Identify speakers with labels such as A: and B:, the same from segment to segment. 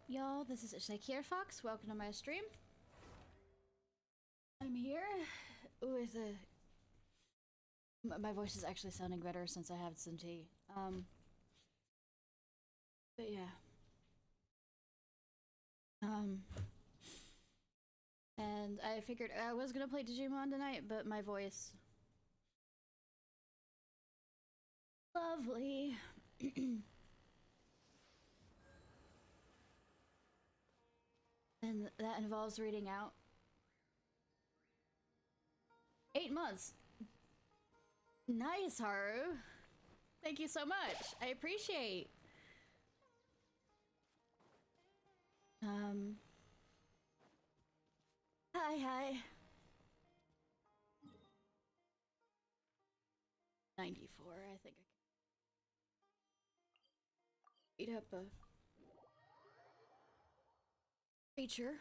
A: y'all? This is Ishnai Ciarfox. Welcome to my stream. I'm here with my voice is actually sounding better since I have some tea. But yeah. And I figured I was gonna play Digimon tonight, but my voice... Lovely. And that involves reading out. 8 months. Nice, Haru. Thank you so much. I appreciate. Hi. 94, I think I can beat up a creature.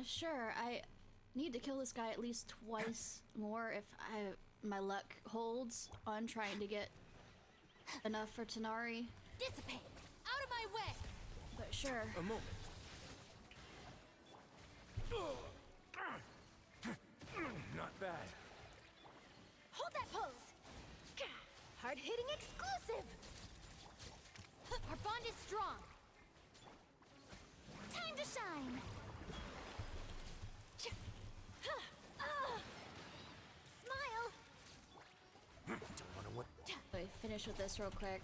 A: Sure. I need to kill this guy at least twice more if my luck holds on trying to get enough for Tanari.
B: Dissipate! Out of my way!
A: But sure.
C: A moment. Not bad.
B: Hold that pose! Hard-hitting exclusive! Our bond is strong! Time to shine! Smile!
C: Don't wanna what?
A: Wait, finish with this real quick.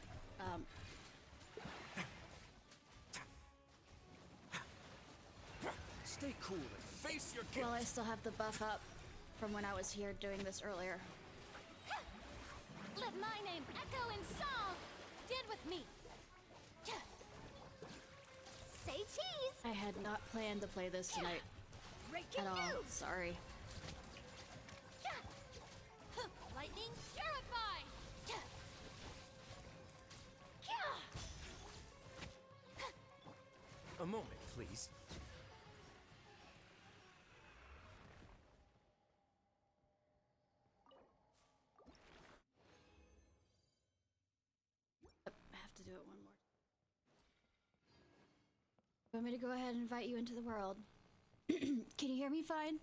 C: Stay cool and face your
A: Well, I
C: guilt.
A: still have the buff up from when I was here doing this earlier.
B: Let my name echo in song! Stand with me! Say cheese!
A: I had not planned to play this tonight
B: Breaking
A: at all.
B: news!
A: Sorry.
B: Lightning purified!
C: A moment, please.
A: I have to do it one more time. You want me to go ahead and invite you into the world? Can you hear me fine?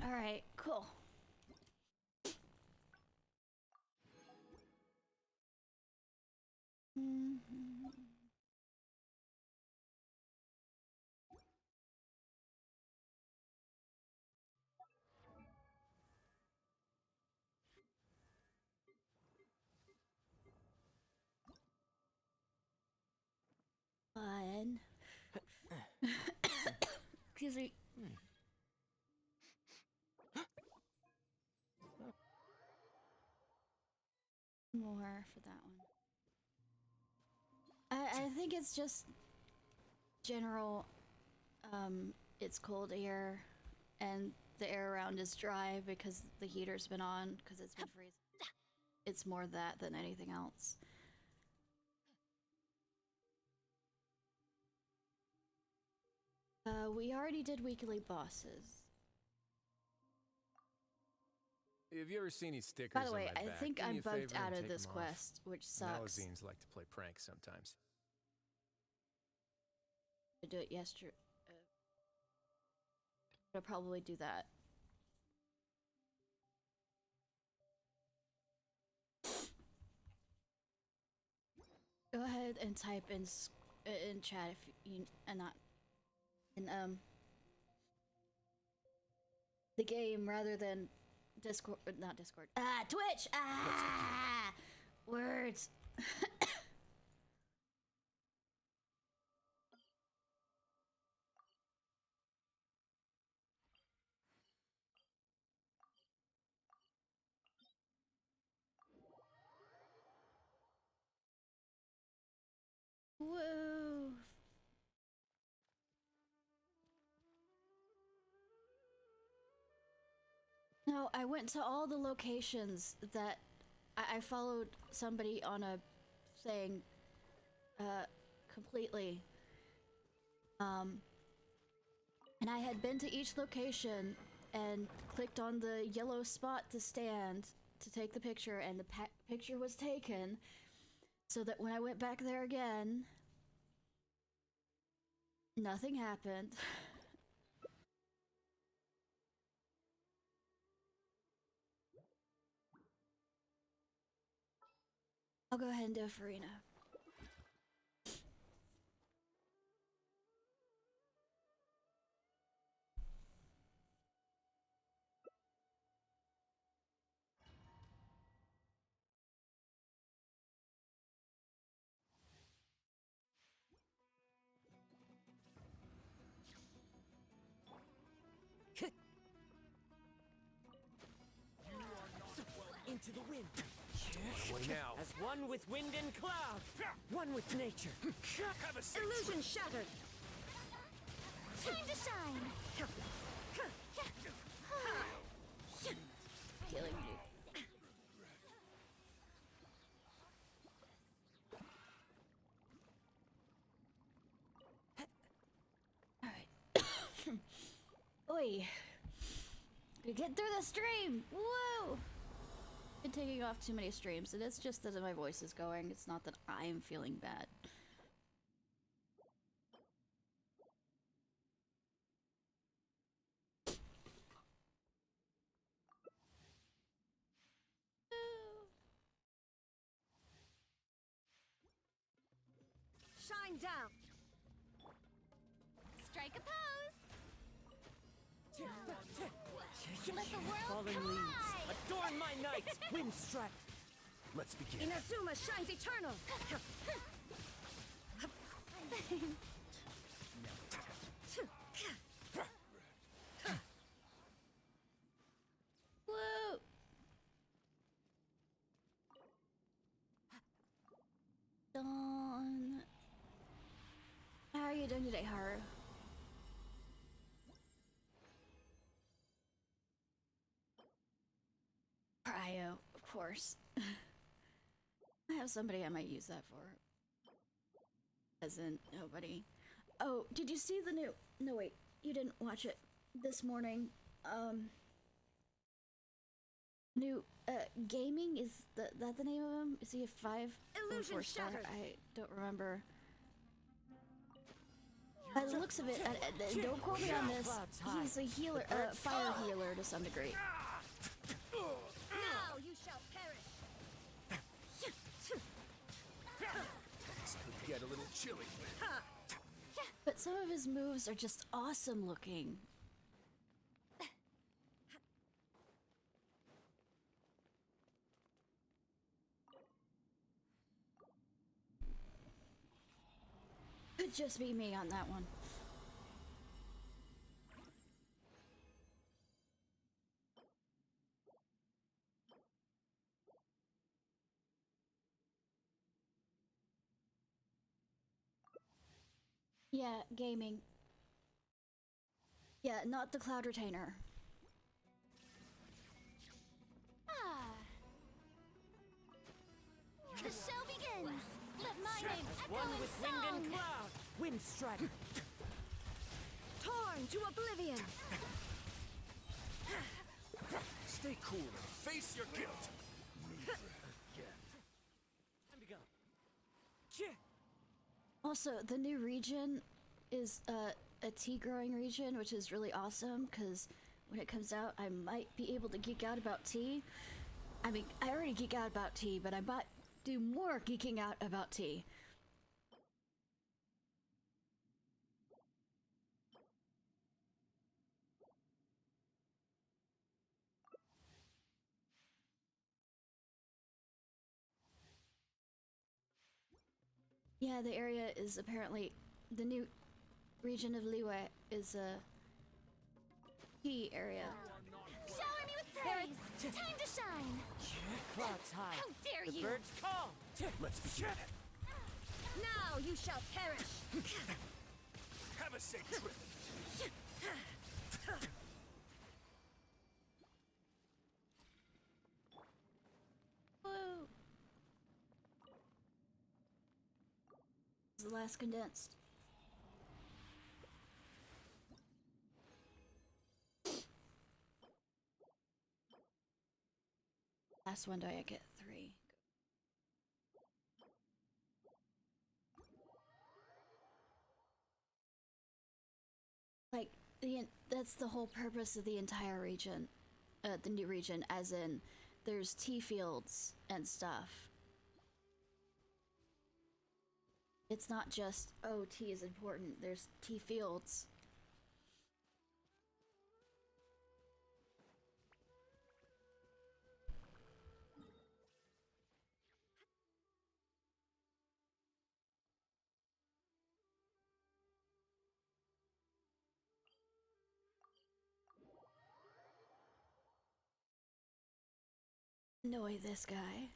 A: All right, cool. Fun. Excuse me. More for that one. I think it's just general, it's cold air and the air around is dry because the heater's been on because it's been freezing. It's more that than anything else. We already did weekly bosses.
C: Have you ever seen these stickers
A: By the
C: on
A: way,
C: my
A: I
C: back?
A: think
C: Do
A: I
C: me a
A: bugged
C: favor and
A: out of
C: take
A: this
C: 'em off.
A: quest, which sucks.
C: Malazines like to play pranks sometimes.
A: I do it yesterday. I'll probably do that. Go ahead and type in chat if you not in the game rather than Discord, not Discord. Ah, Twitch. Ah, words. Woo. No, I went to all the locations that I followed somebody on a thing completely. And I had been to each location and clicked on the yellow spot to stand to take the picture, and the picture was taken, so that when I went back there again, nothing happened. I'll go ahead and do a Farina.
D: Into the wind.
C: Boy, now.
D: As one with wind and cloud. One with nature.
C: Have a seat.
D: Illusion shattered.
B: Time to shine.
A: Killing me. Alright. Oi! To get through the stream! Woo! Been taking off too many streams, and it's just that my voice is going. It's not that I'm feeling bad.
B: Shine down. Strike a pose. Let the world
D: Fallen
B: collide.
D: leaves. Adorn my night. Wind strike.
C: Let's begin.
B: Inazuma shines eternal.
A: Woo! Dawn. How are you doing today, Haru? Cryo, of course. I have somebody I might use that for. As in, nobody. Oh, did you see the new... No, wait. You didn't watch it this morning. New, Gaming? Is that the name of him? Is he a 5 or
B: Illusion
A: 4 star?
B: shattered.
A: I don't remember. By the looks of it, don't quote me on this. He's a healer, fire healer to some degree.
B: Now you shall perish.
C: This could get a little chilly.
A: But some of his moves are just awesome looking. Could just be me on that one. Yeah, gaming. Yeah, not the cloud retainer.
B: Ah. The show begins. Let my name
D: As
B: echo
D: one
B: in
D: with wind
B: song.
D: and cloud. Wind strike.
B: Torn to oblivion.
C: Stay cool and face your guilt.
D: Time to go.
A: Also, the new region is a tea growing region, which is really awesome because when it comes out, I might be able to geek out about tea. I mean, I already geek out about tea, but I might do more geeking out about tea. Yeah, the area is apparently the new region of Liyue is a tea area.
B: Shower me with praise. Time to shine.
D: Clouds high.
B: How dare
D: The
B: you?
D: birds call.
C: Let's begin.
B: Now you shall perish.
C: Have a safe trip.
A: The last condensed. Last one, do I get 3? Like, that's the whole purpose of the entire region. The new region, as in, there's tea fields and stuff. It's not just, oh, tea is important. There's tea fields. Annoy this guy.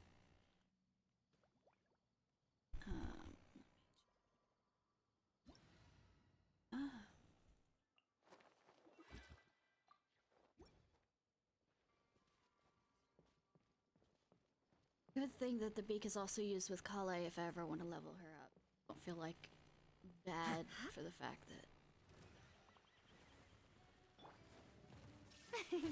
A: Good thing that the beak is also used with Kale if I ever want to level her up. Don't feel like bad for the fact that...
B: May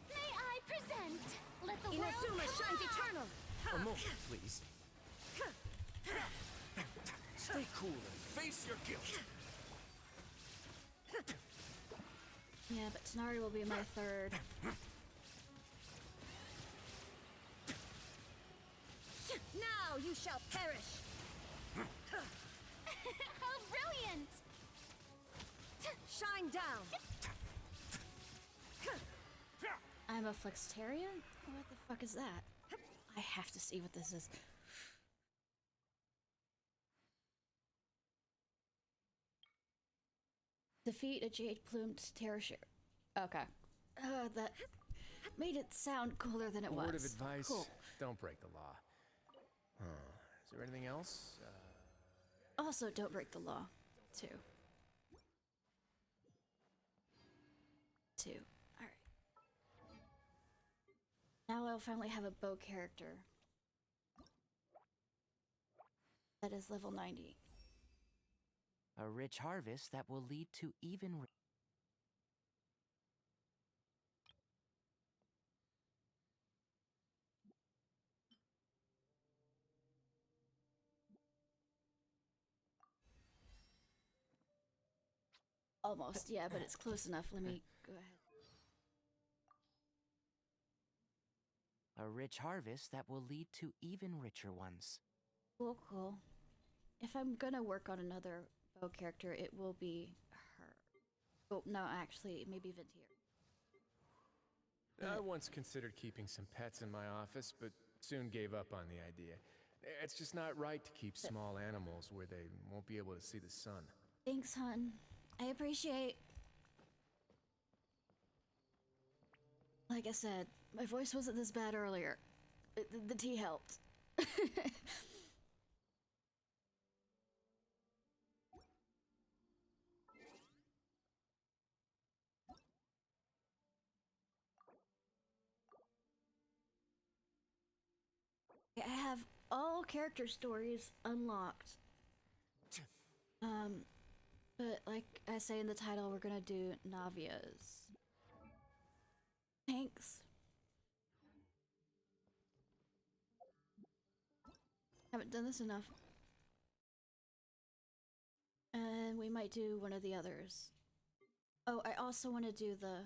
B: I present? Let the world
D: Inazuma shines eternal!
C: A moment, please. Stay cool and face your guilt.
A: Yeah, but Tanari will be my third.
B: Now you shall perish! How brilliant!
D: Shine down!
A: I'm a Flexitarian? What the fuck is that? I have to see what this is. Defeat a jade-plumed terror. Okay. That made it sound cooler than it was.
C: Word of advice,
A: Cool.
C: don't break the law. Is there anything else?
A: Also, don't break the law. 2. 2. Alright. Now I'll finally have a bow character. That is level 90.
E: A rich harvest that will lead to even
A: Almost, yeah, but it's close enough. Let me go ahead.
E: a rich harvest that will lead to even richer ones.
A: Cool, cool. If I'm gonna work on another bow character, it will be her. Oh, no, actually, maybe Ventir.
C: I once considered keeping some pets in my office, but soon gave up on the idea. It's just not right to keep small animals where they won't be able to see the sun.
A: Thanks, hun. I appreciate... Like I said, my voice wasn't this bad earlier. The tea helped. I have all character stories unlocked. But like I say in the title, we're gonna do Navia's. Thanks. Haven't done this enough. And we might do one of the others. Oh, I also want to do the...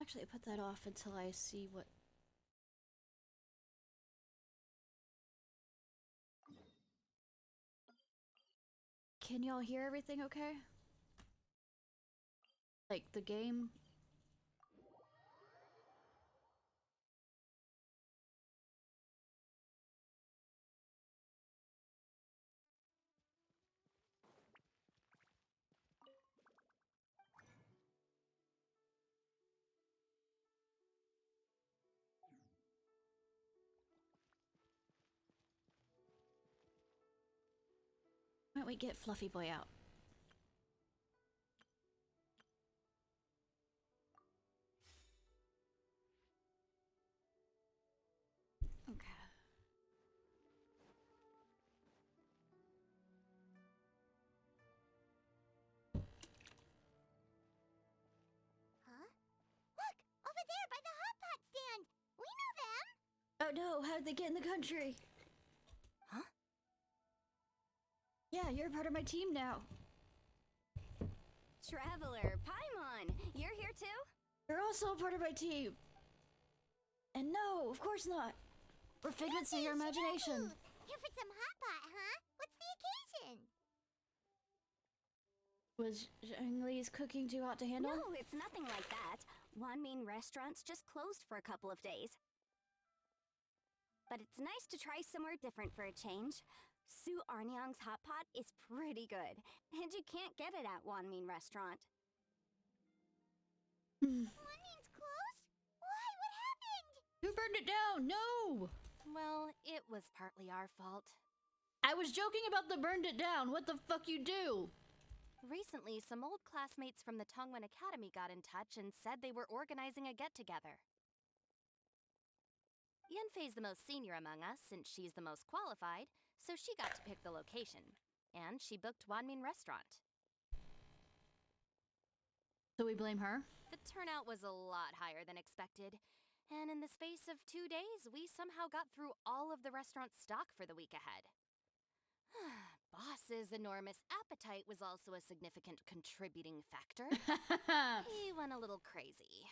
A: Actually, I put that off until I see what... Can y'all hear everything okay? Like, the game? Why don't we get Fluffy Boy out? Okay. Oh no, how'd they get in the country?
B: Huh?
A: Yeah, you're part of my team now.
B: Traveler, Paimon, you're here too?
A: You're also a part of my team. And no, of course not. We're figments of your imagination.
B: Here for some hot pot, huh? What's the occasion?
A: Was Zhongli's cooking too hot to handle?
B: No, it's nothing like that. Wanmin restaurants just closed for a couple of days. But it's nice to try somewhere different for a change. Su Arnyang's hot pot is pretty good, and you can't get it at Wanmin restaurant. Wanmin's closed? Why? What happened?
A: Who burned it down? No!
B: Well, it was partly our fault.
A: I was joking about the burned it down. What the fuck you do?
B: Recently, some old classmates from the Tongwen Academy got in touch and said they were organizing a get-together. Yenfei's the most senior among us, since she's the most qualified, so she got to pick the location. And she booked Wanmin Restaurant.
A: So we blame her?
B: The turnout was a lot higher than expected, and in the space of 2 days, we somehow got through all of the restaurant's stock for the week ahead. Boss's enormous appetite was also a significant contributing factor. He went a little crazy.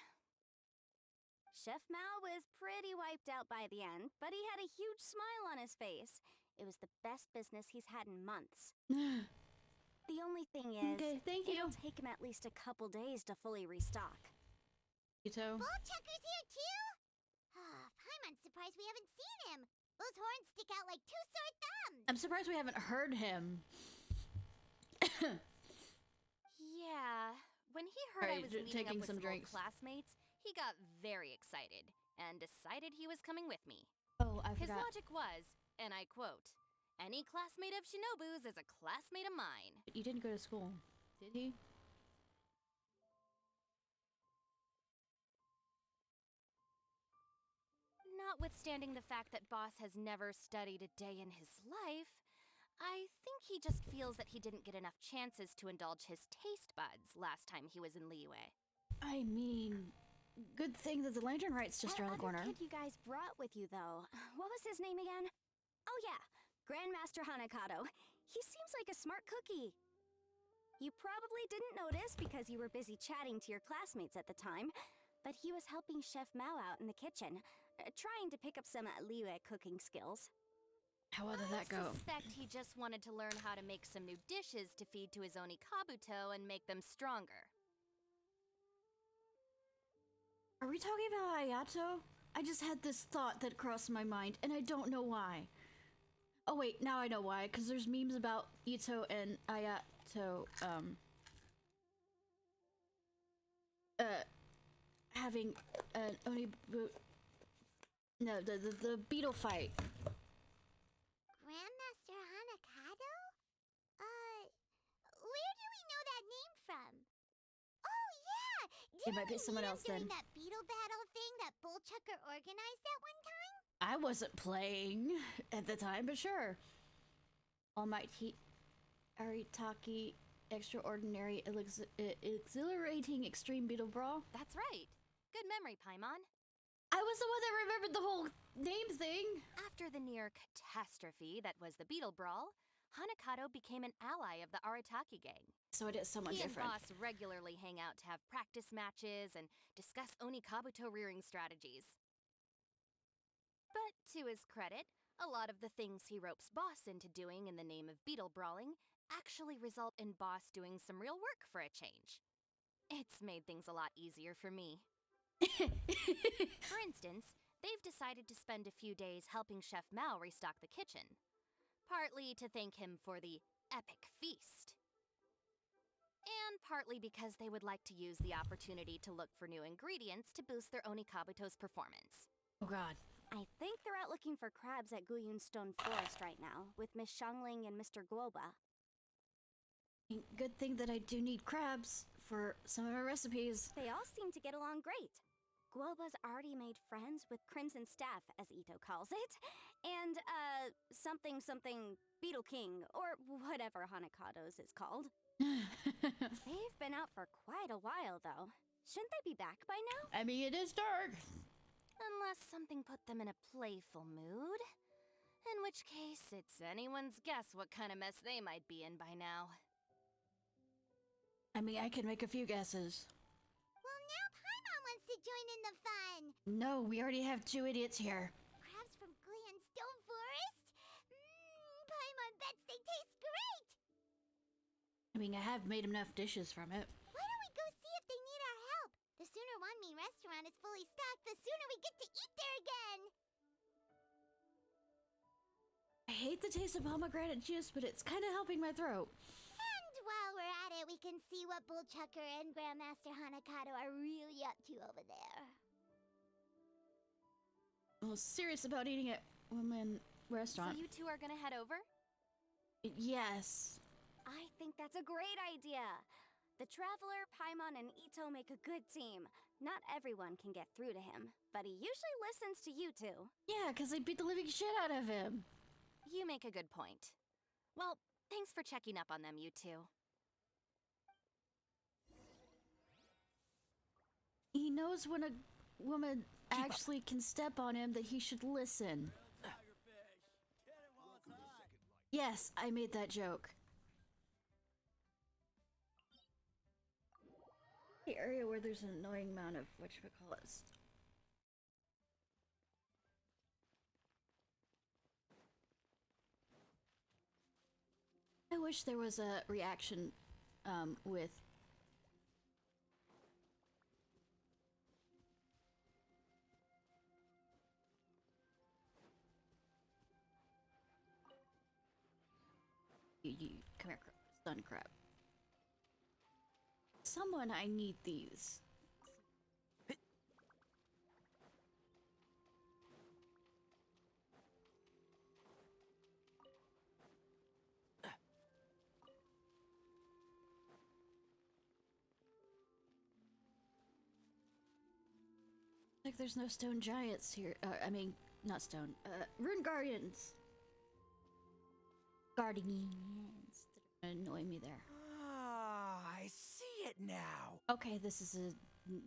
B: Chef Mao was pretty wiped out by the end, but he had a huge smile on his face. It was the best business he's had in months. The only thing is,
A: Okay, thank you.
B: it'll take him at least a couple days to fully restock.
A: Ito.
F: Bullchucker's here too? Paimon's surprised we haven't seen him. Those horns stick out like two sore thumbs.
A: I'm surprised we haven't heard him.
B: Yeah, when he heard I
A: Alright,
B: was meeting up
A: taking
B: with
A: some
B: some
A: drinks.
B: old classmates, he got very excited and decided he was coming with me.
A: Oh, I
B: His
A: forgot.
B: logic was, and I quote, "Any classmate of Shinobu's is a classmate of mine."
A: You didn't go to school, did he?
B: Notwithstanding the fact that Boss has never studied a day in his life, I think he just feels that he didn't get enough chances to indulge his taste buds last time he was in Liyue.
A: I mean, good thing that the lantern right's just around the corner.
B: Kid you guys brought with you, though. What was his name again? Oh yeah, Grandmaster Hanakado. He seems like a smart cookie. You probably didn't notice because you were busy chatting to your classmates at the time, but he was helping Chef Mao out in the kitchen, trying to pick up some Liyue cooking skills.
A: How did that
B: I
A: go?
B: suspect he just wanted to learn how to make some new dishes to feed to his Oni Kabuto and make them stronger.
A: Are we talking about Ayato? I just had this thought that crossed my mind, and I don't know why. Oh wait, now I know why, because there's memes about Ito and Ayato, having an the beetle fight.
F: Grandmaster Hanakado? Where do we know that name from? Oh yeah!
A: It
F: Didn't
A: might be
F: we
A: someone
F: meet him
A: else
F: during
A: then.
F: that beetle battle thing that Bullchucker organized that one time?
A: I wasn't playing at the time, but sure. All Might Aritaki Extraordinary Exhilarating Extreme Beetle Brawl.
B: That's right. Good memory, Paimon.
A: I was the one that remembered the whole name thing.
B: After the near catastrophe that was the Beetle Brawl, Hanakado became an ally of the Arataki gang.
A: So it is someone
B: He
A: different.
B: and Boss regularly hang out to have practice matches and discuss Oni Kabuto rearing strategies. But to his credit, a lot of the things he ropes Boss into doing in the name of beetle brawling actually result in Boss doing some real work for a change. It's made things a lot easier for me. For instance, they've decided to spend a few days helping Chef Mao restock the kitchen, partly to thank him for the epic feast, and partly because they would like to use the opportunity to look for new ingredients to boost their Oni Kabuto's performance.
A: Oh god.
B: I think they're out looking for crabs at Guyun Stone Forest right now, with Miss Shangling and Mr. Guoba.
A: Good thing that I do need crabs for some of my recipes.
B: They all seem to get along great. Guoba's already made friends with Crimson Staff, as Ito calls it, and, something Beetle King, or whatever Hanakado's is called. They've been out for quite a while, though. Shouldn't they be back by now?
A: I mean, it is dark.
B: Unless something put them in a playful mood. In which case, it's anyone's guess what kind of mess they might be in by now.
A: I mean, I can make a few guesses.
F: Well, now Paimon wants to join in the fun.
A: No, we already have 2 idiots here.
F: Crabs from Glenstone Forest? Paimon bets they taste great.
A: I mean, I have made enough dishes from it.
F: Why don't we go see if they need our help? The sooner Wanmi restaurant is fully stocked, the sooner we get to eat there again.
A: I hate the taste of pomegranate juice, but it's kind of helping my throat.
F: And while we're at it, we can see what Bullchucker and Grandmaster Hanakato are really up to over there.
A: I was serious about eating at women restaurant.
B: So you two are gonna head over?
A: Yes.
G: I think that's a great idea. The Traveler, Paimon, and Ito make a good team. Not everyone can get through to him, but he usually listens to you two.
A: Yeah, because I beat the living shit out of him.
B: You make a good point. Well, thanks for checking up on them, you two.
A: He knows when a woman actually can step on him that he should listen. Yes, I made that joke. The area where there's an annoying amount of whatchamacallits. I wish there was a reaction with you come here, stun crab. Someone, I need these. Like there's no stone giants here. I mean, not stone. Rune guardians. Guardians that annoy me there.
E: Ah, I see it now.
A: Okay, this is a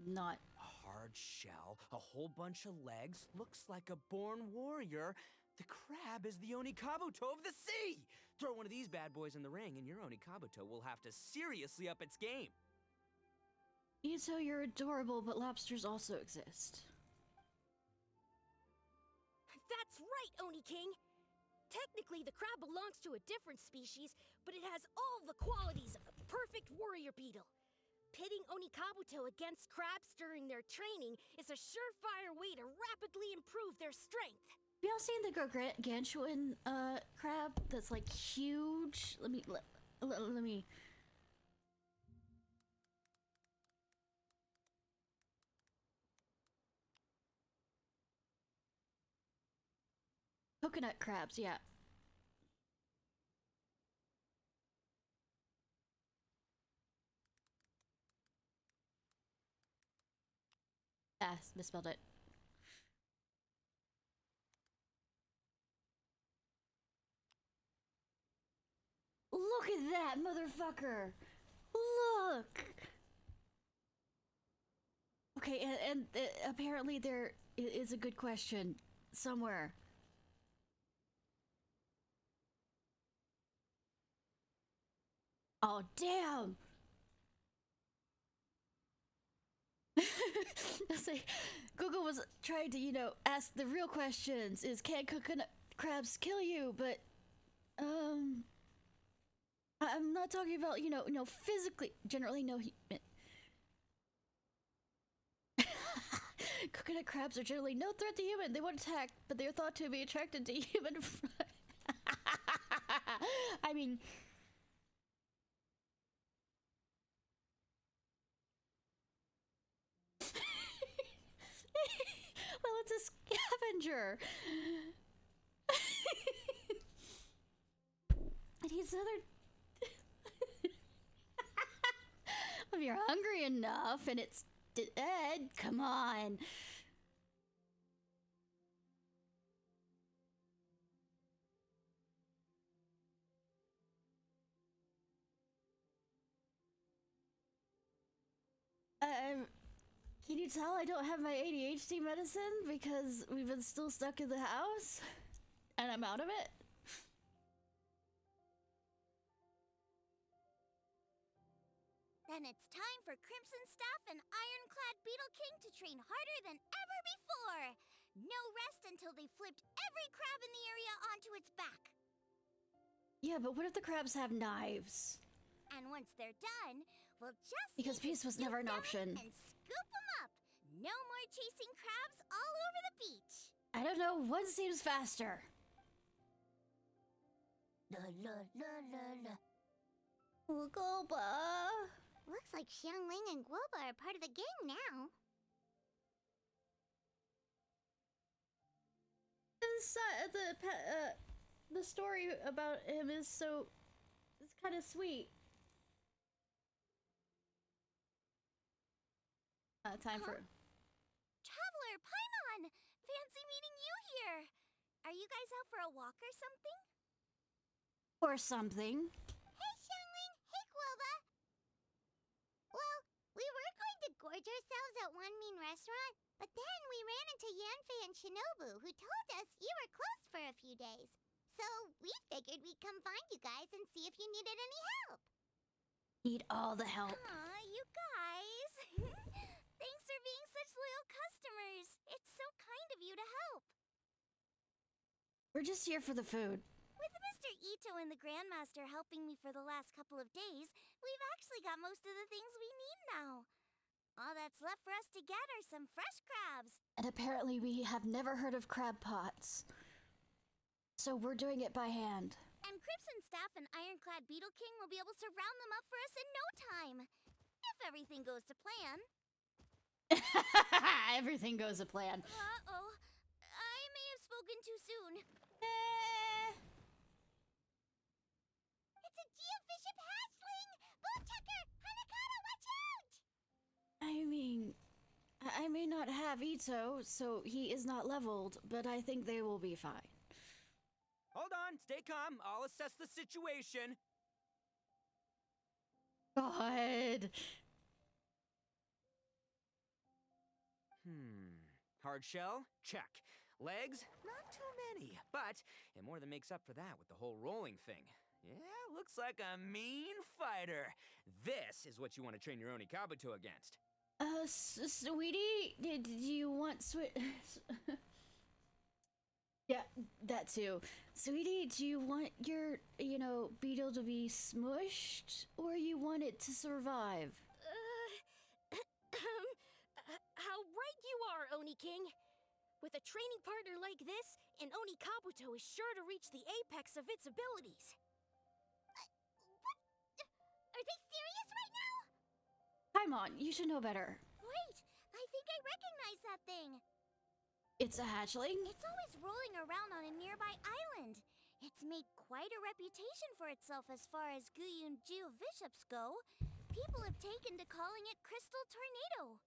A: not.
E: A hard shell, a whole bunch of legs, looks like a born warrior. The crab is the Onikabuto of the sea! Throw one of these bad boys in the ring and your Onikabuto will have to seriously up its game.
A: Ito, you're adorable, but lobsters also exist.
G: That's right, Oni King! Technically, the crab belongs to a different species, but it has all the qualities of a perfect warrior beetle. Pitting Onikabuto against crabs during their training is a surefire way to rapidly improve their strength.
A: Have y'all seen the gargantuan crab that's like huge? Let me. Coconut crabs, yeah. Ah, misspelled it. Look at that, motherfucker! Look! Okay, and apparently there is a good question somewhere. Oh, damn! I say, Google was trying to, ask the real questions. Is can coconut crabs kill you? But, I'm not talking about, physically. Generally, no. Coconut crabs are generally no threat to human. They won't attack, but they're thought to be attracted to human. I mean. Well, it's a scavenger. It needs other. If you're hungry enough and it's dead, come on. Can you tell I don't have my ADHD medicine because we've been still stuck in the house? And I'm out of it?
F: Then it's time for Crimson Staff and Ironclad Beetle King to train harder than ever before. No rest until they flipped every crab in the area onto its back.
A: Yeah, but what if the crabs have knives?
F: And once they're done, we'll just
A: Because
F: need to
A: peace was
F: scoop
A: never an
F: them
A: option.
F: and scoop them up. No more chasing crabs all over the beach.
A: I don't know, one seems faster.
F: La la la la la.
A: Ugoba.
F: Looks like Xiangling and Guoba are part of the gang now.
A: The story about him is so... it's kind of sweet. Time for...
F: Traveler, Paimon! Fancy meeting you here! Are you guys out for a walk or something?
A: Or something.
F: Hey, Xiangling! Hey, Guoba! Well, we were going to gorge ourselves at One Mean Restaurant, but then we ran into Yanfei and Shinobu, who told us you were closed for a few days. So we figured we'd come find you guys and see if you needed any help.
A: Need all the help.
F: Aw, you guys! Thanks for being such loyal customers. It's so kind of you to help.
A: We're just here for the food.
F: With Mr. Ito and the Grandmaster helping me for the last couple of days, we've actually got most of the things we need now. All that's left for us to get are some fresh crabs.
A: And apparently we have never heard of crab pots. So we're doing it by hand.
F: And Crimson Staff and Ironclad Beetle King will be able to round them up for us in no time. If everything goes to plan.
A: Everything goes to plan.
F: Uh-oh. I may have spoken too soon. It's a geofiship hatchling! Bullchucker! Hanakata, watch out!
A: I mean, I may not have Ito, so he is not leveled, but I think they will be fine.
E: Hold on, stay calm. I'll assess the situation.
A: God.
E: Hard shell? Check. Legs? Not too many, but it more than makes up for that with the whole rolling thing. Yeah, looks like a mean fighter. This is what you want to train your Oni Kabuto against.
A: Sweetie, do you want Yeah, that too. Sweetie, do you want your, beetle to be smushed, or you want it to survive?
G: How right you are, Oni King. With a training partner like this, an Oni Kabuto is sure to reach the apex of its abilities.
F: Are they serious right now?
A: Paimon, you should know better.
F: Wait, I think I recognize that thing.
A: It's a hatchling?
F: It's always rolling around on a nearby island. It's made quite a reputation for itself as far as Guyun geoviships go. People have taken to calling it Crystal Tornado.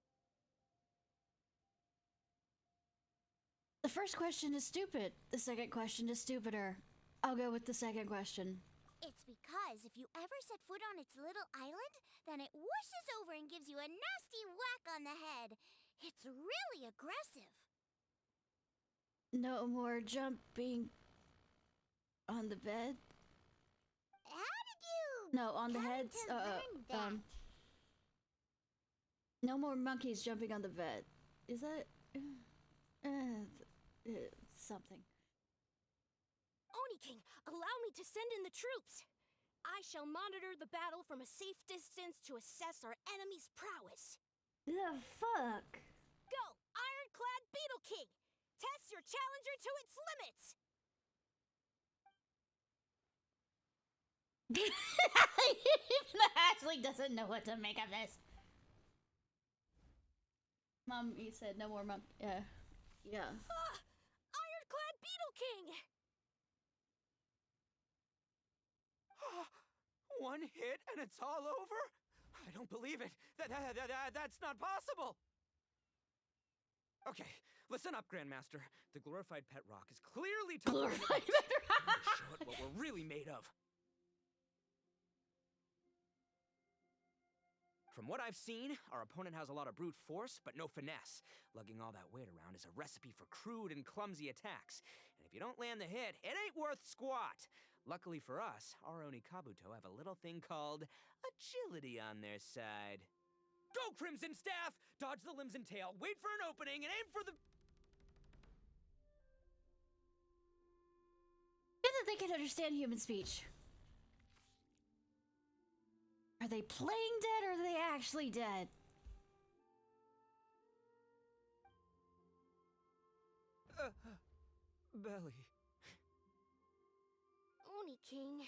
A: The first question is stupid. The second question is stupider. I'll go with the second question.
F: It's because if you ever set foot on its little island, then it whooshes over and gives you a nasty whack on the head. It's really aggressive.
A: No more jumping on the bed?
F: How did you
A: No, on the
F: come
A: heads.
F: to learn that?
A: No more monkeys jumping on the bed. Is that something?
G: Oni King, allow me to send in the troops. I shall monitor the battle from a safe distance to assess our enemy's prowess.
A: The fuck?
G: Go, Ironclad Beetle King! Test your challenger to its limits!
A: The hatchling doesn't know what to make of this. Mom, you said no more yeah.
G: Ironclad Beetle King!
E: One hit and it's all over? I don't believe it. That's not possible. Okay, listen up, Grandmaster. The glorified pet rock is clearly tougher than
A: Glorified
E: it is. Show it what we're really made of. From what I've seen, our opponent has a lot of brute force, but no finesse. Lugging all that weight around is a recipe for crude and clumsy attacks. And if you don't land the hit, it ain't worth squat. Luckily for us, our Oni Kabuto have a little thing called agility on their side. Go, Crimson Staff! Dodge the limbs and tail, wait for an opening, and aim for the...
A: Good that they can understand human speech. Are they playing dead or are they actually dead?
E: Belly.
G: Oni King,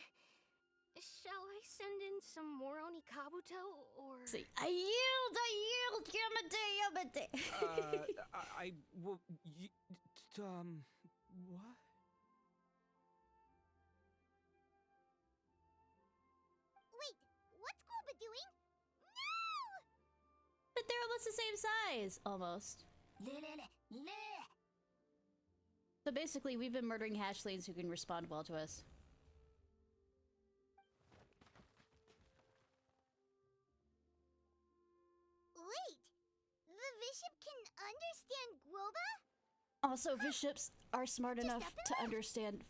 G: shall I send in some more Oni Kabuto, or...
A: See, I yield, Yamate.
E: What?
F: Wait, what's Golba doing? No!
A: But they're almost the same size, almost. So basically, we've been murdering hatchlings who can respond well to us.
F: Wait, the bishop can understand Golba?
A: Also, bishops are smart
F: Just
A: enough
F: up and
A: to
F: left.
A: understand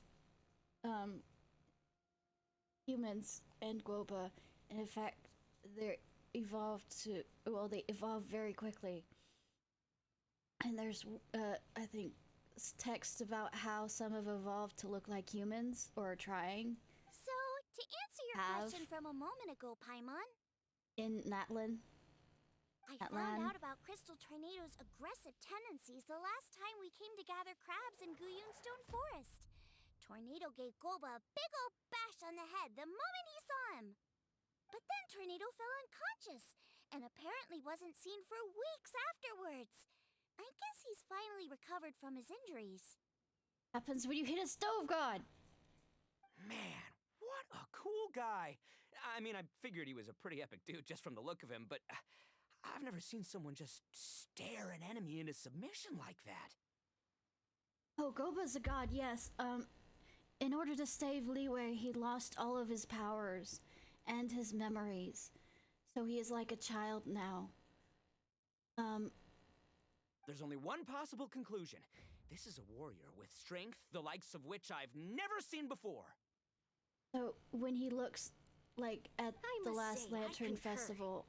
A: humans and Guoba, and in fact, they evolve very quickly. And there's, I think, text about how some have evolved to look like humans, or are trying,
F: So, to answer your
A: Have.
F: question from a moment ago, Paimon,
A: in Natlin.
F: I
A: At
F: found
A: land.
F: out about Crystal Tornado's aggressive tendencies the last time we came to gather crabs in Guyunstone Forest. Tornado gave Golba a big old bash on the head the moment he saw him. But then Tornado fell unconscious and apparently wasn't seen for weeks afterwards. I guess he's finally recovered from his injuries.
A: Happens when you hit a stove god.
E: Man, what a cool guy! I mean, I figured he was a pretty epic dude just from the look of him, but I've never seen someone just stare an enemy into submission like that.
A: Oh, Goba's a god, yes. In order to save Leeway, he lost all of his powers and his memories. So he is like a child now.
E: There's only one possible conclusion. This is a warrior with strength the likes of which I've never seen before.
A: So when he looks like at
G: I
A: the
G: must
A: last
G: say, I
A: Lantern
G: concur.
A: Festival,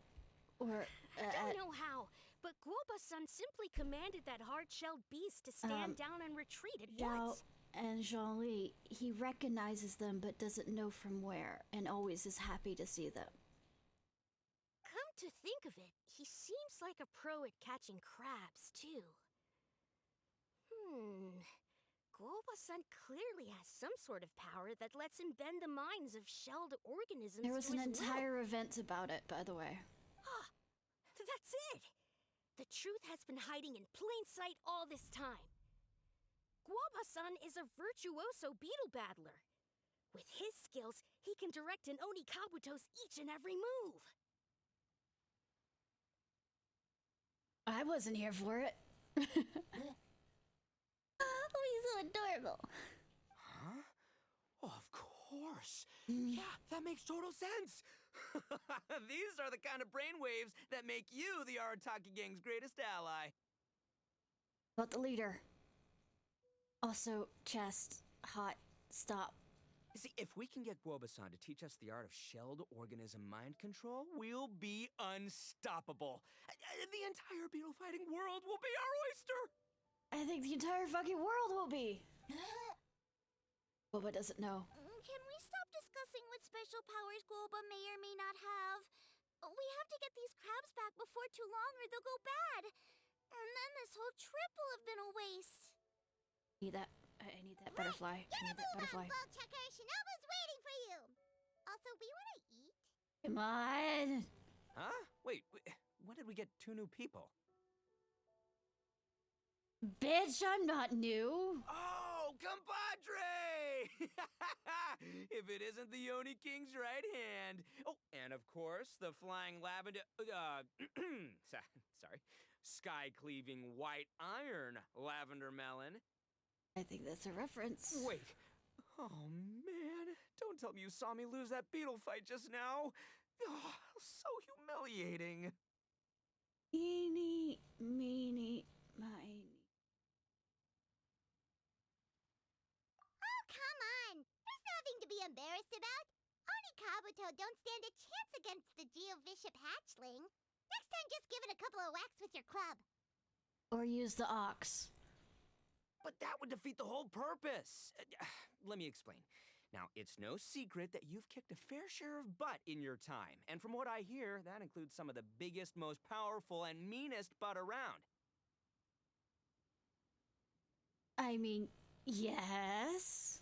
A: or
G: Don't know how, but Guoba-san simply commanded that hard-shelled beast to stand down and retreat at
A: Zhao
G: once.
A: and Zhongli, he recognizes them but doesn't know from where, and always is happy to see them.
G: Come to think of it, he seems like a pro at catching crabs, too. Guoba-san clearly has some sort of power that lets him bend the minds of shelled organisms
A: There was
G: to
A: an
G: his will.
A: entire event about it, by the way.
G: That's it! The truth has been hiding in plain sight all this time. Guoba-san is a virtuoso beetle battler. With his skills, he can direct an Oni Kabuto's each and every move.
A: I wasn't here for it. Oh, he's so adorable.
E: Huh? Oh, of course. Yeah, that makes total sense. These are the kind of brainwaves that make you the Arataki gang's greatest ally.
A: About the leader. Also, chest, hot, stop.
E: See, if we can get Guoba-san to teach us the art of shelled organism mind control, we'll be unstoppable. The entire beetle fighting world will be our oyster!
A: I think the entire fucking world will be. Boba doesn't know.
F: Can we stop discussing what special powers Golba may or may not have? We have to get these crabs back before too long or they'll go bad. And then this whole trip will have been a waste.
A: I need that butterfly. I need that butterfly.
F: Ball checker, Shinobu's waiting for you. Also, we want to eat.
A: Come on.
E: Huh? Wait, when did we get 2 new people?
A: Bitch, I'm not new.
E: Oh, compadre! If it isn't the Oni King's right hand. Oh, and of course, the flying lavender... sorry. Sky-cleaving white iron lavender melon.
A: I think that's a reference.
E: Wait. Oh, man. Don't tell me you saw me lose that beetle fight just now. Oh, so humiliating.
A: Eeny, meeny, miny.
F: Oh, come on! There's nothing to be embarrassed about. Oni Kabuto don't stand a chance against the Geovishap hatchling. Next time, just give it a couple of whacks with your club.
A: Or use the ox.
E: But that would defeat the whole purpose. Let me explain. Now, it's no secret that you've kicked a fair share of butt in your time. And from what I hear, that includes some of the biggest, most powerful, and meanest butt around.
A: I mean, yes.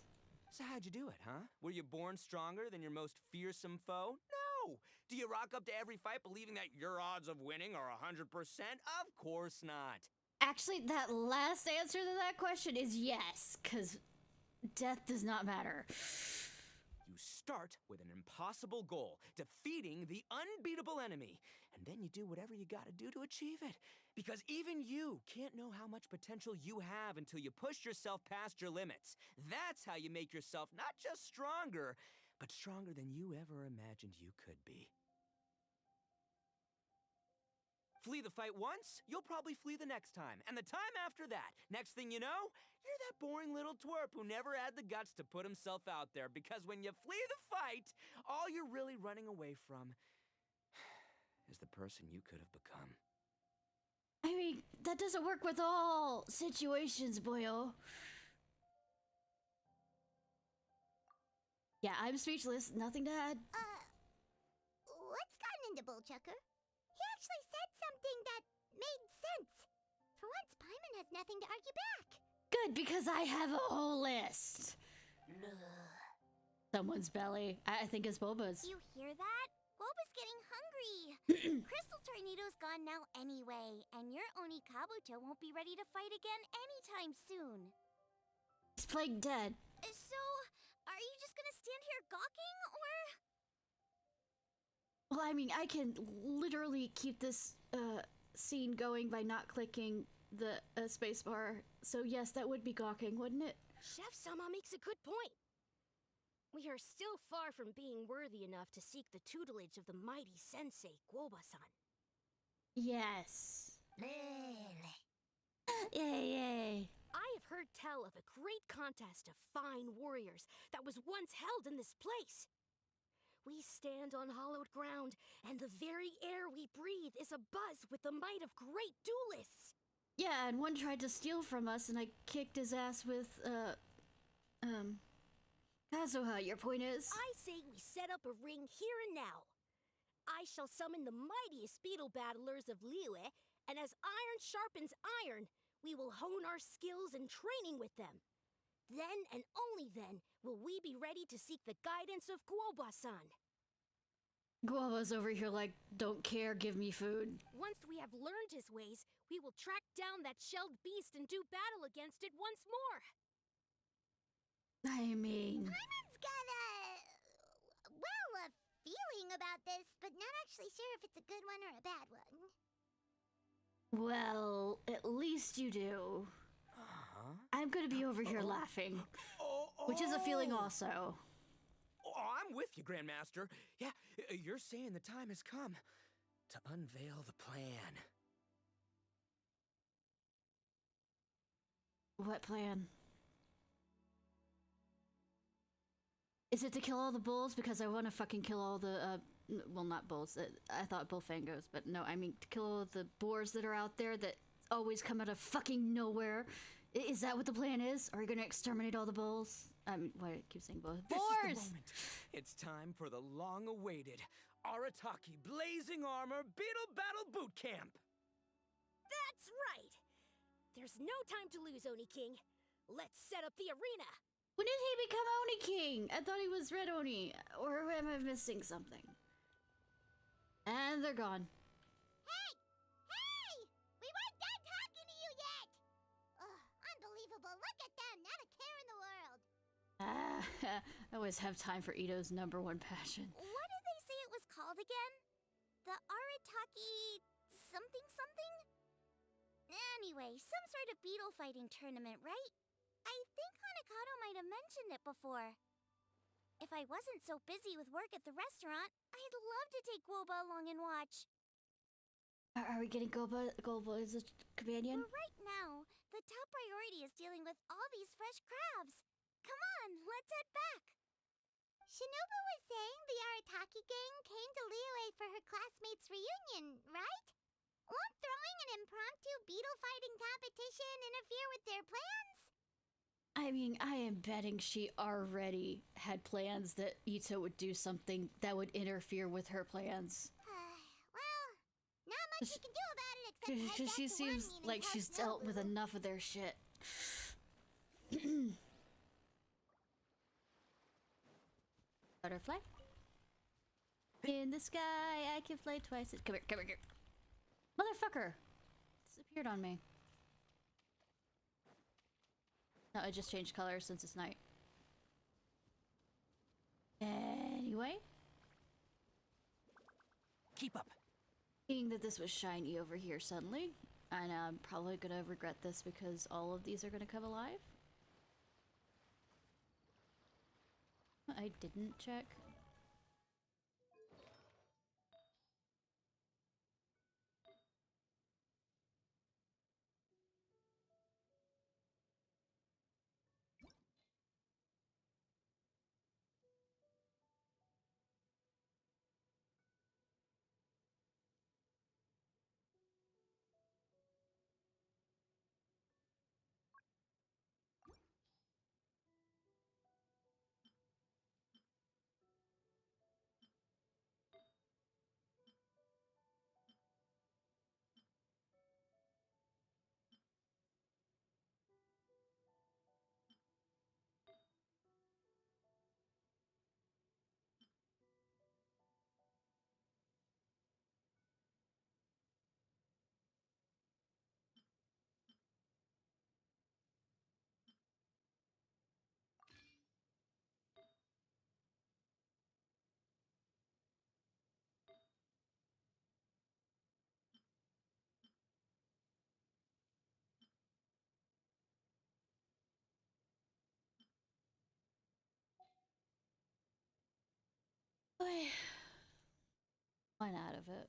E: So how'd you do it, huh? Were you born stronger than your most fearsome foe? No! Do you rock up to every fight believing that your odds of winning are 100%? Of course not.
A: Actually, that last answer to that question is yes, because death does not matter.
E: You start with an impossible goal, defeating the unbeatable enemy, and then you do whatever you gotta do to achieve it. Because even you can't know how much potential you have until you push yourself past your limits. That's how you make yourself not just stronger, but stronger than you ever imagined you could be. Flee the fight once, you'll probably flee the next time, and the time after that. Next thing you know, you're that boring little twerp who never had the guts to put himself out there, because when you flee the fight, all you're really running away from is the person you could have become.
A: I mean, that doesn't work with all situations, boyo. Yeah, I'm speechless. Nothing to add.
F: What's gotten into Bullchucker? He actually said something that made sense. For once, Paimon has nothing to argue back.
A: Good, because I have a whole list. Someone's belly. I think it's Boba's.
F: You hear that? Boba's getting hungry. Crystal Tornado's gone now anyway, and your Oni Kabuto won't be ready to fight again anytime soon.
A: He's playing dead.
F: So, are you just gonna stand here gawking, or?
A: Well, I mean, I can literally keep this scene going by not clicking the spacebar. So yes, that would be gawking, wouldn't it?
G: Chef Sama makes a good point. We are still far from being worthy enough to seek the tutelage of the mighty sensei, Guoba-san.
A: Yes. Yay.
G: I have heard tell of a great contest of fine warriors that was once held in this place. We stand on hallowed ground, and the very air we breathe is abuzz with the might of great duelists.
A: Yeah, and one tried to steal from us, and I kicked his ass with, Kazuha, your point is?
G: I say we set up a ring here and now. I shall summon the mightiest beetle battlers of Liyue, and as iron sharpens iron, we will hone our skills and training with them. Then and only then will we be ready to seek the guidance of Guoba-san.
A: Guava's over here like, don't care, give me food.
G: Once we have learned his ways, we will track down that shelled beast and do battle against it once more.
A: I mean...
F: Paimon's got a feeling about this, but not actually sure if it's a good one or a bad one.
A: Well, at least you do. I'm gonna be over here laughing. Which is a feeling also.
E: Oh, I'm with you, Grandmaster. Yeah, you're saying the time has come to unveil the plan.
A: What plan? Is it to kill all the bulls? Because I want to fucking kill all the, well, not bulls. I thought bullfangos, but no, I mean to kill all the boars that are out there that always come out of fucking nowhere. Is that what the plan is? Are you gonna exterminate all the bulls? I mean, why do I keep saying bulls?
E: This
A: Boars!
E: is the moment. It's time for the long-awaited Arataki Blazing Armor Beetle Battle Boot Camp.
G: That's right! There's no time to lose, Oni King. Let's set up the arena.
A: When did he become Oni King? I thought he was Red Oni. Or am I missing something? And they're gone.
F: Hey! Hey! We weren't done talking to you yet! Ugh, unbelievable. Look at them. Not a care in the world.
A: I always have time for Ito's #1 passion.
F: What did they say it was called again? The Arataki something something? Anyway, some sort of beetle fighting tournament, right? I think Hanakato might have mentioned it before. If I wasn't so busy with work at the restaurant, I'd love to take Woba along and watch.
A: Are we getting Golba as a companion?
F: For right now, the top priority is dealing with all these fresh crabs. Come on, let's head back. Shinobu was saying the Arataki gang came to Liyue for her classmates' reunion, right? Won't throwing an impromptu beetle fighting competition interfere with their plans?
A: I mean, I am betting she already had plans that Ito would do something that would interfere with her plans.
F: Well, not much you can do about it except head
A: Because
F: back
A: she
F: to
A: seems
F: Wanmin and
A: like
F: tell
A: she's dealt with
F: Shinobu.
A: enough of their shit. Butterfly? In the sky, I can fly twice. Come here, come here, come here. Motherfucker! Disappeared on me. No, it just changed colors since it's night. Anyway.
E: Keep up.
A: Seeing that this was shiny over here suddenly, and I'm probably gonna regret this because all of these are gonna come alive. I didn't check. Boy, went out of it.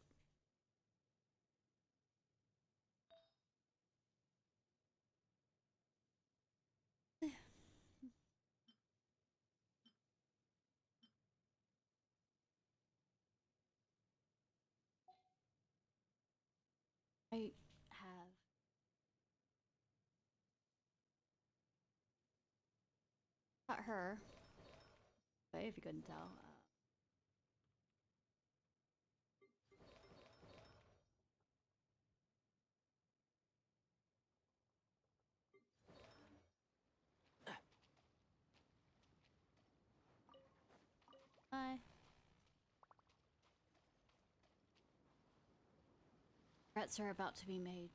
A: I have not her, but if you couldn't tell. Bye. Threats are about to be made.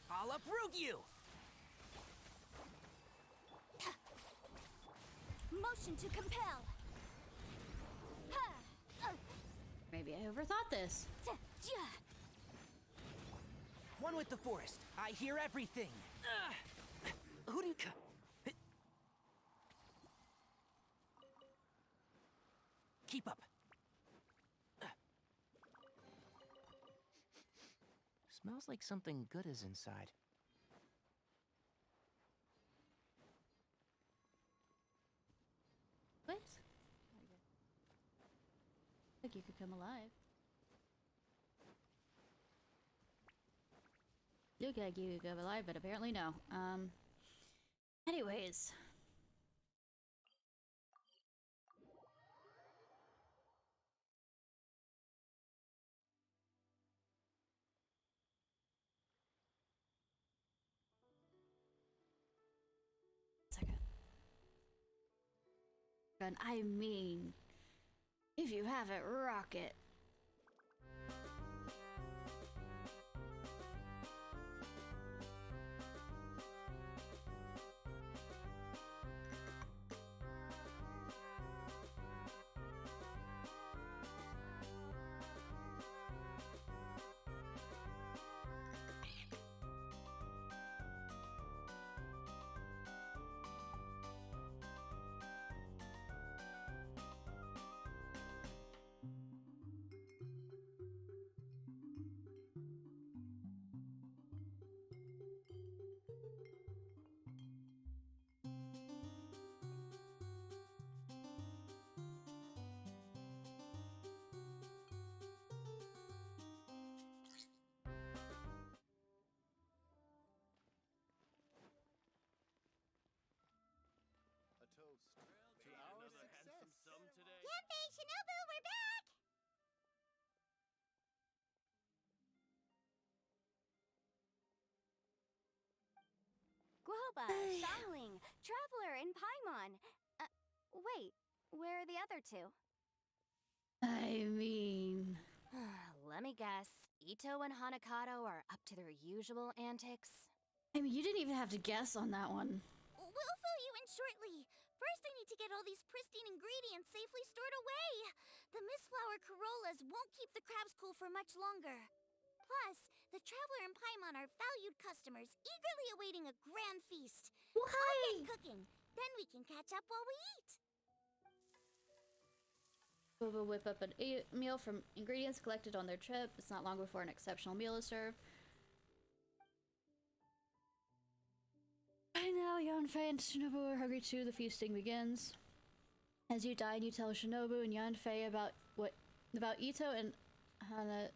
E: I'll uproot you!
G: Motion to compel.
A: Maybe I overthought this.
E: One with the forest. I hear everything. Hootinka. Keep up. Smells like something good is inside.
A: What? Like you could come alive. Look like you could come alive, but apparently no. Anyways. Second. And I mean, if you have it, rock it.
B: Quilba, Xiangling, Traveler, and Paimon. Wait, where are the other two?
A: I mean...
B: Let me guess. Ito and Hanakato are up to their usual antics?
A: I mean, you didn't even have to guess on that one.
F: We'll fill you in shortly. First, I need to get all these pristine ingredients safely stored away. The Mistflower Corollas won't keep the crabs cool for much longer. Plus, the Traveler and Paimon are valued customers, eagerly awaiting a grand feast. I'll
A: Why?
F: get cooking. Then we can catch up while we eat.
A: Boba whip up a meal from ingredients collected on their trip. It's not long before an exceptional meal is served. By now, Yanfei and Shinobu are hungry too. The feasting begins. As you dine, you tell Shinobu and Yanfei about Ito and Hana.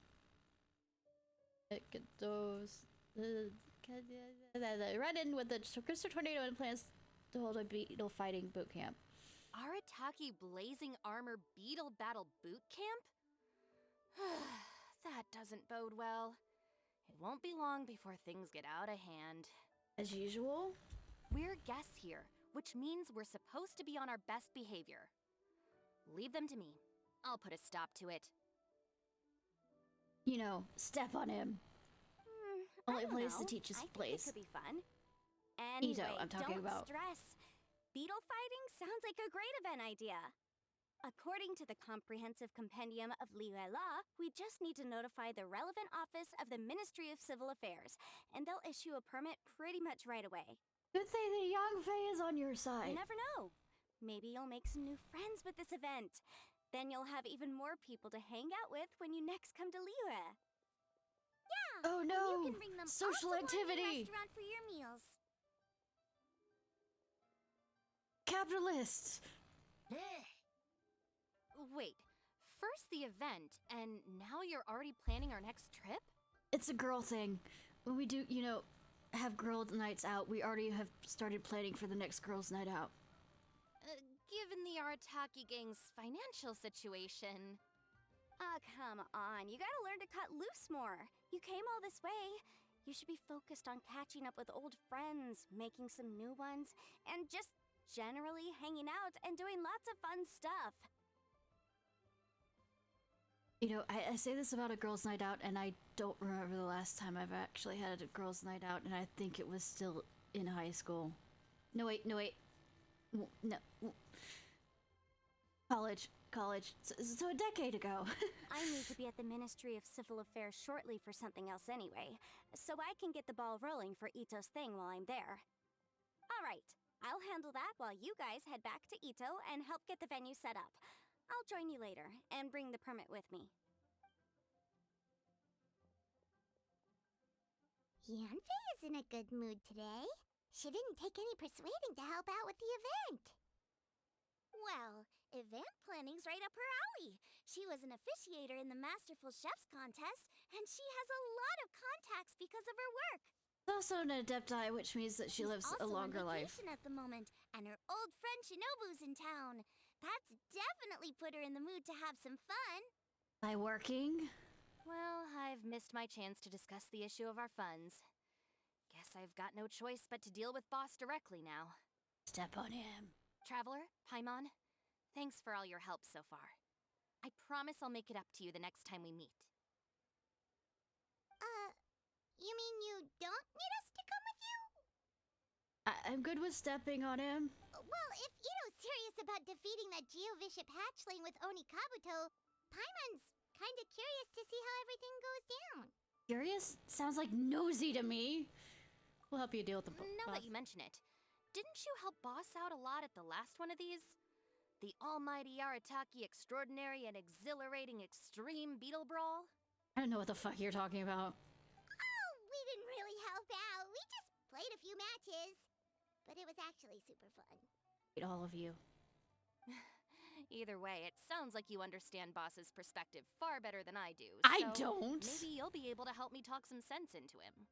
A: Run in with the Crystal Tornado and plans to hold a beetle fighting boot camp.
B: Arataki Blazing Armor Beetle Battle Boot Camp? That doesn't bode well. It won't be long before things get out of hand.
A: As usual?
B: We're guests here, which means we're supposed to be on our best behavior. Leave them to me. I'll put a stop to it.
A: You know, step on him. Only
B: I don't
A: place to
B: know.
A: teach is
B: I think
A: Blaze.
B: it could be fun. Anyway,
A: I'm talking
B: don't
A: about.
B: stress. Beetle fighting sounds like a great event idea. According to the Comprehensive Compendium of Liyue Law, we just need to notify the relevant office of the Ministry of Civil Affairs, and they'll issue a permit pretty much right away.
A: Good thing that Yanfei is on your side.
B: You never know. Maybe you'll make some new friends with this event. Then you'll have even more people to hang out with when you next come to Liyue.
F: Yeah.
A: Oh
F: and
A: no!
F: you can bring them
A: Social
F: all to
A: activity!
F: One restaurant for your meals.
A: Capitalists!
B: Wait, first the event, and now you're already planning our next trip?
A: It's a girl thing. When we do, you know, have girls' nights out, we already have started planning for the next girls' night out.
B: Given the Arataki gang's financial situation... come on, you gotta learn to cut loose more. You came all this way. You should be focused on catching up with old friends, making some new ones, and just generally hanging out and doing lots of fun stuff.
A: You know, I say this about a girls' night out, and I don't remember the last time I've actually had a girls' night out, and I think it was still in high school. No, wait. No. College. So a decade ago.
B: I need to be at the Ministry of Civil Affairs shortly for something else anyway, so I can get the ball rolling for Ito's thing while I'm there. Alright, I'll handle that while you guys head back to Ito and help get the venue set up. I'll join you later and bring the permit with me.
F: Yanfei is in a good mood today. She didn't take any persuading to help out with the event. Well, event planning's right up her alley. She was an officiator in the Masterful Chefs contest, and she has a lot of contacts because of her work.
A: She's also an adepti, which means that she
F: She's
A: lives a
F: also
A: longer
F: on
A: life.
F: vacation at the moment, and her old friend Shinobu's in town. That's definitely put her in the mood to have some fun.
A: By working?
B: Well, I've missed my chance to discuss the issue of our funds. Guess I've got no choice but to deal with Boss directly now.
A: Step on him.
B: Traveler, Paimon, thanks for all your help so far. I promise I'll make it up to you the next time we meet.
F: You mean you don't need us to come with you?
A: I'm good with stepping on him.
F: Well, if Ito's serious about defeating that Geovishap hatchling with Oni Kabuto, Paimon's kinda curious to see how everything goes down.
A: Curious? Sounds like nosy to me. We'll help you deal with the
B: Now that you mention it, didn't you help Boss out a lot at the last one of these? The almighty Arataki extraordinary and exhilarating extreme beetle brawl?
A: I don't know what the fuck you're talking about.
F: Oh, we didn't really help out. We just played a few matches. But it was actually super fun.
A: All of you.
B: Either way, it sounds like you understand Boss's perspective far better than I do.
A: I
B: so
A: don't.
B: Maybe you'll be able to help me talk some sense into him.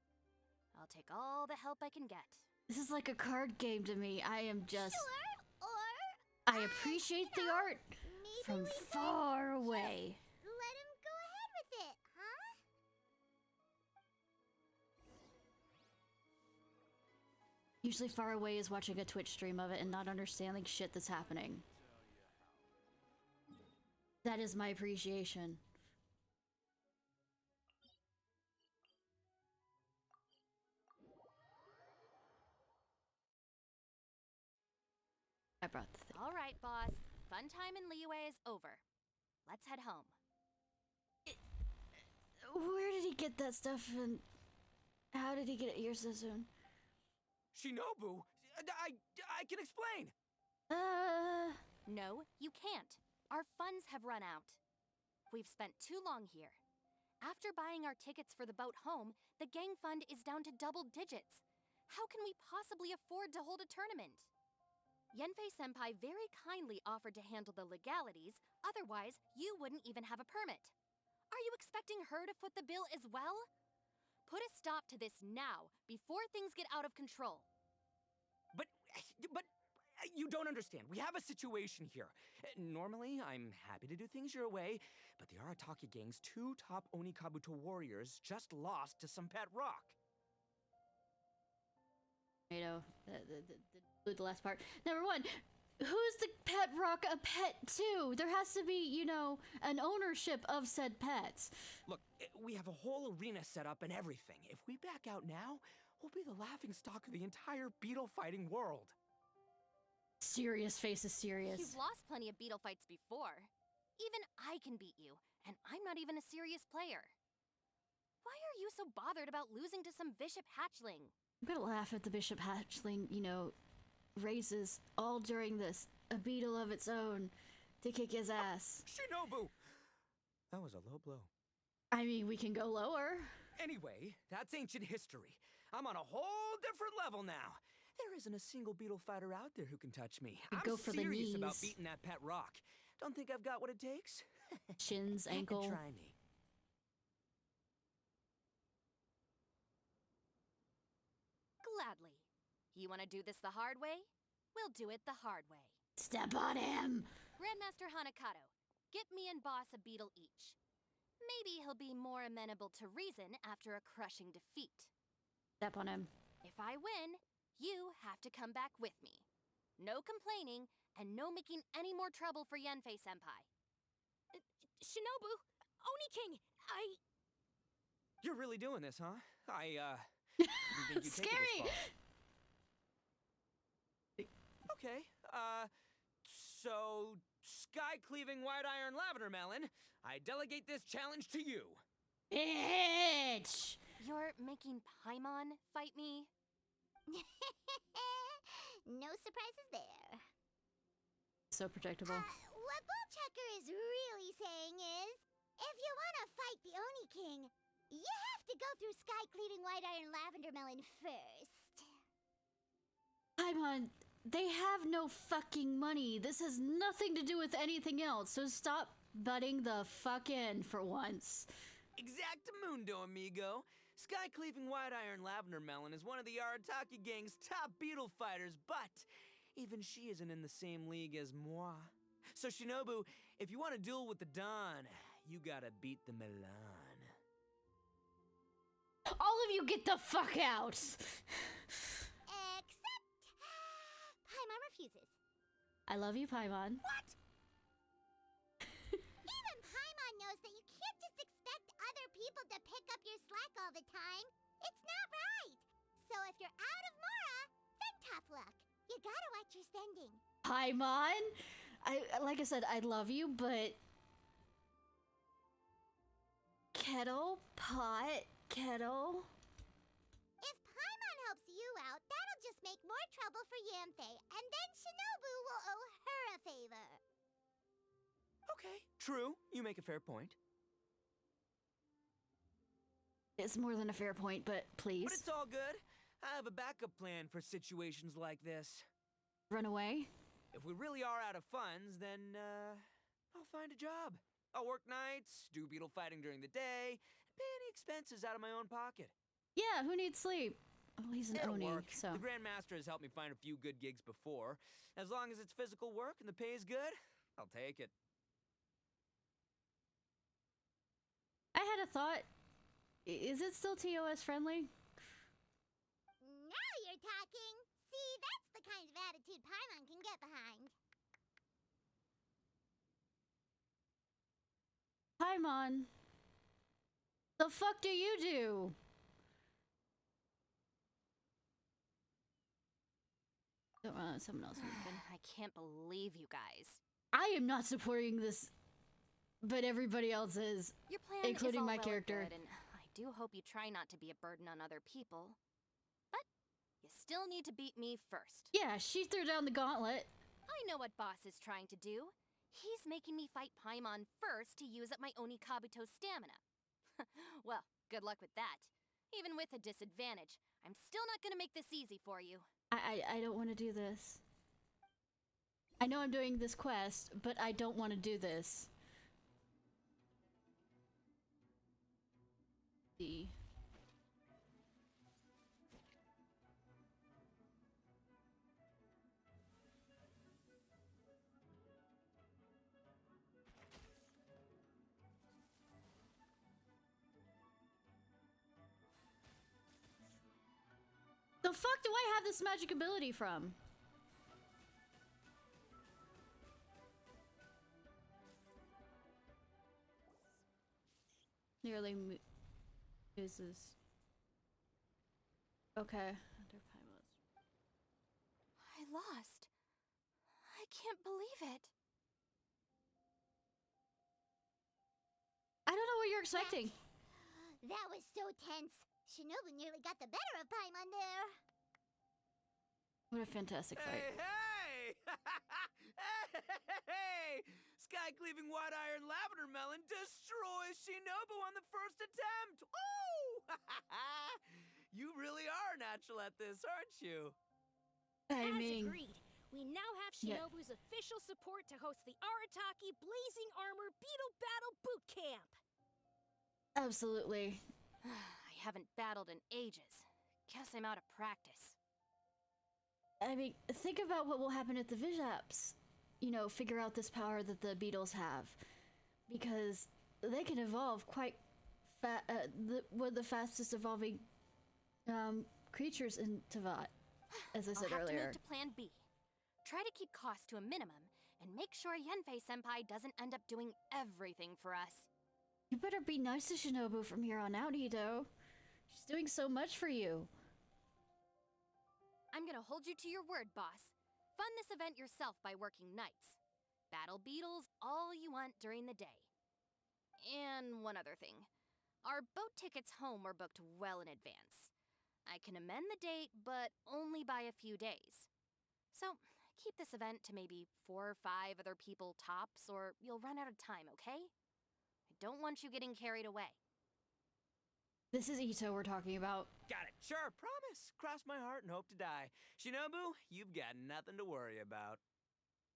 B: I'll take all the help I can get.
A: This is like a card game to me. I am just...
F: Sure, or...
A: I appreciate the art
F: maybe
A: from
F: we could
A: far away.
F: let him go ahead with it, huh?
A: Usually far away is watching a Twitch stream of it and not understanding shit that's happening. That is my appreciation. I brought the thing.
B: All right, boss. Fun time in Liyue is over. Let's head home.
A: Where did he get that stuff and how did he get it here so soon?
E: Shinobu, I can explain.
B: No, you can't. Our funds have run out. We've spent too long here. After buying our tickets for the boat home, the gang fund is down to double digits. How can we possibly afford to hold a tournament? Yenfei-senpai very kindly offered to handle the legalities, otherwise you wouldn't even have a permit. Are you expecting her to foot the bill as well? Put a stop to this now, before things get out of control.
E: But you don't understand. We have a situation here. Normally, I'm happy to do things your way, but the Arataki gang's 2 top Onikabuto warriors just lost to some pet rock.
A: You know, the last part. Number one, who's the pet rock a pet to? There has to be, you know, an ownership of said pets.
E: Look, we have a whole arena set up and everything. If we back out now, we'll be the laughingstock of the entire beetle fighting world.
A: Serious face is serious.
B: You've lost plenty of beetle fights before. Even I can beat you, and I'm not even a serious player. Why are you so bothered about losing to some bishop hatchling?
A: I'm gonna laugh at the Bishop Hatchling, you know, raises all during this, a beetle of its own, to kick his ass.
E: Shinobu! That was a low blow.
A: I mean, we can go lower.
E: Anyway, that's ancient history. I'm on a whole different level now. There isn't a single beetle fighter out there who can touch me.
A: You
E: I'm
A: go for the
E: serious about
A: knees.
E: beating that pet rock. Don't think I've got what it takes?
A: Shins,
E: You can
A: ankle.
E: try me.
B: Gladly. You want to do this the hard way? We'll do it the hard way.
A: Step on him!
B: Grandmaster Hanakato, get me and Boss a beetle each. Maybe he'll be more amenable to reason after a crushing defeat.
A: Step on him.
B: If I win, you have to come back with me. No complaining, and no making any more trouble for Yenfei-senpai.
G: Shinobu, Oni King,
E: You're really doing this, huh? I didn't think you'd take it
A: Scary!
E: this far. Okay, so sky-cleaving white iron lavender melon, I delegate this challenge to you.
A: Bitch!
B: You're making Paimon fight me?
F: No surprises there.
A: So predictable.
F: What Bullchecker is really saying is, if you want to fight the Oni King, you have to go through sky-cleaving white iron lavender melon first.
A: Paimon, they have no fucking money. This has nothing to do with anything else, so stop butting the fuck in for once.
E: Exactamundo, amigo. Sky-cleaving white iron lavender melon is one of the Arataki gang's top beetle fighters, but even she isn't in the same league as moi. So Shinobu, if you want to duel with the Don, you gotta beat the Milan.
A: All of you get the fuck out!
F: Except... Paimon refuses.
A: I love you, Paimon.
F: What? Even Paimon knows that you can't just expect other people to pick up your slack all the time. It's not right. So if you're out of Mora, then tough luck. You gotta watch your spending.
A: Paimon? Like I said, I love you, but... Kettle, pot, kettle...
F: If Paimon helps you out, that'll just make more trouble for Yanfei, and then Shinobu will owe her a favor.
E: Okay, true. You make a fair point.
A: It's more than a fair point, but please.
E: But it's all good. I have a backup plan for situations like this.
A: Run away?
E: If we really are out of funds, then, I'll find a job. I'll work nights, do beetle fighting during the day, and pay any expenses out of my own pocket.
A: Yeah, who needs sleep? Oh, he's an
E: It'll
A: Oni,
E: work.
A: so...
E: The Grandmaster has helped me find a few good gigs before. As long as it's physical work and the pay is good, I'll take it.
A: I had a thought. Is it still TOS friendly?
F: Now you're talking. See, that's the kind of attitude Paimon can get behind.
A: Paimon, the fuck do you do? Someone else.
B: I can't believe you guys.
A: I am not supporting this, but everybody else is,
B: Your plan
A: including
B: is all
A: my
B: well
A: character.
B: and good, and I do hope you try not to be a burden on other people. But you still need to beat me first.
A: Yeah, she threw down the gauntlet.
B: I know what Boss is trying to do. He's making me fight Paimon first to use up my Oni Kabuto stamina. Well, good luck with that. Even with a disadvantage, I'm still not gonna make this easy for you.
A: I don't want to do this. I know I'm doing this quest, but I don't want to do this. See. The fuck do I have this magic ability from? Nearly uses. Okay. Under Paimon.
B: I lost. I can't believe it.
A: I don't know what you're expecting.
F: That was so tense. Shinobu nearly got the better of Paimon there.
A: What a fantastic fight.
E: Hey! Hey! Sky-cleaving white iron lavender melon destroys Shinobu on the first attempt! Oh! You really are natural at this, aren't you?
A: I
G: As
A: mean,
G: agreed, we now have
A: Yeah.
G: Shinobu's official support to host the Arataki Blazing Armor Beetle Battle Boot Camp.
A: absolutely.
B: I haven't battled in ages. Guess I'm out of practice.
A: I mean, think about what will happen at the Vishaps. You know, figure out this power that the beetles have. Because they can evolve quite one of the fastest evolving creatures in Tavat, as I said
B: I'll have
A: earlier.
B: to move to Plan B. Try to keep costs to a minimum, and make sure Yenfei-senpai doesn't end up doing everything for us.
A: You better be nice to Shinobu from here on out, Ito. She's doing so much for you.
B: I'm gonna hold you to your word, boss. Fund this event yourself by working nights. Battle beetles all you want during the day. And one other thing. Our boat tickets home were booked well in advance. I can amend the date, but only by a few days. So, keep this event to maybe 4 or 5 other people tops, or you'll run out of time, okay? I don't want you getting carried away.
A: This is Ito we're talking about.
E: Got it. Sure, promise. Cross my heart and hope to die. Shinobu, you've got nothing to worry about.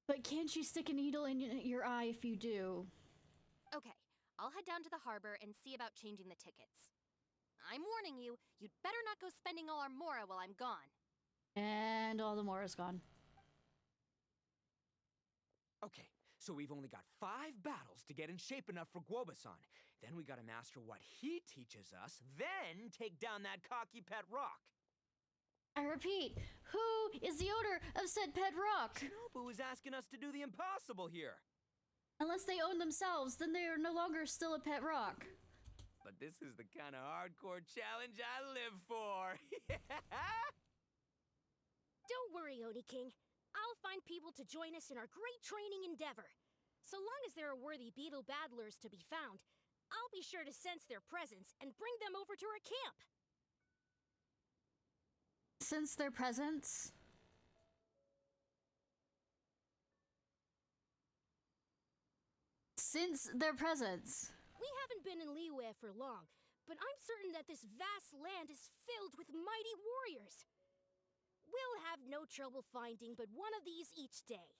A: But can't you stick a needle in your eye if you do?
B: Okay, I'll head down to the harbor and see about changing the tickets. I'm warning you, you'd better not go spending all our mora while I'm gone.
A: And all the more is gone.
E: Okay, so we've only got 5 battles to get in shape enough for Guoba-san. Then we gotta master what he teaches us, then take down that cocky pet rock.
A: I repeat, who is the owner of said pet rock?
E: Shinobu is asking us to do the impossible here.
A: Unless they own themselves, then they are no longer still a pet rock.
E: But this is the kind of hardcore challenge I live for.
G: Don't worry, Oni King. I'll find people to join us in our great training endeavor. So long as there are worthy beetle battlers to be found, I'll be sure to sense their presence and bring them over to our camp.
A: Since their presence. Since their presence.
G: We haven't been in Liyue for long, but I'm certain that this vast land is filled with mighty warriors. We'll have no trouble finding but one of these each day.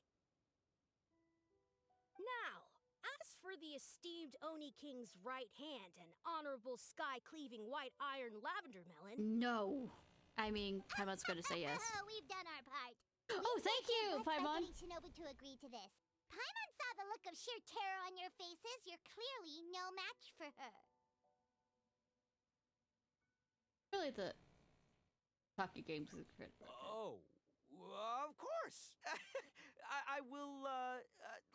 G: Now, as for the esteemed Oni King's right hand and honorable sky-cleaving white iron lavender melon...
A: No. I mean, Paimon's gonna say yes.
F: We've done our part.
A: Oh, thank you,
F: Let's by
A: Paimon.
F: getting Shinobu to agree to this. Paimon saw the look of sheer terror on your faces. You're clearly no match for her.
A: Really, the hockey games is critical.
E: Oh, Of course. I will,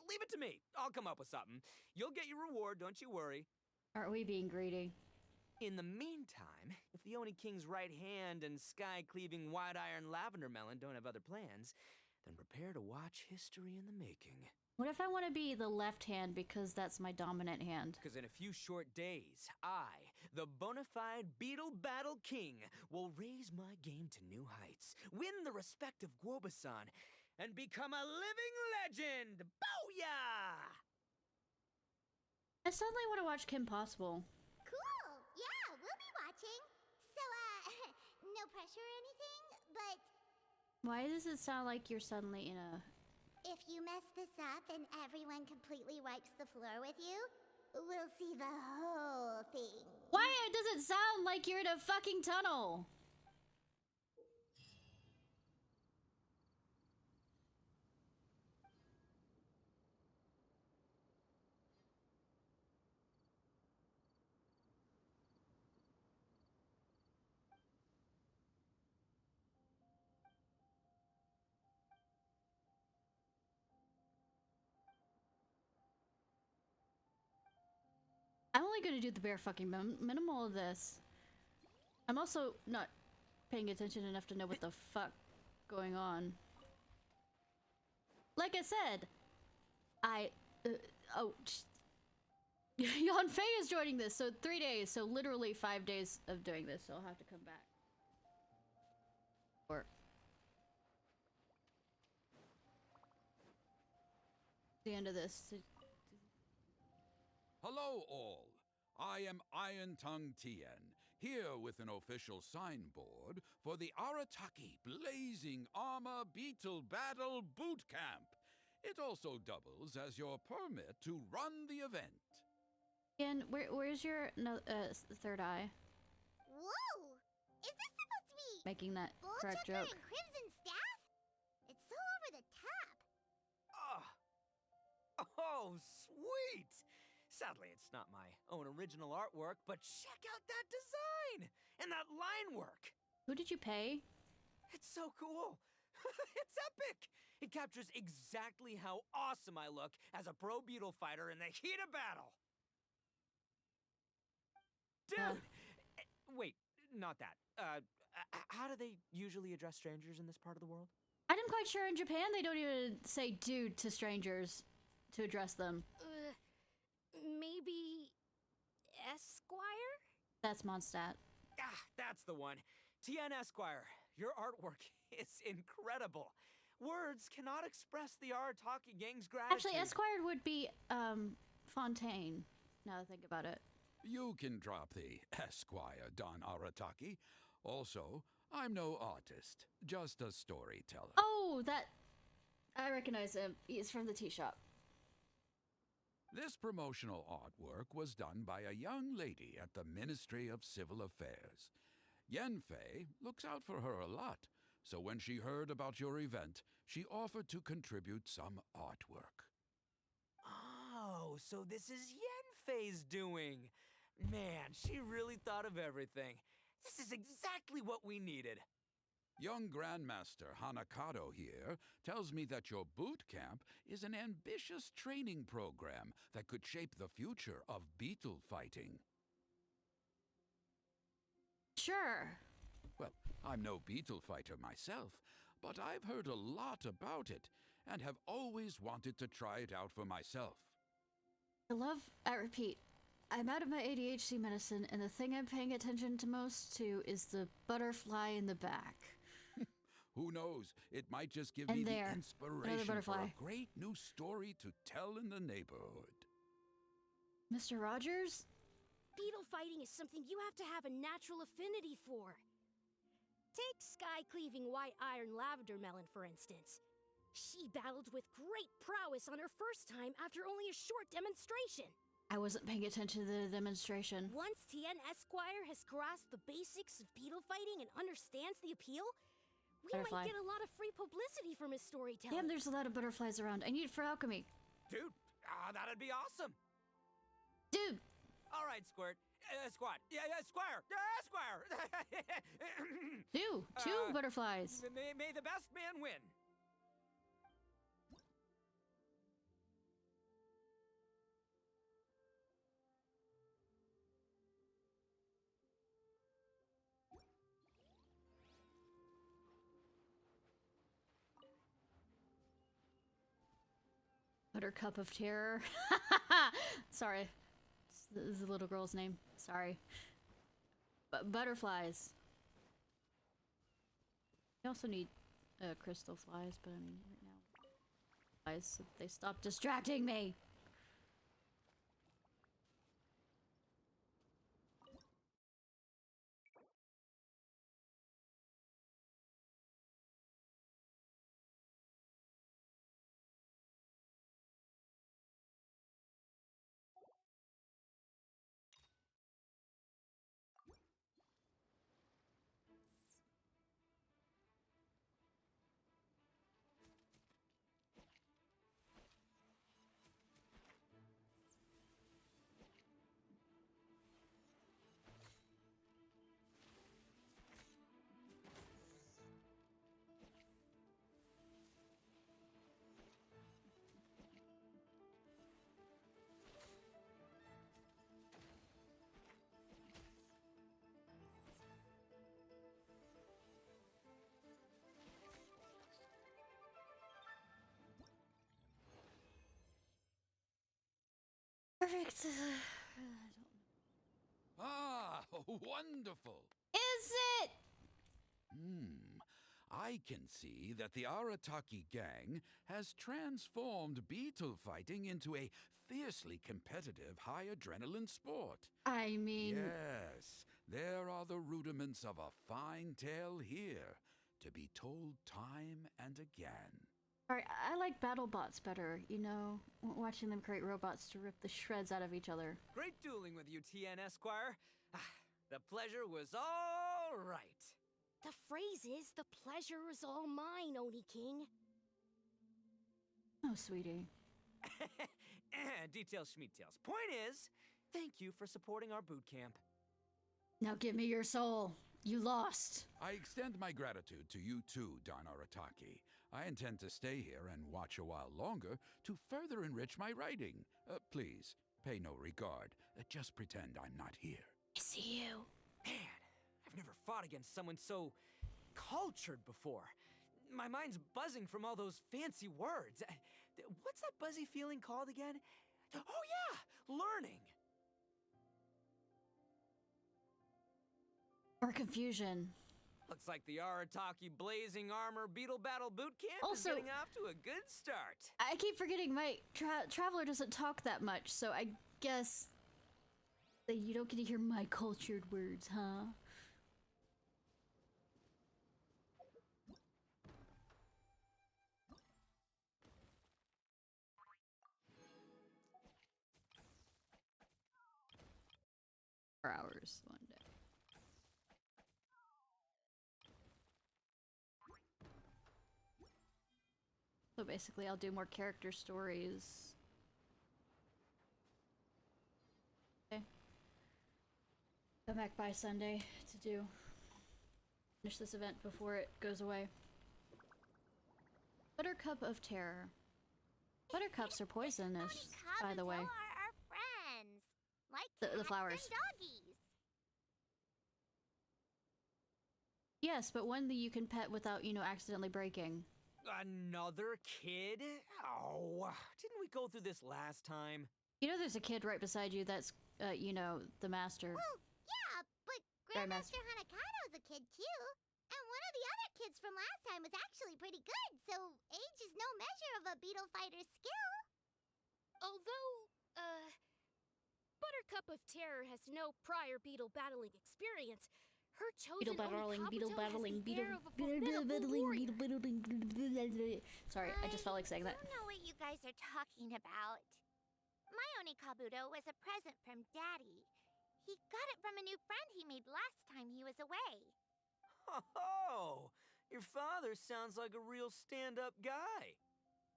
E: leave it to me. I'll come up with something. You'll get your reward, don't you worry.
A: Aren't we being greedy?
E: In the meantime, if the Oni King's right hand and sky-cleaving wide-iron lavender melon don't have other plans, then prepare to watch history in the making.
A: What if I want to be the left hand because that's my dominant hand?
E: Because in a few short days, I, the bona fide Beetle Battle King, will raise my game to new heights, win the respect of Guobasan, and become a living legend! Booyah!
A: I suddenly want to watch Kim Possible.
F: Cool. Yeah, we'll be watching. So, no pressure or anything, but
A: Why does it sound like you're suddenly in a...
F: if you mess this up and everyone completely wipes the floor with you, we'll see the whole thing.
A: Why does it sound like you're in a fucking tunnel? I'm only gonna do the bare fucking minimal of this. I'm also not paying attention enough to know what the fuck going on. Like I said, Yon Fei is joining this, so 3 days, so literally 5 days of doing this, so I'll have to come back. Or the end of this.
H: Hello, all. I am Iron Tongue Tien, here with an official signboard for the Arataki Blazing Armor Beetle Battle Boot Camp. It also doubles as your permit to run the event.
A: And where's your third eye?
F: Whoa! Is this supposed to be
A: Making that
F: Bull
A: correct
F: Chucker
A: joke.
F: and Crimson Staff? It's so over the top.
E: Oh, sweet! Sadly, it's not my own original artwork, but check out that design! And that line work!
A: Who did you pay?
E: It's so cool! It's epic! It captures exactly how awesome I look as a pro beetle fighter in the heat of battle! Dude! Wait, not that. How do they usually address strangers in this part of the world?
A: I'm quite sure in Japan they don't even say dude to strangers to address them.
G: Maybe Esquire?
A: That's Mondstadt.
E: Ah, that's the one. Tien Esquire, your artwork is incredible. Words cannot express the Arataki gang's gratitude.
A: Actually, Esquire would be Fontaine. Now that I think about it.
H: You can drop the Esquire, Don Arataki. Also, I'm no artist, just a storyteller.
A: Oh, that I recognize him. He's from the tea shop.
H: This promotional artwork was done by a young lady at the Ministry of Civil Affairs. Yenfei looks out for her a lot, so when she heard about your event, she offered to contribute some artwork.
E: Oh, so this is Yenfei's doing. Man, she really thought of everything. This is exactly what we needed.
H: Young Grandmaster Hanakado here tells me that your boot camp is an ambitious training program that could shape the future of beetle fighting.
A: Sure.
H: Well, I'm no beetle fighter myself, but I've heard a lot about it and have always wanted to try it out for myself.
A: I repeat, I'm out of my ADHD medicine, and the thing I'm paying attention to most to is the butterfly in the back.
H: Who knows? It might just give
A: And
H: me
A: there,
H: the
A: another
H: inspiration for
A: butterfly.
H: a great new story to tell in the neighborhood.
A: Mr. Rogers?
G: Beetle fighting is something you have to have a natural affinity for. Take sky-cleaving white iron lavender melon, for instance. She battled with great prowess on her first time after only a short demonstration.
A: I wasn't paying attention to the demonstration.
G: Once Tien Esquire has grasped the basics of beetle fighting and understands the appeal, we
A: Butterfly.
G: might get a lot of free publicity from his storytelling.
A: Damn, there's a lot of butterflies around. I need it for alchemy.
E: Dude, that'd be awesome.
A: Dude!
E: All right, Squirt. Squad. Yeah, Squire. Yeah, Squire.
A: Dude! Two butterflies.
E: May the best man win.
A: Buttercup of Terror. Sorry. This is the little girl's name. Sorry. But butterflies. You also need crystal flies, but I mean, right now. Flies, so they stop distracting me! Perfect.
H: Ah, wonderful.
A: Is it?
H: I can see that the Arataki gang has transformed beetle fighting into a fiercely competitive high adrenaline sport.
A: I mean...
H: Yes, there are the rudiments of a fine tale here, to be told time and again.
A: Sorry, I like BattleBots better, you know? Watching them create robots to rip the shreds out of each other.
E: Great dueling with you, TN Esquire. The pleasure was all right.
G: The phrase is, the pleasure is all mine, Oni King.
A: Oh, sweetie.
E: Details schmeetails. Point is, thank you for supporting our boot camp.
A: Now give me your soul. You lost.
H: I extend my gratitude to you too, Don Arataki. I intend to stay here and watch a while longer to further enrich my writing. Please, pay no regard. Just pretend I'm not here.
A: I see you.
E: Man, I've never fought against someone so cultured before. My mind's buzzing from all those fancy words. What's that buzzy feeling called again? Oh yeah, learning.
A: Or confusion.
E: Looks like the Arataki Blazing Armor Beetle Battle Boot Camp is getting off to a good start.
A: I keep forgetting my traveler doesn't talk that much, so I guess that you don't get to hear my cultured words, huh? For hours one day. So basically, I'll do more character stories. Okay. Come back by Sunday to finish this event before it goes away. Buttercup of Terror. Buttercups are poisonous, by the way.
F: Are our friends. Like
A: The
F: cats
A: flowers.
F: and doggies.
A: Yes, but one that you can pet without, you know, accidentally breaking.
E: Another kid? Oh, didn't we go through this last time?
A: You know there's a kid right beside you that's, you know, the master.
F: Well, yeah, but
A: Grandmaster.
F: Grandmaster Hanakado's a kid too. And one of the other kids from last time was actually pretty good, so age is no measure of a beetle fighter's skill.
G: Although, Buttercup of Terror has no prior beetle battling experience, her chosen
A: Beetle battling, Sorry, I just felt like saying that.
F: I don't know what you guys are talking about. My Onikabuto was a present from Daddy. He got it from a new friend he made last time he was away.
E: Oh, your father sounds like a real stand-up guy.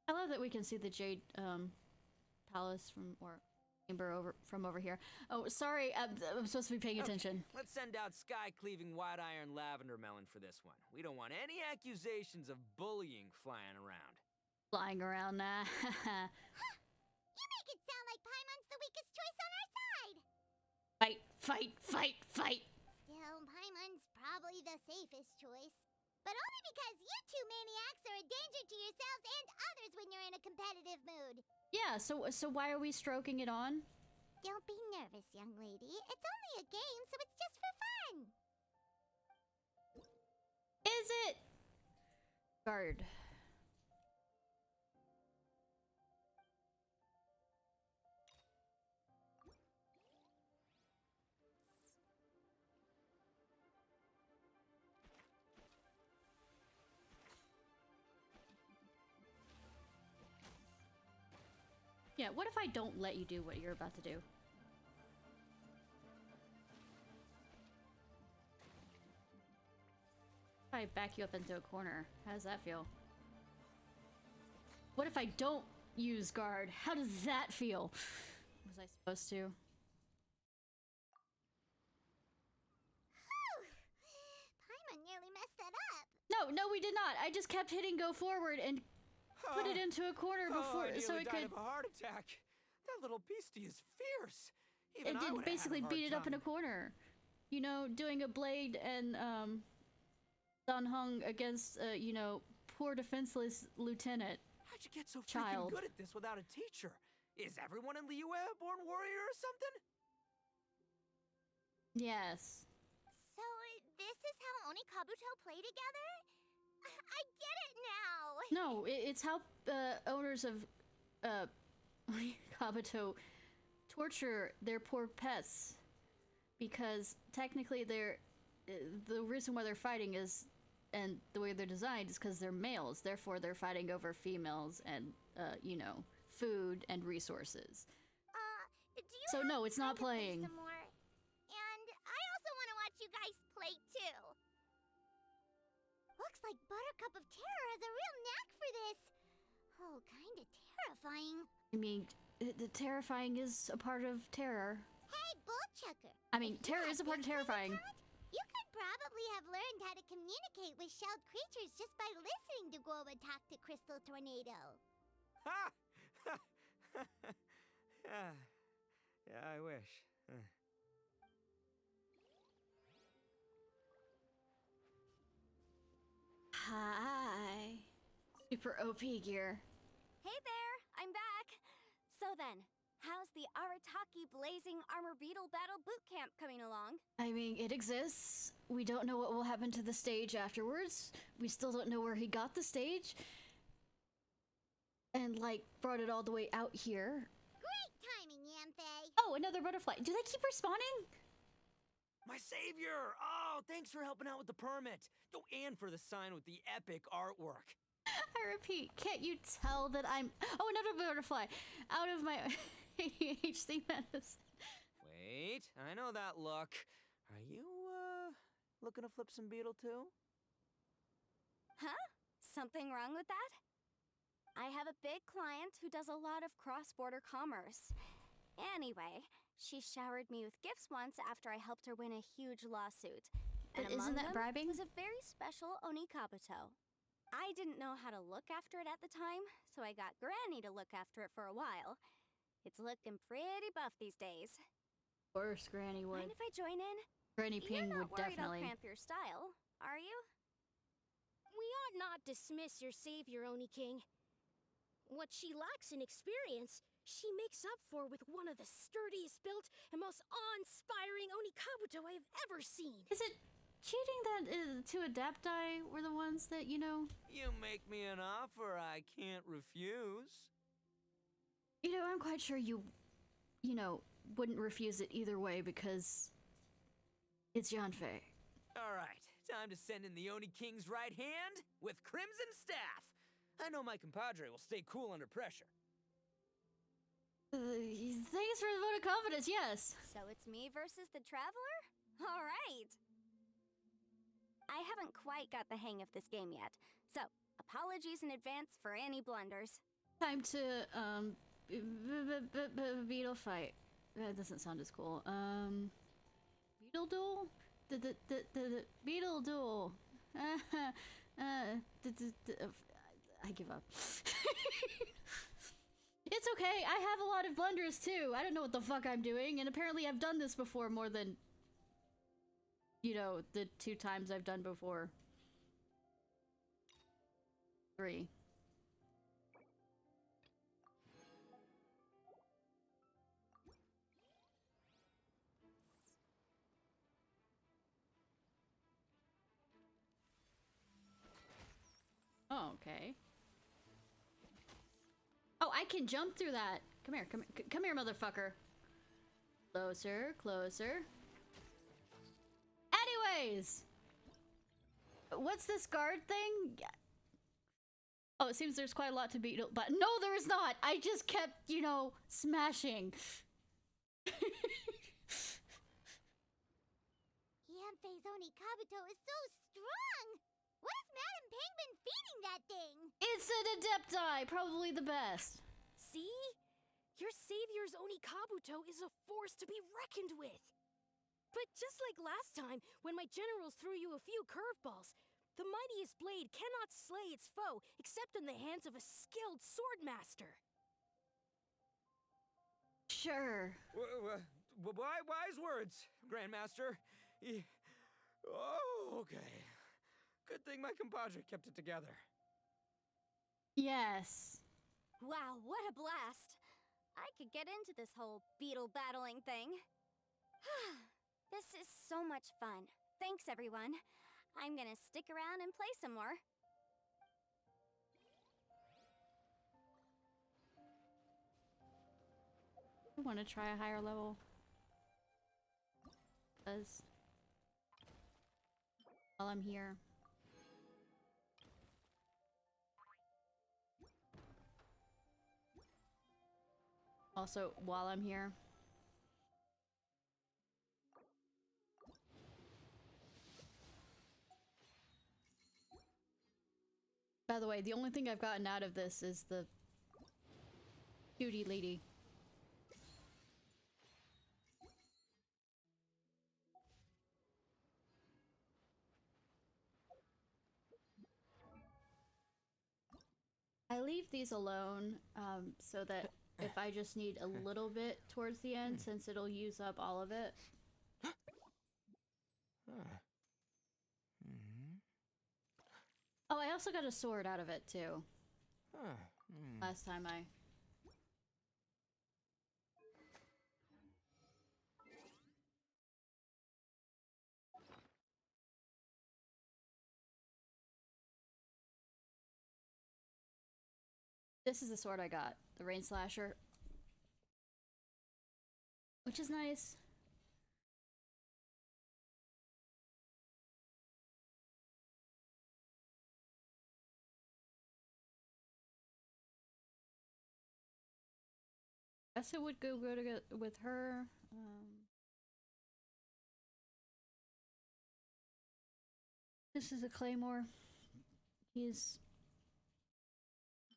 A: I love that we can see the Jade, Palace from, or chamber from over here. Oh, sorry, I'm supposed to be paying attention.
E: Let's send out sky-cleaving white iron lavender melon for this one. We don't want any accusations of bullying flying around.
A: Flying around, nah.
F: You make it sound like Paimon's the weakest choice on our side.
A: Fight, fight, fight, fight.
F: Still, Paimon's probably the safest choice. But only because you two maniacs are a danger to yourselves and others when you're in a competitive mood.
A: Yeah, so why are we stroking it on?
F: Don't be nervous, young lady. It's only a game, so it's just for fun.
A: Is it? Guard. Yeah, what if I don't let you do what you're about to do? If I back you up into a corner, how does that feel? What if I don't use guard? How does that feel? Was I supposed to?
F: Paimon nearly messed that up.
A: No, we did not. I just kept hitting go forward and put it into a corner before,
E: I
A: so
E: nearly
A: it
E: died
A: could.
E: of a heart attack. That little beastie is fierce. Even
A: It
E: I
A: did
E: would've had a
A: basically
E: hard
A: beat it up in a
E: time.
A: corner. You know, doing a blade and Sun Hung against you know, poor defenseless lieutenant.
E: How'd you get so
A: Child.
E: freaking good at this without a teacher? Is everyone in Liyue a born warrior or something?
A: Yes.
F: So, this is how Onikabuto play together? I get it now!
A: No, it's how owners of Kabuto torture their poor pets, because technically they're the reason why they're fighting is, and the way they're designed is because they're males. Therefore, they're fighting over females and you know, food and resources.
F: Do you
A: So
F: have
A: no, it's not
F: time to play
A: playing.
F: some more? And I also want to watch you guys play too. Looks like Buttercup of Terror has a real knack for this. Oh, kinda terrifying.
A: I mean, the terrifying is a part of terror.
F: Hey, Bullchucker.
A: I mean,
F: if you
A: terror
F: had
A: is a part of
F: this kind
A: terrifying.
F: talent, you could probably have learned how to communicate with shelled creatures just by listening to Guoba talk to Crystal Tornado.
E: Ha! Yeah, I wish.
A: Hi. Super OP gear.
B: Hey there, I'm back. So then, how's the Arataki Blazing Armor Beetle Battle Boot Camp coming along?
A: I mean, it exists. We don't know what will happen to the stage afterwards. We still don't know where he got the stage. And, like, brought it all the way out here.
F: Great timing, Yamfei.
A: Oh, another butterfly. Do they keep respawning?
E: My savior! Oh, thanks for helping out with the permit. Oh, and for the sign with the epic artwork.
A: I repeat, can't you tell that I'm... Oh, another butterfly. Out of my ADHD medicine.
E: Wait, I know that look. Are you, looking to flip some beetle too?
B: Huh? Something wrong with that? I have a big client who does a lot of cross-border commerce. Anyway, she showered me with gifts once after I helped her win a huge lawsuit. And
A: But isn't
B: among
A: that
B: them
A: bribing?
B: was a very special Oni Kabuto. I didn't know how to look after it at the time, so I got Granny to look after it for a while. It's looking pretty buff these days.
A: Of course, Granny would.
B: Mind if I join in?
A: Granny
B: You're
A: Ping
B: not
A: would
B: worried
A: definitely.
B: I'll cramp your style, are you?
G: We ought not dismiss your savior, Oni King. What she lacks in experience, she makes up for with one of the sturdiest built and most awe-inspiring Oni Kabuto I have ever seen.
A: Is it cheating that two Adapti were the ones that, you know...
E: You make me an offer I can't refuse.
A: You know, I'm quite sure you know, wouldn't refuse it either way because it's Yanfei.
E: Alright, time to send in the Oni King's right hand with Crimson Staff. I know my compadre will stay cool under pressure.
A: Thanks for the vote of confidence, yes.
B: So it's me versus the Traveler? All right. I haven't quite got the hang of this game yet, so apologies in advance for any blunders.
A: Time to, Beetle fight. That doesn't sound as cool. Beetle duel? The beetle duel. I give up. It's okay. I have a lot of blunders too. I don't know what the fuck I'm doing, and apparently I've done this before more than, you know, the 2 times I've done before. 3. Oh, okay. Oh, I can jump through that. Come here, come here, motherfucker. Closer, closer. Anyways, what's this guard thing? Oh, it seems there's quite a lot to beat, but no, there is not. I just kept, you know, smashing.
F: Yanfei's Oni Kabuto is so strong! What has Madame Pang been feeding that thing?
A: It's an Adepti, probably the best.
G: See? Your savior's Oni Kabuto is a force to be reckoned with. But just like last time, when my generals threw you a few curveballs, the mightiest blade cannot slay its foe except in the hands of a skilled swordmaster.
A: Sure.
E: Wise words, Grandmaster. Oh, okay. Good thing my compadre kept it together.
A: Yes.
B: Wow, what a blast! I could get into this whole beetle battling thing. This is so much fun. Thanks, everyone. I'm gonna stick around and play some more.
A: I want to try a higher level. Because while I'm here. Also, while I'm here. By the way, the only thing I've gotten out of this is the cutie lady. I leave these alone so that if I just need a little bit towards the end, since it'll use up all of it. Oh, I also got a sword out of it too. Last time I... This is the sword I got, the Rain Slasher. Which is nice. Guess it would go good with her. This is a claymore. He's...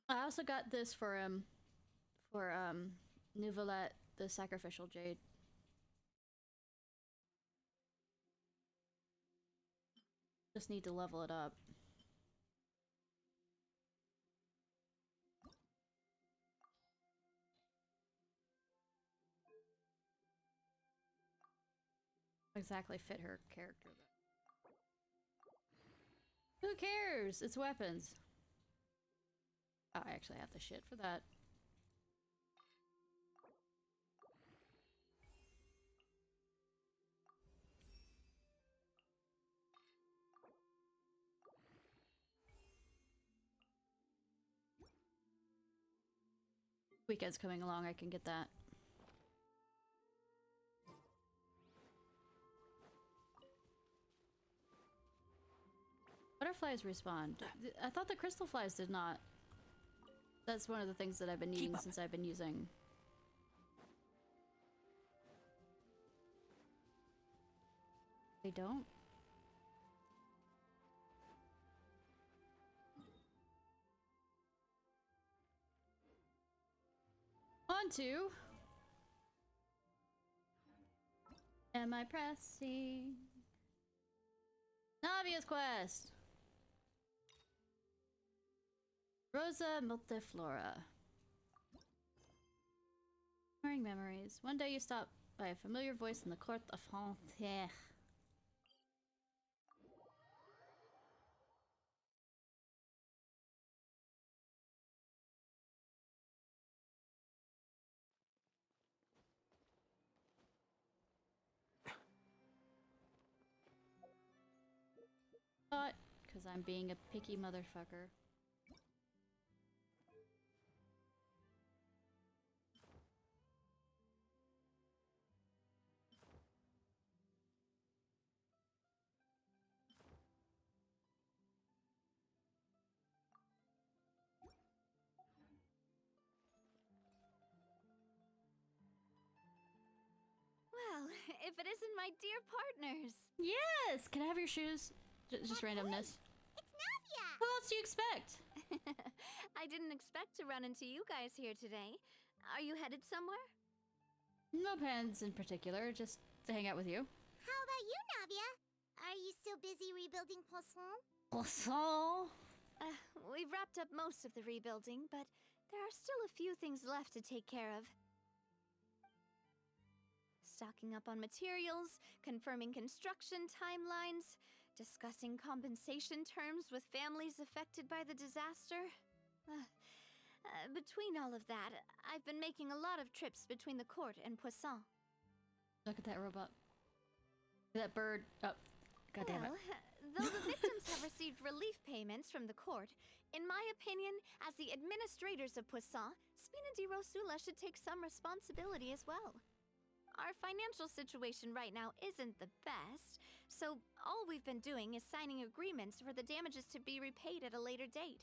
A: I also got this for him. For Nouvelette, the sacrificial jade. Just need to level it up. Exactly fit her character though. Who cares? It's weapons. Oh, I actually have the shit for that. Weekend's coming along, I can get that. Butterflies respawn. I thought the crystal flies did not. That's one of the things that I've been needing since I've been using. They don't? want to. Am I pressing? Navia's quest. Rosa multiflora. Ignoring memories. One day you stop by a familiar voice in the court of Frontière. But, because I'm being a picky motherfucker.
B: Well, if it isn't my dear partners.
A: Yes! Can I have your shoes? Just randomness.
F: It's Navia!
A: Who else do you expect?
B: I didn't expect to run into you guys here today. Are you headed somewhere?
A: No plans in particular, just to hang out with you.
F: How about you, Navia? Are you still busy rebuilding Poisson?
A: Croissant.
B: We've wrapped up most of the rebuilding, but there are still a few things left to take care of. Stocking up on materials, confirming construction timelines, discussing compensation terms with families affected by the disaster. Between all of that, I've been making a lot of trips between the court and Poisson.
A: Look at that robot. That bird. Oh, god damn it.
B: Though the victims have received relief payments from the court, in my opinion, as the administrators of Poisson, Spina di Rosula should take some responsibility as well. Our financial situation right now isn't the best, so all we've been doing is signing agreements for the damages to be repaid at a later date.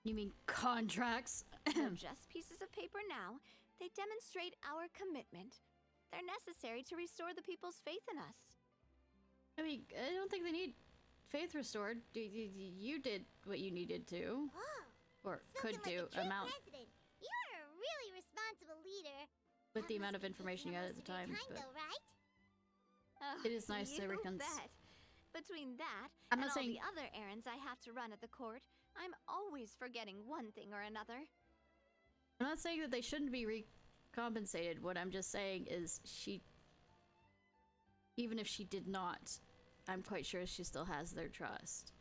A: You mean contracts?
B: They're just pieces of paper now. They demonstrate our commitment. They're necessary to restore the people's faith in us.
A: I mean, I don't think they need faith restored. You did what you needed to.
F: Whoa!
A: Or
F: Spoken
A: could
F: like
A: do.
F: a true
A: Amount.
F: president. You're a really responsible leader.
A: With the
F: That
A: amount
F: must
A: of
F: be
A: information you
F: taking
A: had
F: up
A: at the
F: most of
A: time.
F: your
A: But
F: though, right?
B: Oh,
A: it is nice to
B: you
A: reconcile.
B: bet. Between that
A: I'm
B: and
A: not
B: all
A: saying-
B: the other errands I have to run at the court, I'm always forgetting one thing or another.
A: I'm not saying that they shouldn't be recompensated. What I'm just saying is even if she did not, I'm quite sure she still has their trust.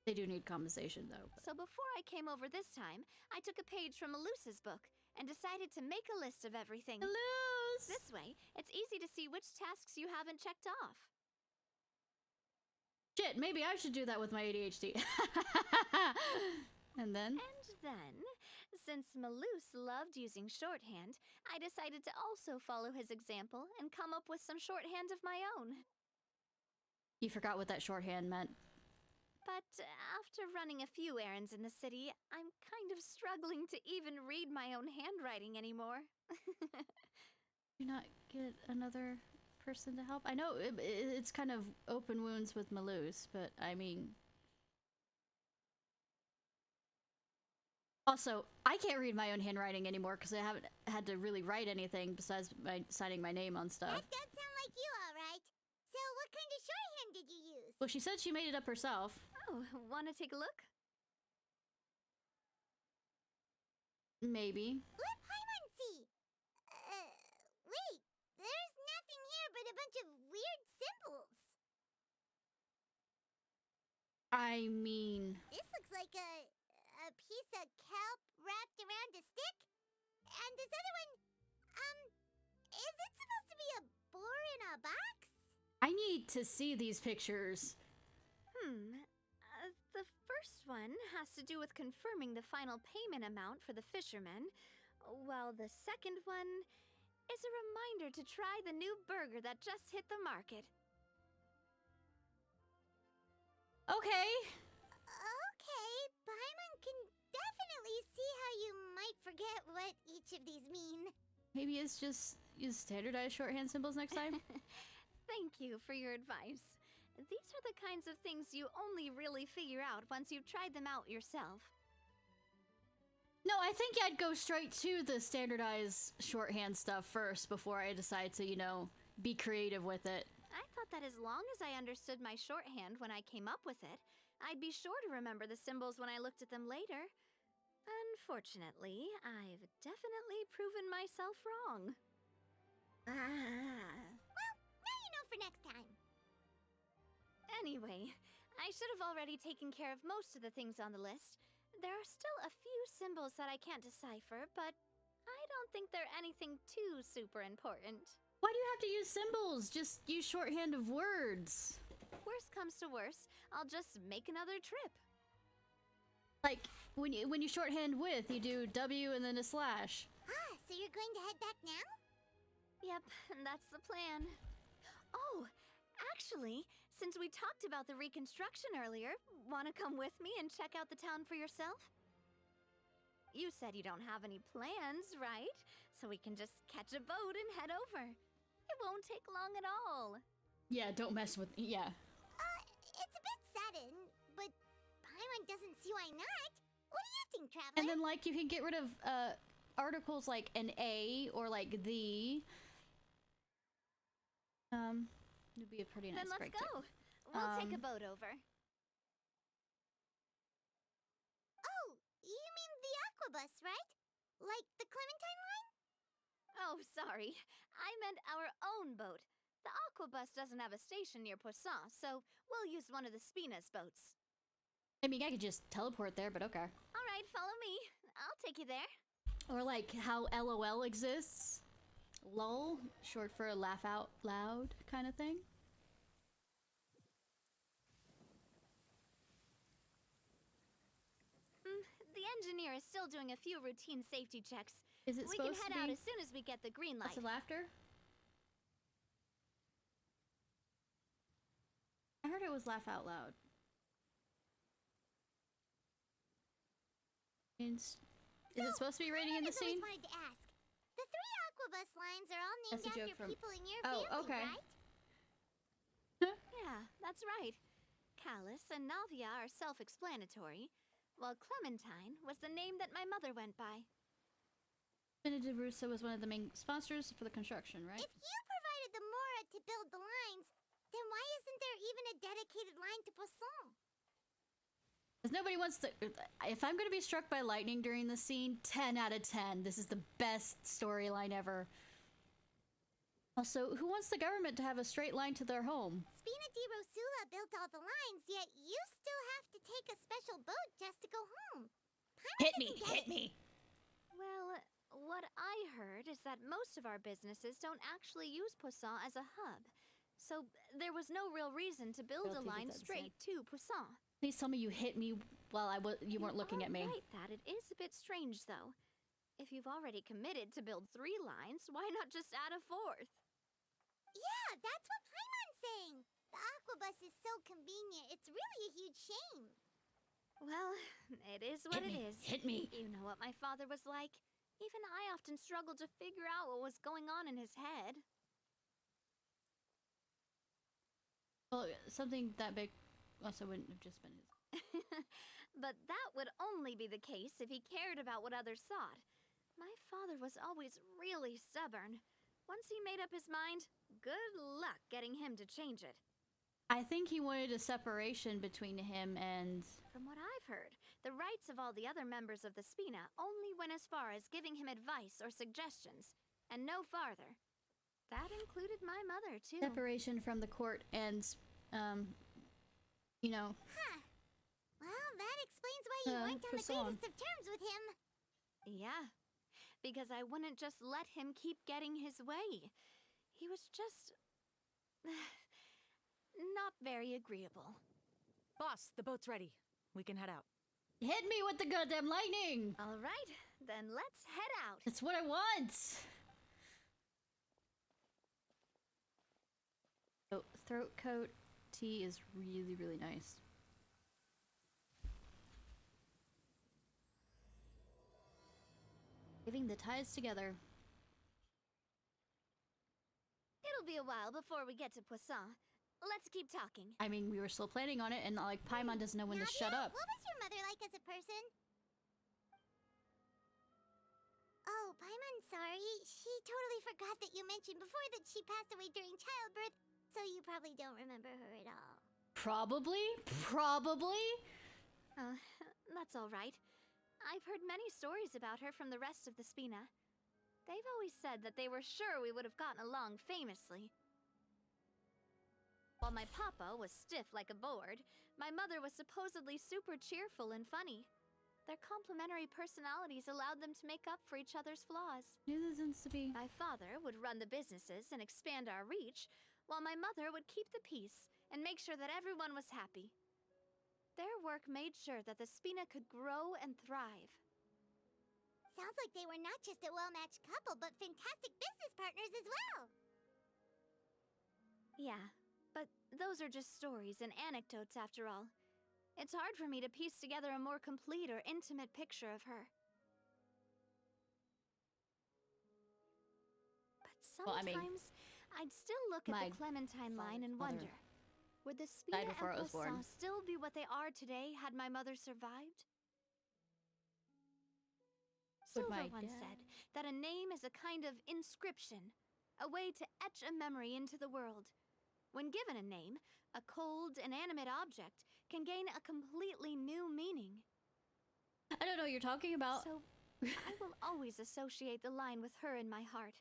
A: They do need compensation, though.
B: So before I came over this time, I took a page from Melusa's book and decided to make a list of everything.
A: Lose!
B: This way, it's easy to see which tasks you haven't checked off.
A: Shit, maybe I should do that with my ADHD. And then?
B: And then, since Melus loved using shorthand, I decided to also follow his example and come up with some shorthand of my own.
A: You forgot what that shorthand meant.
B: But after running a few errands in the city, I'm kind of struggling to even read my own handwriting anymore.
A: Do not get another person to help? I know it's kind of open wounds with Malus, but I mean... Also, I can't read my own handwriting anymore because I haven't had to really write anything besides signing my name on stuff.
F: That does sound like you, all right. So what kind of shorthand did you use?
A: Well, she said she made it up herself.
B: Oh, wanna take a look?
A: Maybe.
F: Let Paimon see. Wait. There's nothing here but a bunch of weird symbols.
A: I mean...
F: This looks like a piece of kelp wrapped around a stick. And this other one, is it supposed to be a boar in a box?
A: I need to see these pictures.
B: The first one has to do with confirming the final payment amount for the fishermen, while the second one is a reminder to try the new burger that just hit the market.
A: Okay.
F: Okay, Paimon can definitely see how you might forget what each of these mean.
A: Maybe it's just use standardized shorthand symbols next time.
B: Thank you for your advice. These are the kinds of things you only really figure out once you've tried them out yourself.
A: No, I think I'd go straight to the standardized shorthand stuff first before I decide to, you know, be creative with it.
B: I thought that as long as I understood my shorthand when I came up with it, I'd be sure to remember the symbols when I looked at them later. Unfortunately, I've definitely proven myself wrong.
F: Well, now you know for next time.
B: Anyway, I should have already taken care of most of the things on the list. There are still a few symbols that I can't decipher, but I don't think they're anything too super important.
A: Why do you have to use symbols? Just use shorthand of words.
B: Worst comes to worst, I'll just make another trip.
A: Like, when you shorthand with, you do W and then a slash.
F: Ah, so you're going to head back now?
B: Yep, that's the plan. Oh, actually, since we talked about the reconstruction earlier, want to come with me and check out the town for yourself? You said you don't have any plans, right? So we can just catch a boat and head over. It won't take long at all.
A: Yeah, don't mess with... Yeah.
F: It's a bit sudden, but Paimon doesn't see why not. What do you think, Traveler?
A: And then, like, you can get rid of articles like an A or like the. It'd be a pretty nice
B: Then let's
A: break.
B: go. We'll take a boat over.
F: Oh, you mean the Aquabus, right? Like the Clementine line?
B: Oh, sorry. I meant our own boat. The Aquabus doesn't have a station near Poisson, so we'll use one of the Spina's boats.
A: I mean, I could just teleport there, but okay.
B: All right, follow me. I'll take you there.
A: Or like how LOL exists. LOL, short for laugh out loud kind of thing.
B: The engineer is still doing a few routine safety checks.
A: Is it
B: We can
A: supposed
B: head
A: to
B: out
A: be
B: as soon as we get the green light.
A: lots of laughter? I heard it was laugh out loud. Is it supposed to be raining in the
F: Paimon has
A: scene?
F: always wanted to ask. The 3 Aquabus lines are all named
A: That's a joke
F: after
A: from-
F: people in your
A: Oh,
F: family,
A: okay.
F: right?
B: Yeah, that's right. Callus and Navia are self-explanatory, while Clementine was the name that my mother went by.
A: Benedict Russo was one of the main sponsors for the construction, right?
F: If you provided the Mora to build the lines, then why isn't there even a dedicated line to Poisson?
A: Because nobody wants to... If I'm going to be struck by lightning during the scene, 10 out of 10. This is the best storyline ever. Also, who wants the government to have a straight line to their home?
F: Spina di Rosula built all the lines, yet you still have to take a special boat just to go home. Paimon doesn't get it.
A: me!
B: Well, what I heard is that most of our businesses don't actually use Poisson as a hub. So there was no real reason to build a
A: Don't think
B: line
A: it's
B: straight to Poisson.
A: Please tell me you hit me while you weren't looking at me.
B: Right, that it is a bit strange, though. If you've already committed to build 3 lines, why not just add a 4th?
F: Yeah, that's what Paimon's saying. The Aquabus is so convenient, it's really a huge shame.
B: Well, it is what it is.
A: Hit me!
B: You know what my father was like. Even I often struggled to figure out what was going on in his head.
A: Well, something that big also wouldn't have just been his.
B: But that would only be the case if he cared about what others thought. My father was always really stubborn. Once he made up his mind, good luck getting him to change it.
A: I think he wanted a separation between him and...
B: From what I've heard, the rights of all the other members of the Spina only went as far as giving him advice or suggestions, and no farther. That included my mother, too.
A: separation from the court and, you know...
F: Huh. Well, that explains why you weren't on the
A: Poisson.
F: greatest of terms with him.
B: Yeah, because I wouldn't just let him keep getting his way. He was just... not very agreeable.
D: Boss, the boat's ready. We can head out.
A: Hit me with the goddamn lightning!
B: All right, then let's head out.
A: That's what I want! Oh, throat coat tea is really, really nice. Giving the ties together.
B: It'll be a while before we get to Poisson. Let's keep talking.
A: I mean, we were still planning on it, and like Paimon doesn't know when to shut
F: Navia,
A: up.
F: what was your mother like as a person? sorry. She totally forgot that you mentioned before that she passed away during childbirth, so you probably don't remember her at all.
A: Probably? Probably?
B: That's all right. I've heard many stories about her from the rest of the Spina. They've always said that they were sure we would have gotten along famously. While my papa was stiff like a board, my mother was supposedly super cheerful and funny. Their complementary personalities allowed them to make up for each other's flaws.
A: Knew this seems to be.
B: My father would run the businesses and expand our reach, while my mother would keep the peace and make sure that everyone was happy. Their work made sure that the Spina could grow and thrive.
F: Sounds like they were not just a well-matched couple, but fantastic business partners as well.
B: Yeah, but those are just stories and anecdotes after all. It's hard for me to piece together a more complete or intimate picture of her. But sometimes, I'd still look at the Clementine line and wonder, would the Spina and Poisson still be what they are today had my mother survived? Silver once said that a name is a kind of inscription, a way to etch a memory into the world. When given a name, a cold, inanimate object can gain a completely new meaning.
A: I don't know what you're talking about.
B: So, I will always associate the line with her in my heart.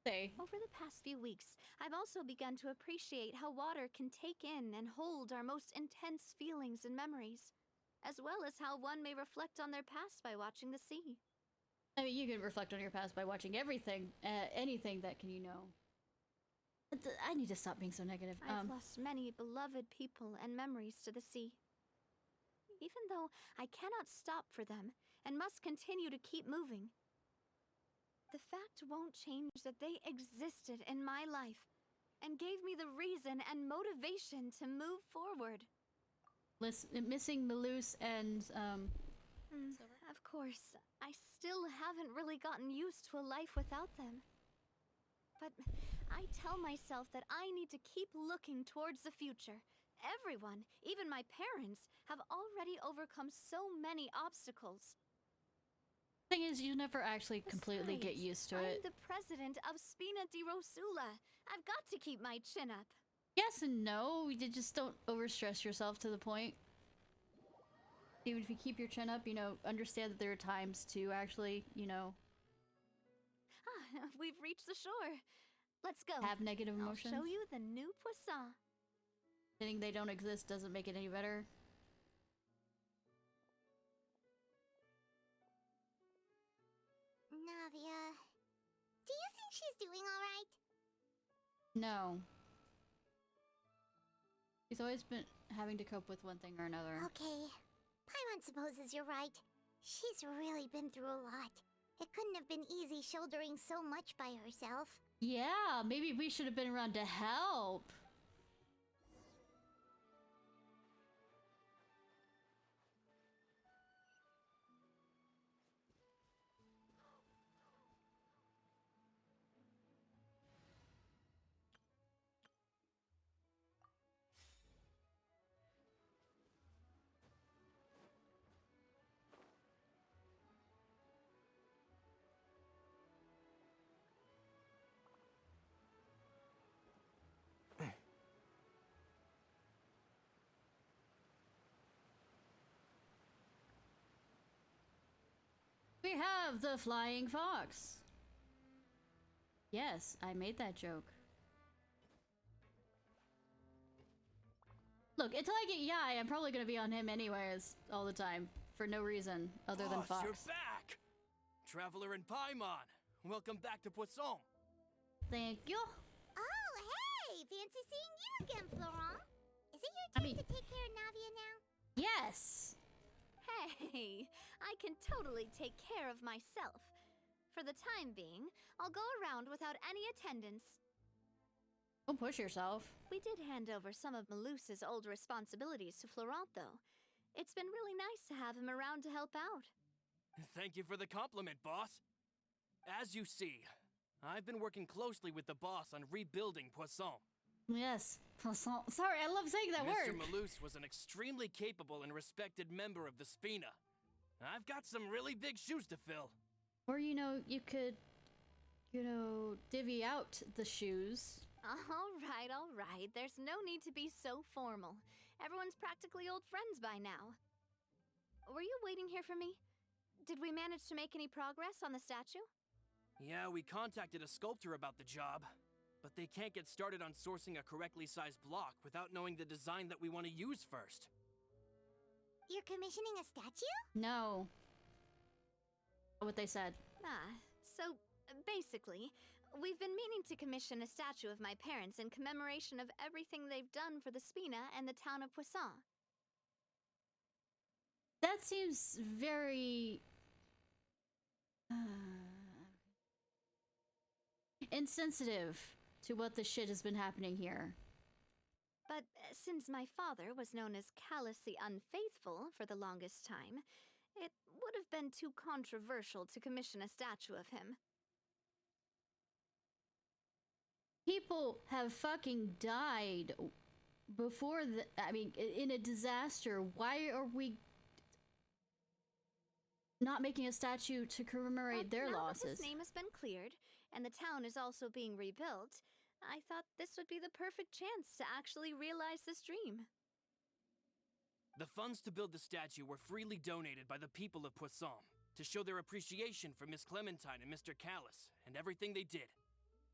B: Over the past few weeks, I've also begun to appreciate how water can take in and hold our most intense feelings and memories, as well as how one may reflect on their past by watching the sea.
A: I mean, you can reflect on your past by watching everything, anything that can, you know. I need to stop being so negative.
B: I've lost many beloved people and memories to the sea. Even though I cannot stop for them and must continue to keep moving, the fact won't change that they existed in my life and gave me the reason and motivation to move forward.
A: Missing Maloose and,
B: Of course, I still haven't really gotten used to a life without them. But I tell myself that I need to keep looking towards the future. Everyone, even my parents, have already overcome so many obstacles.
A: Thing is, you never actually completely get used to it.
B: I'm the president of Spina di Rosula. I've got to keep my chin up.
A: Yes and no. You just don't overstress yourself to the point. Even if you keep your chin up, you know, understand that there are times to actually, you know...
B: We've reached the shore. Let's go.
A: Have negative emotions.
B: I'll show you the new Poisson.
A: Saying they don't exist doesn't make it any better.
F: Navia, do you think she's doing alright?
A: No. She's always been having to cope with one thing or another.
F: Okay. Paimon supposes you're right. She's really been through a lot. It couldn't have been easy shouldering so much by herself.
A: Yeah, maybe we should have been around to help. We have the flying fox. Yes, I made that joke. Look, until I get Yai, I'm probably gonna be on him anyways, all the time, for no reason other than Fox.
E: You're back! Traveler and Paimon, welcome back to Poisson.
A: Thank you.
F: Oh, hey! Fancy seeing you again, Florent. Is it your turn to take care of Navia now?
A: Yes!
B: Hey, I can totally take care of myself. For the time being, I'll go around without any attendance.
A: Don't push yourself.
B: We did hand over some of Malouse's old responsibilities to Florent, though. It's been really nice to have him around to help out.
E: Thank you for the compliment, boss. As you see, I've been working closely with the boss on rebuilding Poisson.
A: Yes, Poisson. Sorry, I love saying that word.
E: Mr. Malouse was an extremely capable and respected member of the Spina. I've got some really big shoes to fill.
A: Or, you could, divvy out the shoes.
B: All right. There's no need to be so formal. Everyone's practically old friends by now. Were you waiting here for me? Did we manage to make any progress on the statue?
I: Yeah, we contacted a sculptor about the job, but they can't get started on sourcing a correctly sized block without knowing the design that we want to use first.
F: You're commissioning a statue?
A: No. What they said.
B: So basically, we've been meaning to commission a statue of my parents in commemoration of everything they've done for the Spina and the town of Poisson.
A: That seems very... insensitive to what the shit has been happening here.
B: But since my father was known as Callus the Unfaithful for the longest time, it would have been too controversial to commission a statue of him.
A: People have fucking died before in a disaster. Why are we not making a statue to commemorate their
B: now
A: losses?
B: That his name has been cleared, and the town is also being rebuilt, I thought this would be the perfect chance to actually realize this dream.
I: The funds to build the statue were freely donated by the people of Poisson to show their appreciation for Miss Clementine and Mr. Callus and everything they did.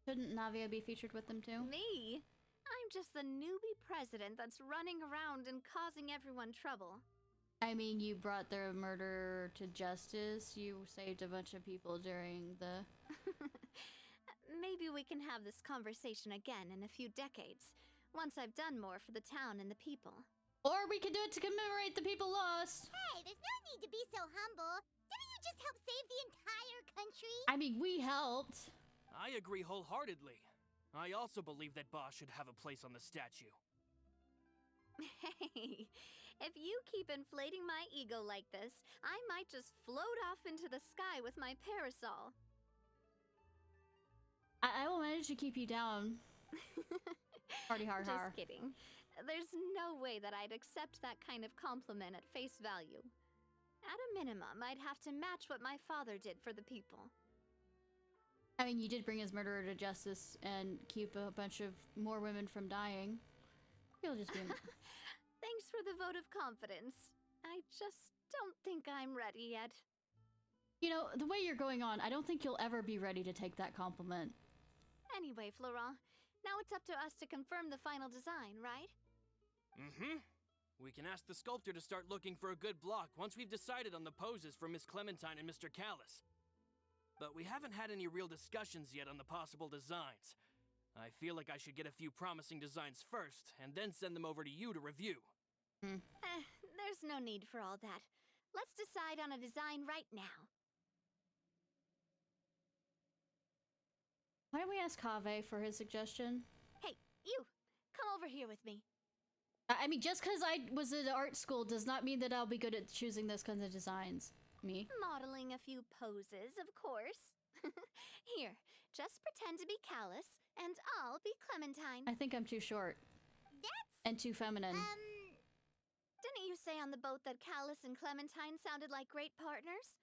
A: Shouldn't Navia be featured with them too?
B: Me? I'm just the newbie president that's running around and causing everyone trouble.
A: I mean, you brought their murderer to justice. You saved a bunch of people during the...
B: Maybe we can have this conversation again in a few decades, once I've done more for the town and the people.
A: Or we could do it to commemorate the people lost.
F: Hey, there's no need to be so humble. Didn't you just help save the entire country?
A: I mean, we helped.
I: I agree wholeheartedly. I also believe that Boss should have a place on the statue.
B: Hey, if you keep inflating my ego like this, I might just float off into the sky with my parasol.
A: I will manage to keep you down. Party har har.
B: Just kidding. There's no way that I'd accept that kind of compliment at face value. At a minimum, I'd have to match what my father did for the people.
A: I mean, you did bring his murderer to justice and keep a bunch of more women from dying. You'll just be...
B: Thanks for the vote of confidence. I just don't think I'm ready yet.
A: You know, the way you're going on, I don't think you'll ever be ready to take that compliment.
B: Anyway, Florent, now it's up to us to confirm the final design, right?
I: Mm-hmm. We can ask the sculptor to start looking for a good block once we've decided on the poses for Miss Clementine and Mr. Callus. But we haven't had any real discussions yet on the possible designs. I feel like I should get a few promising designs first, and then send them over to you to review.
B: There's no need for all that. Let's decide on a design right now.
A: Why don't we ask Kaveh for his suggestion?
B: Hey, you! Come over here with me.
A: I mean, just because I was at art school does not mean that I'll be good at choosing those kinds of designs. Me?
B: Modeling a few poses, of course. Here, just pretend to be Callus, and I'll be Clementine.
A: I think I'm too short. And too feminine.
B: Didn't you say on the boat that Callus and Clementine sounded like great partners?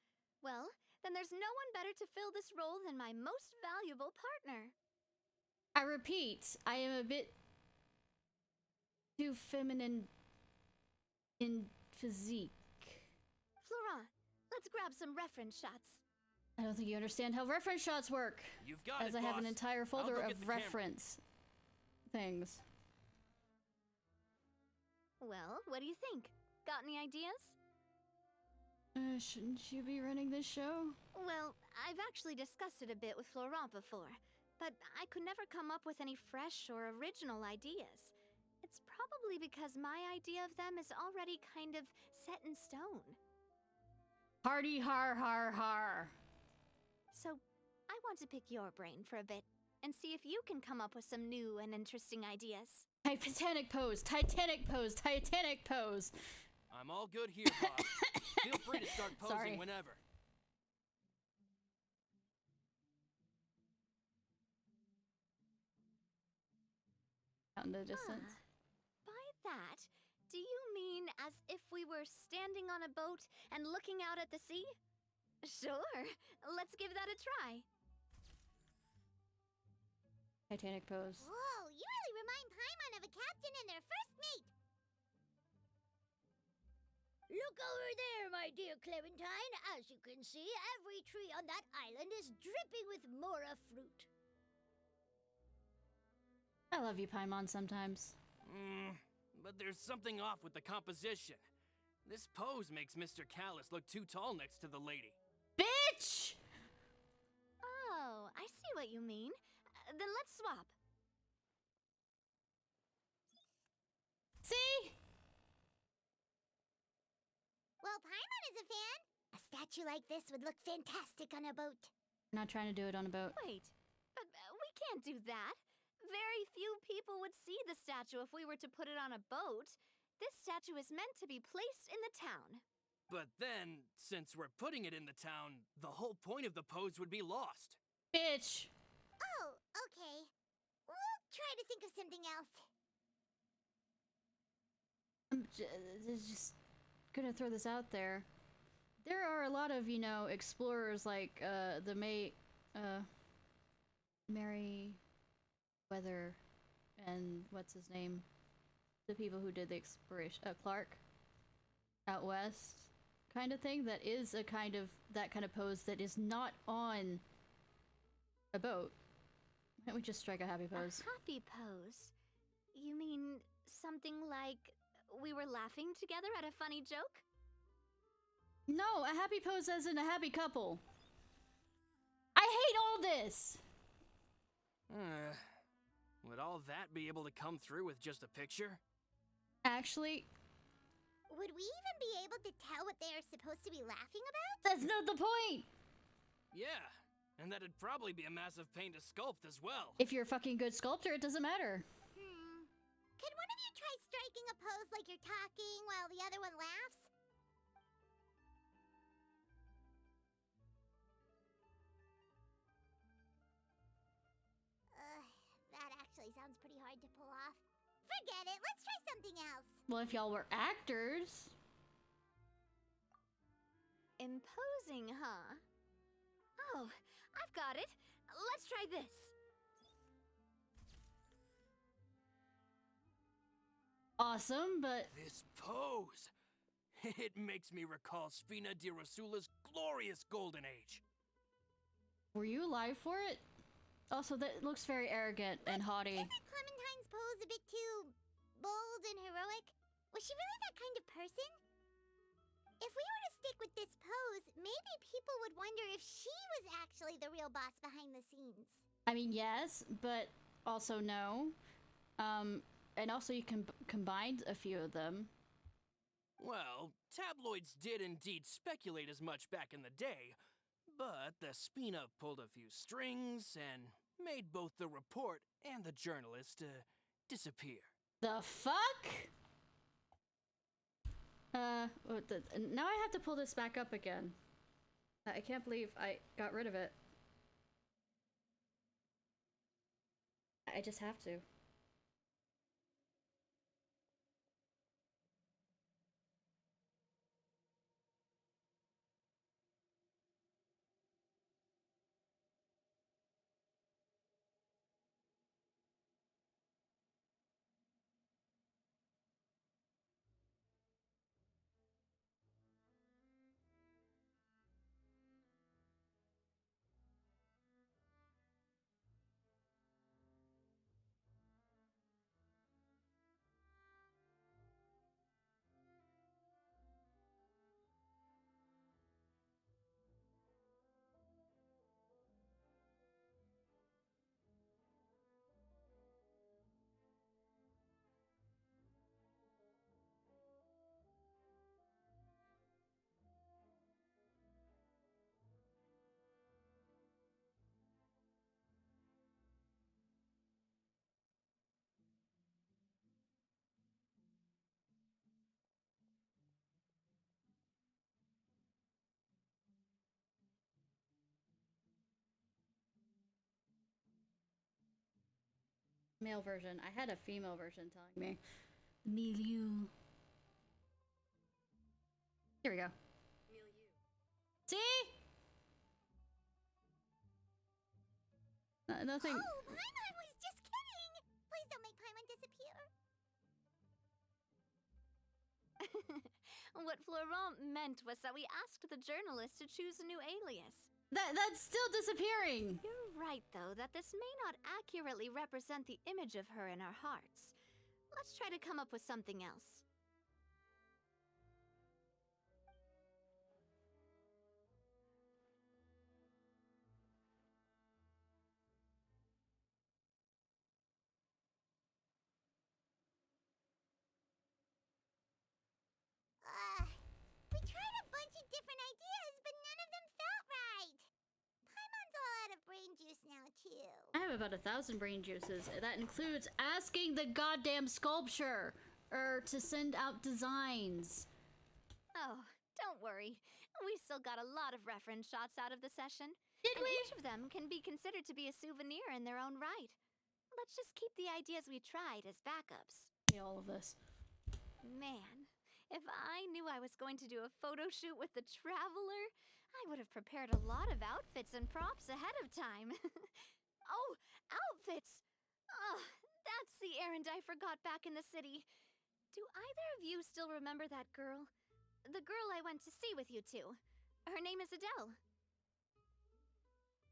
B: Well, then there's no one better to fill this role than my most valuable partner.
A: I repeat, I am a bit too feminine in physique.
B: Florent, let's grab some reference shots.
A: I don't think you understand how reference shots work.
I: You've got
A: as
I: it,
A: I have an
I: boss.
A: entire
I: I'll
A: folder
I: go
A: of
I: get the camera.
A: reference things.
B: Well, what do you think? Got any ideas?
A: Shouldn't you be running this show?
B: Well, I've actually discussed it a bit with Florent before, but I could never come up with any fresh or original ideas. It's probably because my idea of them is already kind of set in stone.
A: Hardy har har har.
B: So, I want to pick your brain for a bit and see if you can come up with some new and interesting ideas.
A: Titanic pose, Titanic pose, Titanic pose.
I: I'm all good here, boss. Feel free to start posing
A: Sorry.
I: whenever.
A: Out in the distance.
B: By that, do you mean as if we were standing on a boat and looking out at the sea? Sure. Let's give that a try.
A: Titanic pose.
F: Whoa, you really remind Paimon of a captain and their first mate. Look over there, my dear Clementine. As you can see, every tree on that island is dripping with mora fruit.
A: I love you, Paimon, sometimes.
I: But there's something off with the composition. This pose makes Mr. Callus look too tall next to the lady.
A: Bitch!
B: Oh, I see what you mean. Then let's swap.
A: See?
F: Well, Paimon is a fan. A statue like this would look fantastic on a boat.
A: I'm not trying to do it on a boat.
B: Wait, but we can't do that. Very few people would see the statue if we were to put it on a boat. This statue is meant to be placed in the town.
I: But then, since we're putting it in the town, the whole point of the pose would be lost.
A: Bitch!
F: Oh, okay. We'll try to think of something else.
A: I'm just gonna throw this out there. There are a lot of, you know, explorers like the Merryweather and what's his name? The people who did the exploration, Clark, out west, kind of thing. That is a kind of that kind of pose that is not on a boat. Why don't we just strike a happy pose?
B: A happy pose? You mean something like we were laughing together at a funny joke?
A: No, a happy pose as in a happy couple. I hate all this!
I: Would all that be able to come through with just a picture?
A: Actually,
F: Would we even be able to tell what they are supposed to be laughing about?
A: that's not the point!
I: Yeah, and that'd probably be a massive pain to sculpt as well.
A: If you're a fucking good sculptor, it doesn't matter.
F: Could one of you try striking a pose like you're talking while the other one laughs? That actually sounds pretty hard to pull off. Forget it, let's try something else.
A: Well, if y'all were actors...
B: Imposing, huh? Oh, I've got it. Let's try this.
A: Awesome, but...
I: This pose! It makes me recall Spina di Rasula's glorious golden age.
A: Were you alive for it? Also, that looks very arrogant and haughty.
F: Isn't Clementine's pose a bit too bold and heroic? Was she really that kind of person? If we were to stick with this pose, maybe people would wonder if she was actually the real boss behind the scenes.
A: I mean, yes, but also no. And also you can combine a few of them.
I: Well, tabloids did indeed speculate as much back in the day, but the Spina pulled a few strings and made both the report and the journalist disappear.
A: The fuck? Now I have to pull this back up again. I can't believe I got rid of it. I just have to. Male version. I had a female version telling me. Milieu. Here we go. See? nothing.
F: Oh, Paimon was just kidding! Please don't make Paimon disappear.
B: What Florent meant was that we asked the journalist to choose a new alias.
A: That's still disappearing.
B: You're right, though, that this may not accurately represent the image of her in our hearts. Let's try to come up with something else.
F: We tried a bunch of different ideas, but none of them felt right. Paimon's all out of brain juice now, too.
A: I have about 1,000 brain juices. That includes asking the goddamn sculpture to send out designs.
B: Oh, don't worry. We still got a lot of reference shots out of the session.
A: Did we?
B: Each of them can be considered to be a souvenir in their own right. Let's just keep the ideas we tried as backups.
A: All of this.
B: Man, if I knew I was going to do a photo shoot with the Traveler, I would have prepared a lot of outfits and props ahead of time. Oh, outfits! Oh, that's the errand I forgot back in the city. Do either of you still remember that girl? The girl I went to see with you two. Her name is Adele.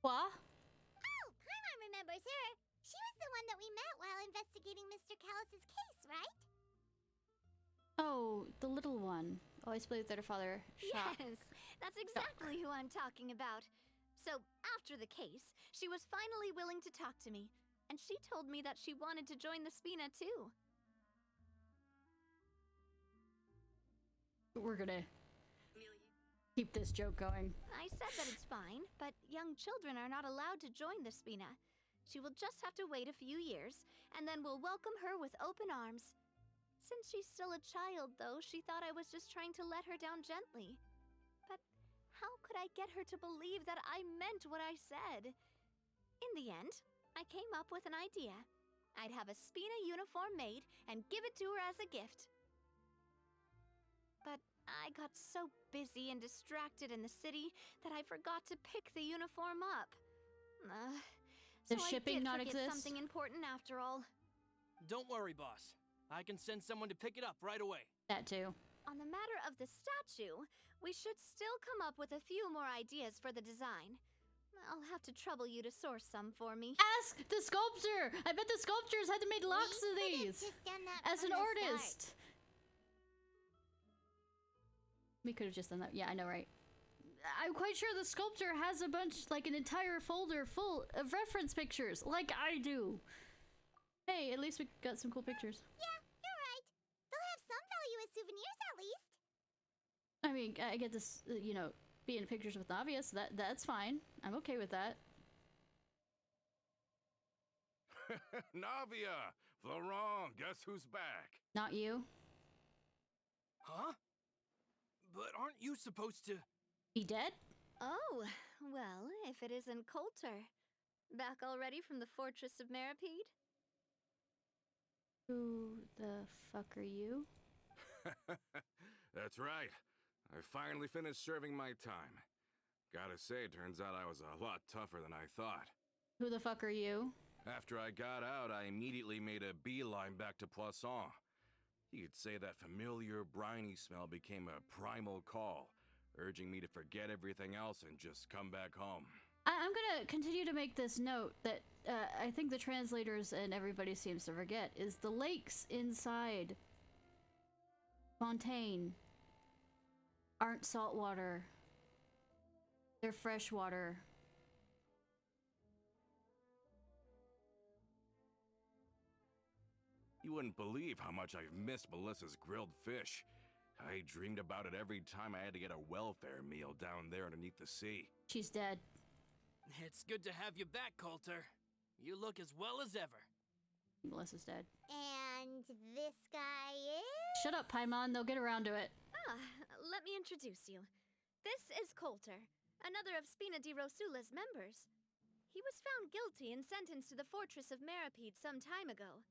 A: What?
F: Oh, Paimon remembers her. She was the one that we met while investigating Mr. Callus's case, right?
A: Oh, the little one. Always believed that her father shot.
B: Yes, that's exactly who I'm talking about. So, after the case, she was finally willing to talk to me, and she told me that she wanted to join the Spina too.
A: We're gonna keep this joke going.
B: I said that it's fine, but young children are not allowed to join the Spina. She will just have to wait a few years, and then we'll welcome her with open arms. Since she's still a child, though, she thought I was just trying to let her down gently. But how could I get her to believe that I meant what I said? In the end, I came up with an idea. I'd have a Spina uniform made and give it to her as a gift. But I got so busy and distracted in the city that I forgot to pick the uniform up.
A: Does
B: So
A: shipping
B: I did
A: not
B: forget
A: exist?
B: something important after all.
I: Don't worry, boss. I can send someone to pick it up right away.
A: That too.
B: On the matter of the statue, we should still come up with a few more ideas for the design. I'll have to trouble you to source some for me.
A: Ask the sculptor! I bet the sculptors had to make lots of
F: We could've
A: these!
F: just done that
A: As
F: from
A: an
F: the
A: artist!
F: start.
A: We could have just done that. Yeah, I know, right? I'm quite sure the sculptor has a bunch, like an entire folder full of reference pictures, like I do. Hey, at least we got some cool pictures.
F: Yeah, you're right. They'll have some value as souvenirs at least.
A: I mean, I get this, you know, be in pictures with Navia, so that's fine. I'm okay with that.
H: Navia! Florent, guess who's back?
A: Not you.
I: Huh? But aren't you supposed to...
A: Be dead?
B: Oh, well, if it isn't Coulter. Back already from the Fortress of Meripede?
A: Who the fuck are you?
H: That's right. I finally finished serving my time. Gotta say, turns out I was a lot tougher than I thought.
A: Who the fuck are you?
H: After I got out, I immediately made a beeline back to Poisson. You could say that familiar briny smell became a primal call, urging me to forget everything else and just come back home.
A: I'm gonna continue to make this note that I think the translators and everybody seems to forget is the lakes inside Fontaine aren't saltwater. They're freshwater.
H: You wouldn't believe how much I've missed Melissa's grilled fish. I dreamed about it every time I had to get a welfare meal down there underneath the sea.
A: She's dead.
I: It's good to have you back, Coulter. You look as well as ever.
A: Melissa's dead.
F: And this guy is...
A: Shut up, Paimon. They'll get around to it.
B: Ah, let me introduce you. This is Coulter, another of Spina di Rosula's members. He was found guilty and sentenced to the Fortress of Meripede some time ago.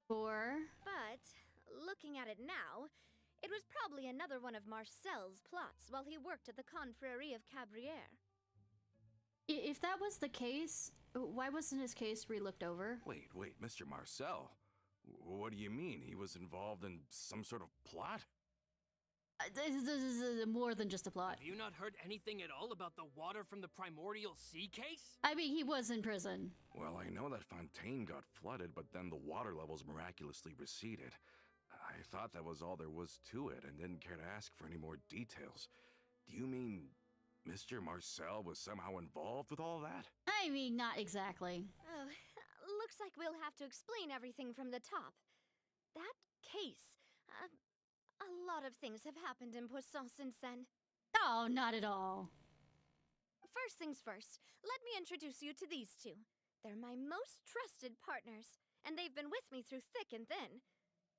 A: For...
B: But, looking at it now, it was probably another one of Marcel's plots while he worked at the Confrérie of Cabrières.
A: If that was the case, why wasn't his case re-looked over?
J: Wait, Mr. Marcel. What do you mean? He was involved in some sort of plot?
A: This is more than just a plot.
I: Have you not heard anything at all about the water from the primordial sea case?
A: I mean, he was in prison.
J: Well, I know that Fontaine got flooded, but then the water levels miraculously receded. I thought that was all there was to it and didn't care to ask for any more details. Do you mean Mr. Marcel was somehow involved with all that?
A: I mean, not exactly.
G: Oh, looks like we'll have to explain everything from the top. That case, a lot of things have happened in Poisson since then.
A: Oh, not at all.
G: First things first, let me introduce you to these two. They're my most trusted partners, and they've been with me through thick and thin.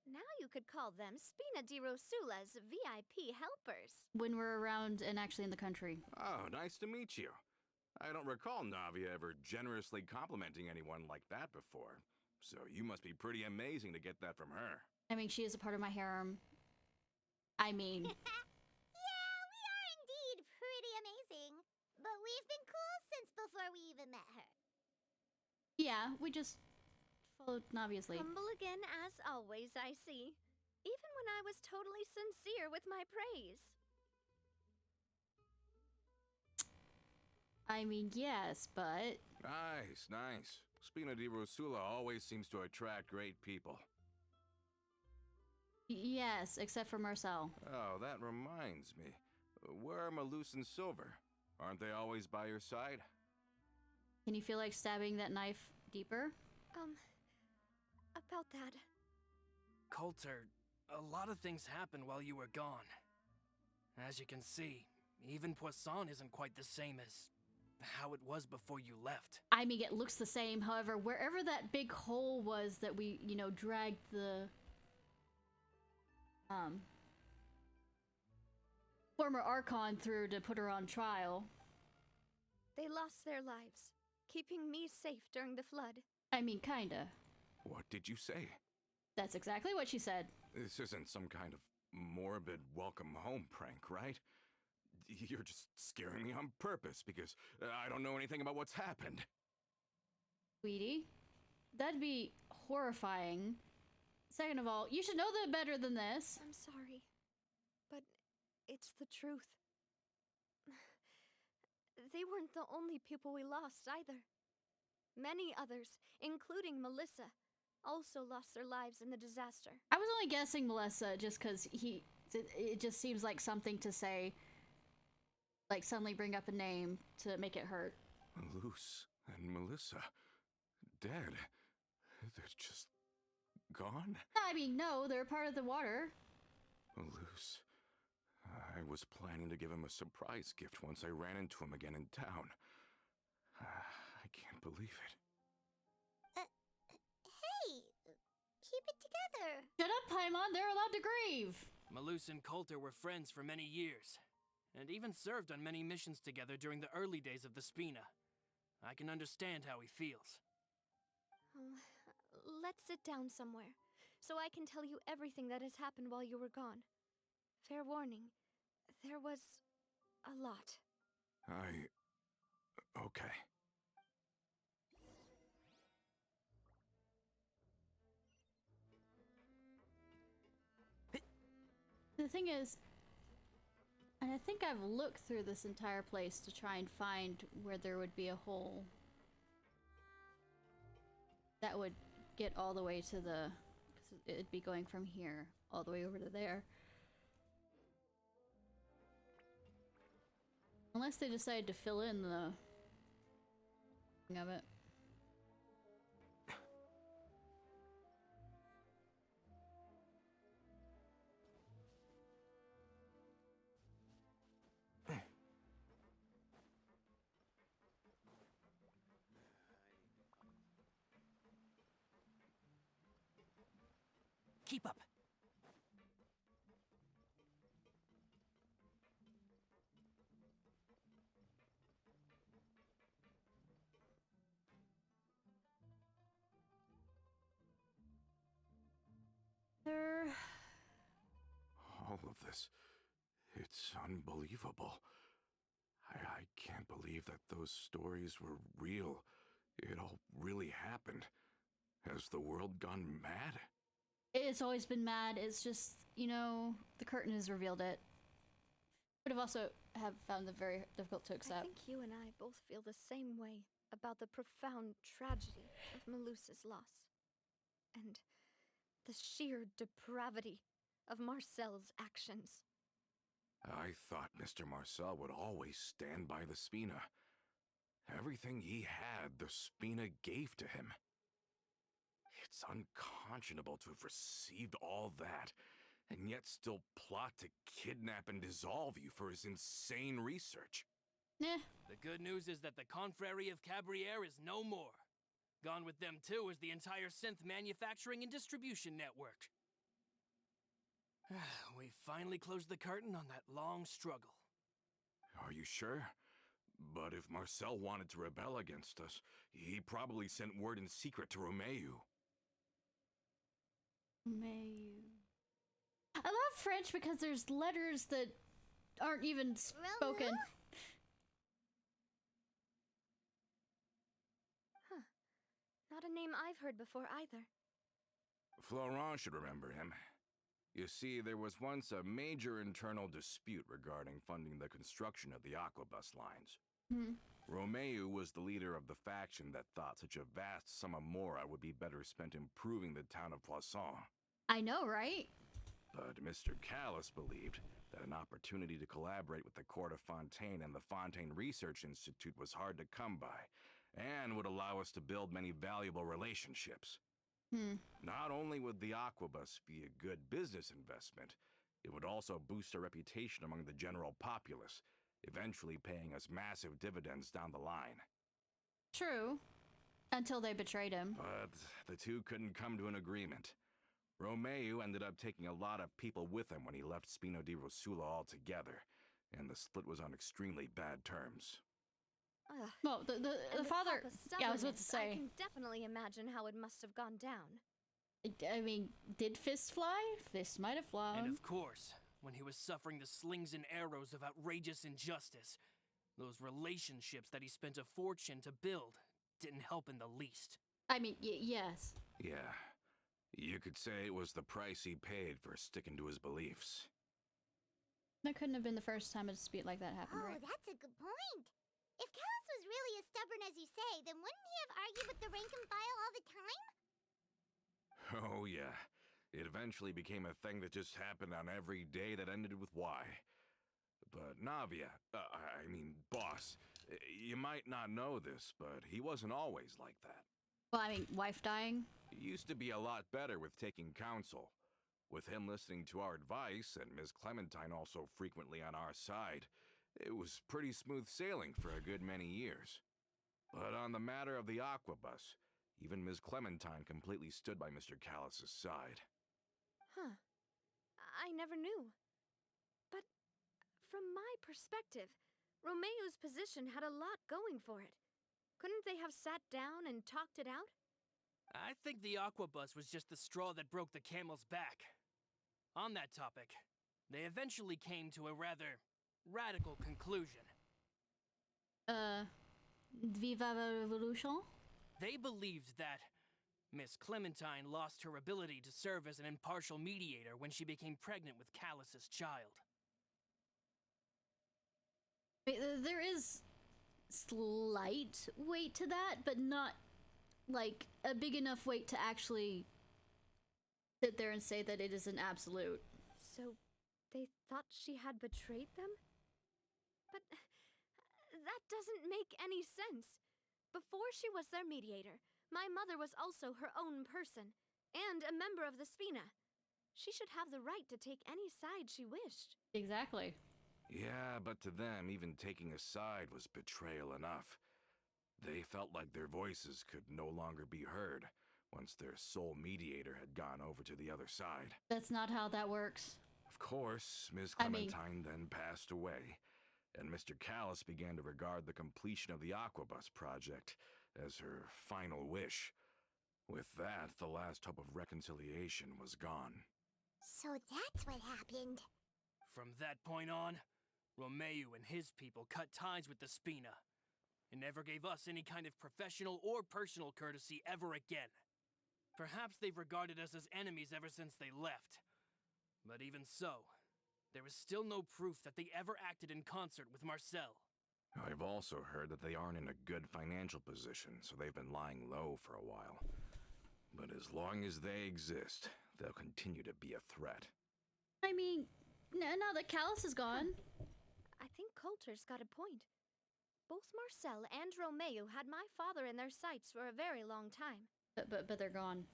G: Now you could call them Spina di Rosula's VIP helpers.
A: When we're around and actually in the country.
J: Oh, nice to meet you. I don't recall Navia ever generously complimenting anyone like that before. So you must be pretty amazing to get that from her.
A: I mean, she is a part of my harem. I mean...
F: Yeah, we are indeed pretty amazing. But we've been cool since before we even met her.
A: Yeah, we just followed Navia's lead.
G: Humble again, as always, I see. Even when I was totally sincere with my praise.
A: I mean, yes, but...
J: Nice. Spina di Rosula always seems to attract great people.
A: Yes, except for Marcel.
J: Oh, that reminds me. Where are Malus and Silver? Aren't they always by your side?
A: Can you feel like stabbing that knife deeper?
G: About that.
I: Coulter, a lot of things happened while you were gone. As you can see, even Poisson isn't quite the same as how it was before you left.
A: I mean, it looks the same. However, wherever that big hole was that we, dragged the... former Archon through to put her on trial.
G: They lost their lives, keeping me safe during the flood.
A: I mean, kinda.
J: What did you say?
A: That's exactly what she said.
J: This isn't some kind of morbid welcome home prank, right? You're just scaring me on purpose because I don't know anything about what's happened.
A: Sweetie, that'd be horrifying. Second of all, you should know that better than this.
G: I'm sorry, but it's the truth. They weren't the only people we lost either. Many others, including Melissa, also lost their lives in the disaster.
A: I was only guessing Melissa just because it just seems like something to say, like suddenly bring up a name to make it hurt.
J: Luce and Melissa, dead. They're just gone?
A: I mean, no, they're part of the water.
J: Luce, I was planning to give him a surprise gift once I ran into him again in town. I can't believe it.
F: Hey, keep it together.
A: Shut up, Paimon, they're allowed to grieve.
I: Malus and Coulter were friends for many years, and even served on many missions together during the early days of the Spina. I can understand how he feels.
G: Let's sit down somewhere, so I can tell you everything that has happened while you were gone. Fair warning, there was a lot.
J: Okay.
A: The thing is, and I think I've looked through this entire place to try and find where there would be a hole that would get all the way to the... because it'd be going from here all the way over to there. Unless they decided to fill in the thing of it.
E: Keep up.
J: All of this, it's unbelievable. I can't believe that those stories were real. It all really happened. Has the world gone mad?
A: It's always been mad. It's just, you know, the curtain has revealed it. Would have also have found it very difficult to
G: I
A: accept.
G: think you and I both feel the same way about the profound tragedy of Melusa's loss. And the sheer depravity of Marcel's actions.
J: I thought Mr. Marcel would always stand by the Spina. Everything he had, the Spina gave to him. It's unconscionable to have received all that, and yet still plot to kidnap and dissolve you for his insane research.
A: Eh.
I: The good news is that the Confrérie of Cabriere is no more. Gone with them too is the entire synth manufacturing and distribution network. We finally closed the curtain on that long struggle.
J: Are you sure? But if Marcel wanted to rebel against us, he probably sent word in secret to Romeu.
A: I love French because there's letters that aren't even spoken.
G: Huh. Not a name I've heard before either.
J: Florent should remember him. You see, there was once a major internal dispute regarding funding the construction of the Aquabus lines. Romeu was the leader of the faction that thought such a vast sum of mora would be better spent improving the town of Poisson.
A: I know, right?
J: But Mr. Callis believed that an opportunity to collaborate with the Court of Fontaine and the Fontaine Research Institute was hard to come by, and would allow us to build many valuable relationships. Not only would the Aquabus be a good business investment, it would also boost our reputation among the general populace, eventually paying us massive dividends down the line.
A: True. Until they betrayed him.
J: But the two couldn't come to an agreement. Romeu ended up taking a lot of people with him when he left Spino di Rosula altogether, and the split was on extremely bad terms.
A: Well, the father... Yeah, I was about to say.
G: I can definitely imagine how it must have gone down.
A: I mean, did Fist fly? Fist might have flown.
I: And of course, when he was suffering the slings and arrows of outrageous injustice, those relationships that he spent a fortune to build didn't help in the least.
A: I mean, yes.
J: Yeah, you could say it was the price he paid for sticking to his beliefs.
A: That couldn't have been the first time a dispute like that happened, right?
F: That's a good point. If Callis was really as stubborn as you say, then wouldn't he have argued with the rank and file all the time?
J: Oh yeah, it eventually became a thing that just happened on every day that ended with Y. But Navia, boss, you might not know this, but he wasn't always like that.
A: Well, I mean, wife dying?
J: He used to be a lot better with taking counsel. With him listening to our advice, and Ms. Clementine also frequently on our side, it was pretty smooth sailing for a good many years. But on the matter of the Aquabus, even Ms. Clementine completely stood by Mr. Callis's side.
G: Huh. I never knew. But from my perspective, Romeu's position had a lot going for it. Couldn't they have sat down and talked it out?
I: I think the Aquabus was just the straw that broke the camel's back. On that topic, they eventually came to a rather radical conclusion.
A: Viva la Revolution?
I: They believed that Miss Clementine lost her ability to serve as an impartial mediator when she became pregnant with Callis's child.
A: There is slight weight to that, but not like a big enough weight to actually sit there and say that it is an absolute.
G: So they thought she had betrayed them? But that doesn't make any sense. Before she was their mediator, my mother was also her own person, and a member of the Spina. She should have the right to take any side she wished.
A: Exactly.
J: Yeah, but to them, even taking a side was betrayal enough. They felt like their voices could no longer be heard once their sole mediator had gone over to the other side.
A: That's not how that works.
J: Of course, Ms. Clementine then passed away, and Mr. Callis began to regard the completion of the Aquabus project as her final wish. With that, the last hope of reconciliation was gone.
F: So that's what happened.
I: From that point on, Romeu and his people cut ties with the Spina, and never gave us any kind of professional or personal courtesy ever again. Perhaps they've regarded us as enemies ever since they left. But even so, there is still no proof that they ever acted in concert with Marcel.
J: I've also heard that they aren't in a good financial position, so they've been lying low for a while. But as long as they exist, they'll continue to be a threat.
A: I mean, now that Callus is gone.
G: I think Coulter's got a point. Both Marcel and Romeu had my father in their sights for a very long time.
A: But they're gone.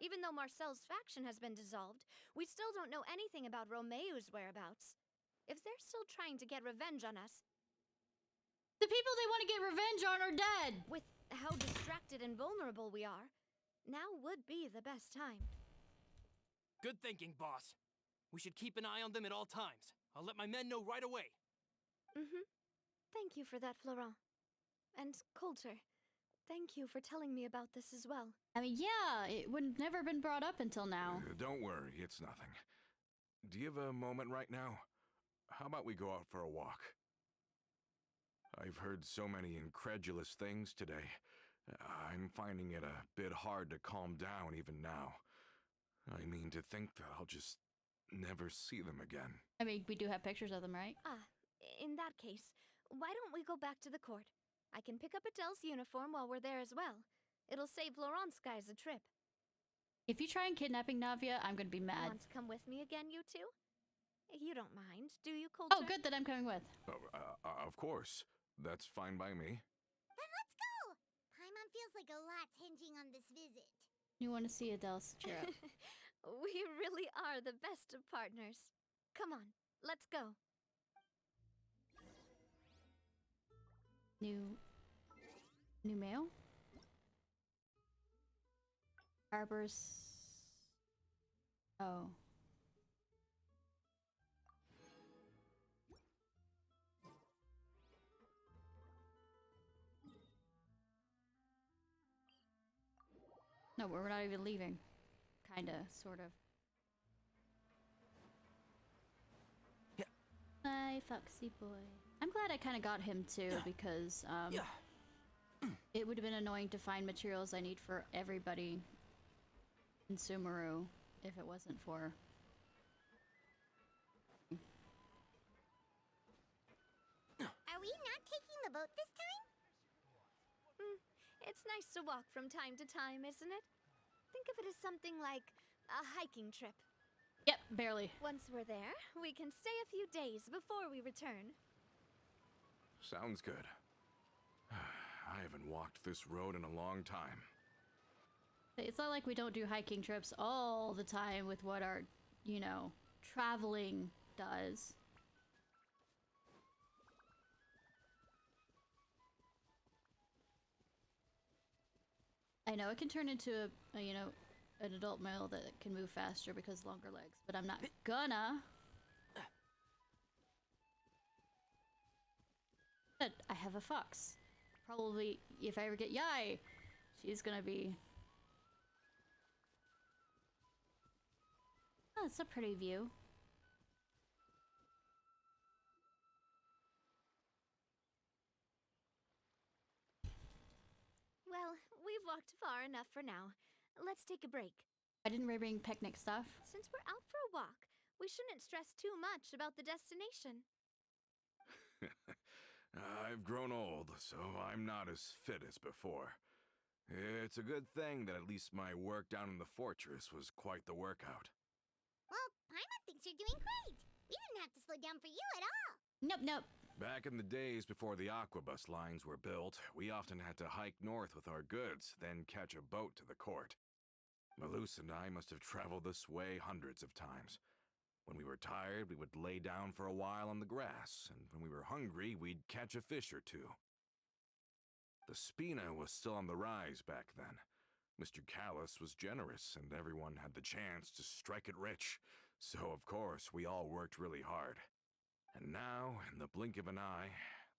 G: Even though Marcel's faction has been dissolved, we still don't know anything about Romeu's whereabouts. If they're still trying to get revenge on us...
A: The people they want to get revenge on are dead!
G: With how distracted and vulnerable we are, now would be the best time.
I: Good thinking, boss. We should keep an eye on them at all times. I'll let my men know right away.
G: Thank you for that, Florent. And Coulter, thank you for telling me about this as well.
A: I mean, yeah, it would have never been brought up until now.
J: Don't worry, it's nothing. Do you have a moment right now? How about we go out for a walk? I've heard so many incredulous things today. I'm finding it a bit hard to calm down even now. I mean, to think that I'll just never see them again.
A: I mean, we do have pictures of them, right?
G: In that case, why don't we go back to the court? I can pick up Adele's uniform while we're there as well. It'll save Laurent's guys a trip.
A: If you try and kidnapping Navia, I'm gonna be mad.
G: Want to come with me again, you two? You don't mind, do you, Coulter?
A: Oh, good that I'm coming with.
J: Of course. That's fine by me.
F: Then let's go! Paimon feels like a lot's hinging on this visit.
A: You want to see Adele's cheer up.
G: We really are the best of partners. Come on, let's go.
A: New mail? Harbors. Oh. No, we're not even leaving. Kinda, sort of.
E: Yeah.
A: Hi, Foxy boy. I'm glad I kind of got him too, because it would have been annoying to find materials I need for everybody in Sumeru if it wasn't for...
F: Are we not taking the boat this time?
G: It's nice to walk from time to time, isn't it? Think of it as something like a hiking trip.
A: Yep, barely.
G: Once we're there, we can stay a few days before we return.
J: Sounds good. I haven't walked this road in a long time.
A: It's not like we don't do hiking trips all the time with what our, you know, traveling does. I know it can turn into a you know, an adult male that can move faster because longer legs, but I'm not gonna. But I have a fox. Probably, if I ever get Yai, she's gonna be... Oh, it's a pretty view.
G: Well, we've walked far enough for now. Let's take a break.
A: I didn't bring picnic stuff.
G: Since we're out for a walk, we shouldn't stress too much about the destination.
J: I've grown old, so I'm not as fit as before. It's a good thing that at least my work down in the fortress was quite the workout.
F: Well, Paimon thinks you're doing great. We didn't have to slow down for you at all.
A: Nope.
J: Back in the days before the aquabus lines were built, we often had to hike north with our goods, then catch a boat to the court. Malus and I must have traveled this way hundreds of times. When we were tired, we would lay down for a while on the grass, and when we were hungry, we'd catch a fish or two. The Spina was still on the rise back then. Mr. Callus was generous, and everyone had the chance to strike it rich. So, of course, we all worked really hard. And now, in the blink of an eye,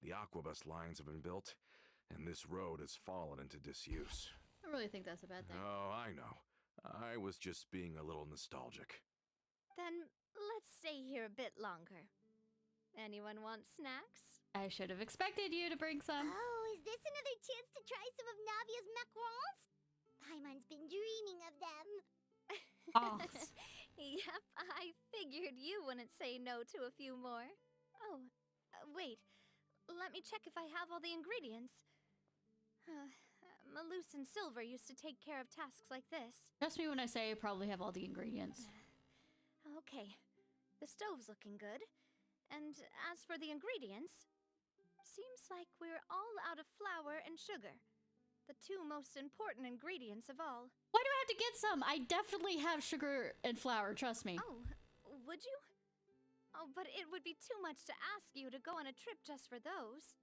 J: the aquabus lines have been built, and this road has fallen into disuse.
A: I don't really think that's a bad thing.
J: Oh, I know. I was just being a little nostalgic.
G: Then let's stay here a bit longer.
B: Anyone want snacks?
A: I should have expected you to bring some.
F: Oh, is this another chance to try some of Navia's macarons? Paimon's been dreaming of them.
A: Oh.
B: Yep, I figured you wouldn't say no to a few more. Oh, wait. Let me check if I have all the ingredients. Malus and Silver used to take care of tasks like this.
A: Trust me when I say I probably have all the ingredients.
B: Okay, the stove's looking good. And as for the ingredients, seems like we're all out of flour and sugar. The two most important ingredients of all.
A: Why do I have to get some? I definitely have sugar and flour, trust me.
B: Oh, would you? Oh, but it would be too much to ask you to go on a trip just for those.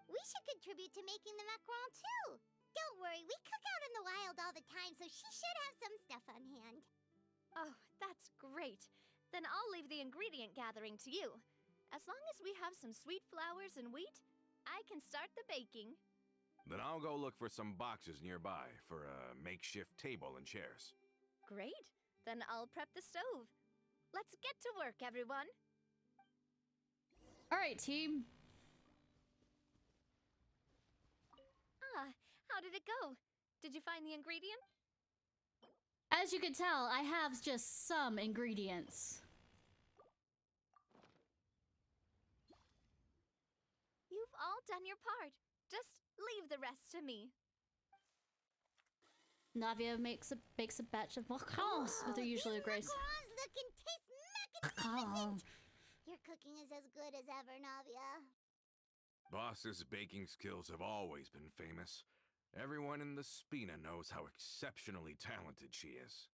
F: We should contribute to making the macaron too. Don't worry, we cook out in the wild all the time, so she should have some stuff on hand.
B: Oh, that's great. Then I'll leave the ingredient gathering to you. As long as we have some sweet flours and wheat, I can start the baking.
J: Then I'll go look for some boxes nearby for a makeshift table and chairs.
B: Great. Then I'll prep the stove. Let's get to work, everyone.
A: All right, team.
B: How did it go? Did you find the ingredient?
A: As you can tell, I have just some ingredients.
B: You've all done your part. Just leave the rest to me.
A: Navia bakes a batch of macarons with her usual grace.
F: Macarons look and taste magnificent! Your cooking is as good as ever, Navia.
J: Boss's baking skills have always been famous. Everyone in the Spina knows how exceptionally talented she is.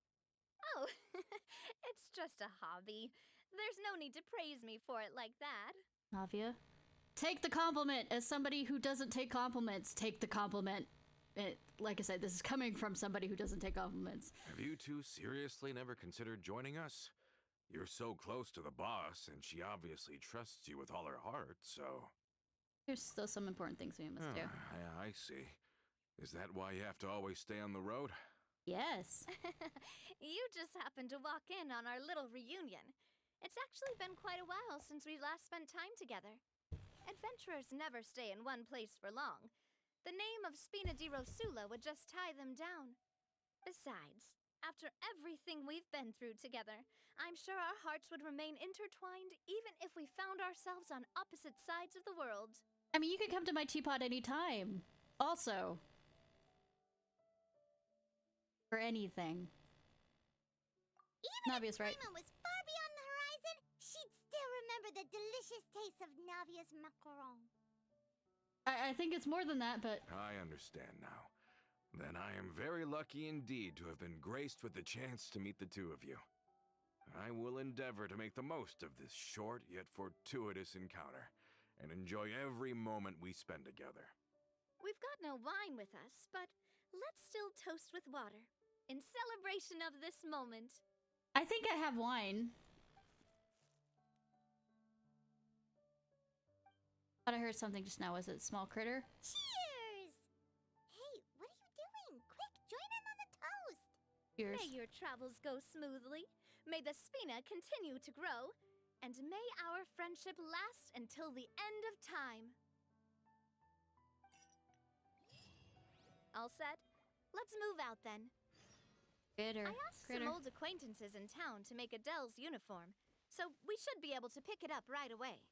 B: Oh, it's just a hobby. There's no need to praise me for it like that.
A: Navia, take the compliment. As somebody who doesn't take compliments, take the compliment. Like I said, this is coming from somebody who doesn't take compliments.
J: Have you two seriously never considered joining us? You're so close to the boss, and she obviously trusts you with all her heart, so...
A: There's still some important things we must do.
J: Yeah, I see. Is that why you have to always stay on the road?
A: Yes.
B: You just happened to walk in on our little reunion. It's actually been quite a while since we last spent time together. Adventurers never stay in one place for long. The name of Spina di Rosula would just tie them down. Besides, after everything we've been through together, I'm sure our hearts would remain intertwined even if we found ourselves on opposite sides of the world.
A: I mean, you can come to my teapot anytime. Also. For anything.
F: Even
A: Navia's
F: if
A: right.
F: Paimon was far beyond the horizon, she'd still remember the delicious taste of Navia's macaron.
A: I think it's more than that, but...
J: I understand now. Then I am very lucky indeed to have been graced with the chance to meet the two of you. I will endeavor to make the most of this short yet fortuitous encounter, and enjoy every moment we spend together.
B: We've got no wine with us, but let's still toast with water, in celebration of this moment.
A: I think I have wine. Thought I heard something just now. Was it small critter?
F: Cheers! Hey, what are you doing? Quick, join in on the toast!
A: Cheers.
B: May your travels go smoothly, may the Spina continue to grow, and may our friendship last until the end of time. All set? Let's move out then.
A: Critter.
B: I asked some old acquaintances in town to make Adele's uniform, so we should be able to pick it up right away.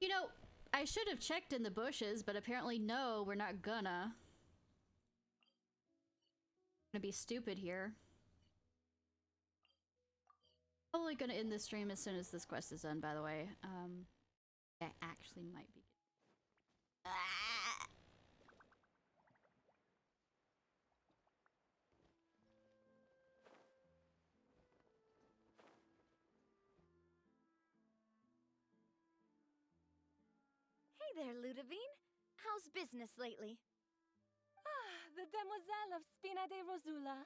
A: You know, I should have checked in the bushes, but apparently no, we're not gonna. Gonna be stupid here. Probably gonna end this stream as soon as this quest is done, by the way. I actually might be.
B: Hey there, Ludovine. How's business lately?
K: The Demoiselle of Spina de Rosula.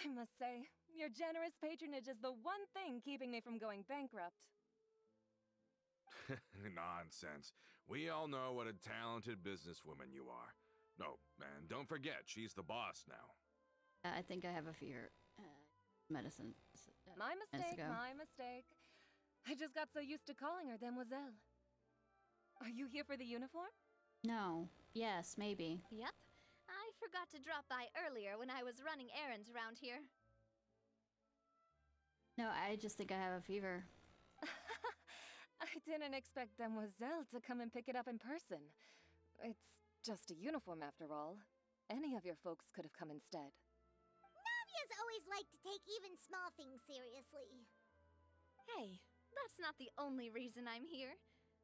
K: I must say, your generous patronage is the one thing keeping me from going bankrupt.
J: Nonsense. We all know what a talented businesswoman you are. No, and don't forget, she's the boss now.
A: I think I have a fear. medicine.
K: My
A: minutes
K: mistake,
A: ago.
K: my mistake. I just got so used to calling her Demoiselle. Are you here for the uniform?
A: No. Yes, maybe.
B: Yep. I forgot to drop by earlier when I was running errands around here.
A: No, I just think I have a fever.
K: I didn't expect Demoiselle to come and pick it up in person. It's just a uniform after all. Any of your folks could have come instead.
F: Navia's always liked to take even small things seriously.
B: Hey, that's not the only reason I'm here.